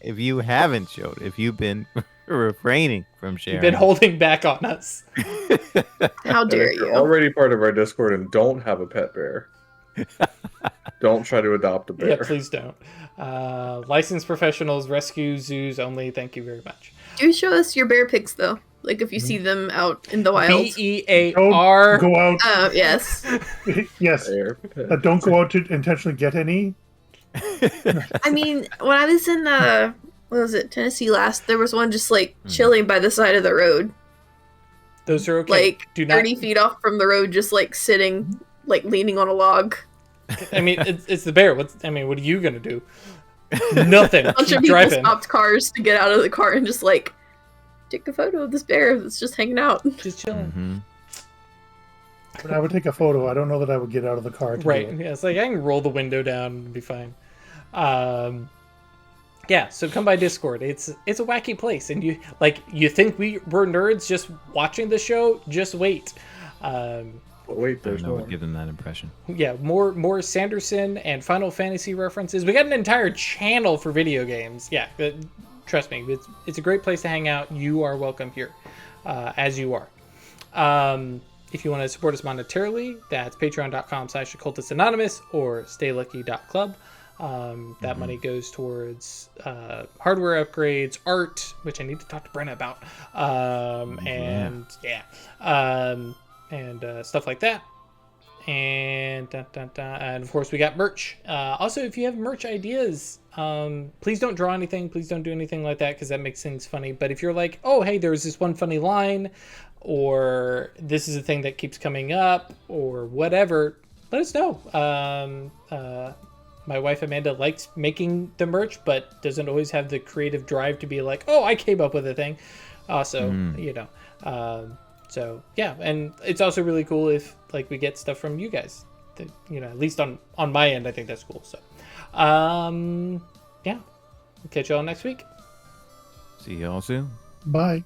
If you haven't showed, if you've been refraining from sharing, You've been holding back on us. How And dare if you're you? already part of our Discord and don't have a pet bear, don't try to adopt a bear. Yeah, please don't. Licensed professionals, rescue zoos only. Thank you very much. Do show us your bear pics though. Like if you see them out in the wild. BEAR. Don't go out. Yes. Yes. Bear pet. Don't go out to intentionally get any. I mean, when I was in what was it, Tennessee last, there was one just like chilling by the side of the road. Those are okay. Like Do not. 30 feet off from the road, just like sitting, like leaning on a log. I mean, it's the bear. What are you gonna do? Nothing. A bunch Keep of people driving. stopped cars to get out of the car and just like take a photo of this bear that's just hanging out. Just chilling. But I would take a photo. I don't know that I would get out of the car. To Right. do it. Yeah. It's like I can roll the window down and be fine. Yeah. So come by Discord. It's a wacky place, and you think we're nerds just watching the show. Just wait. But wait, I there's don't know, more. would give them that impression. Yeah, more Sanderson and Final Fantasy references. We got an entire channel for video games. Yeah, trust me, it's a great place to hang out. You are welcome here, as you are. If you want to support us monetarily, that's patreon.com/occultistsanonymous or staylucky.club. That money goes towards hardware upgrades, art, which I need to talk to Brenna about, and stuff like that. And and of course we got merch. Also, if you have merch ideas, please don't draw anything. Please don't do anything like that because that makes things funny. But if you're like, oh hey, there's this one funny line, or this is a thing that keeps coming up, or whatever, let us know. My wife Amanda likes making the merch, but doesn't always have the creative drive to be like, oh, I came up with a thing. Also, so yeah, and it's also really cool if like we get stuff from you guys. That, at least on my end, I think that's cool. So, yeah, we'll catch you all next week. See you all soon. Bye.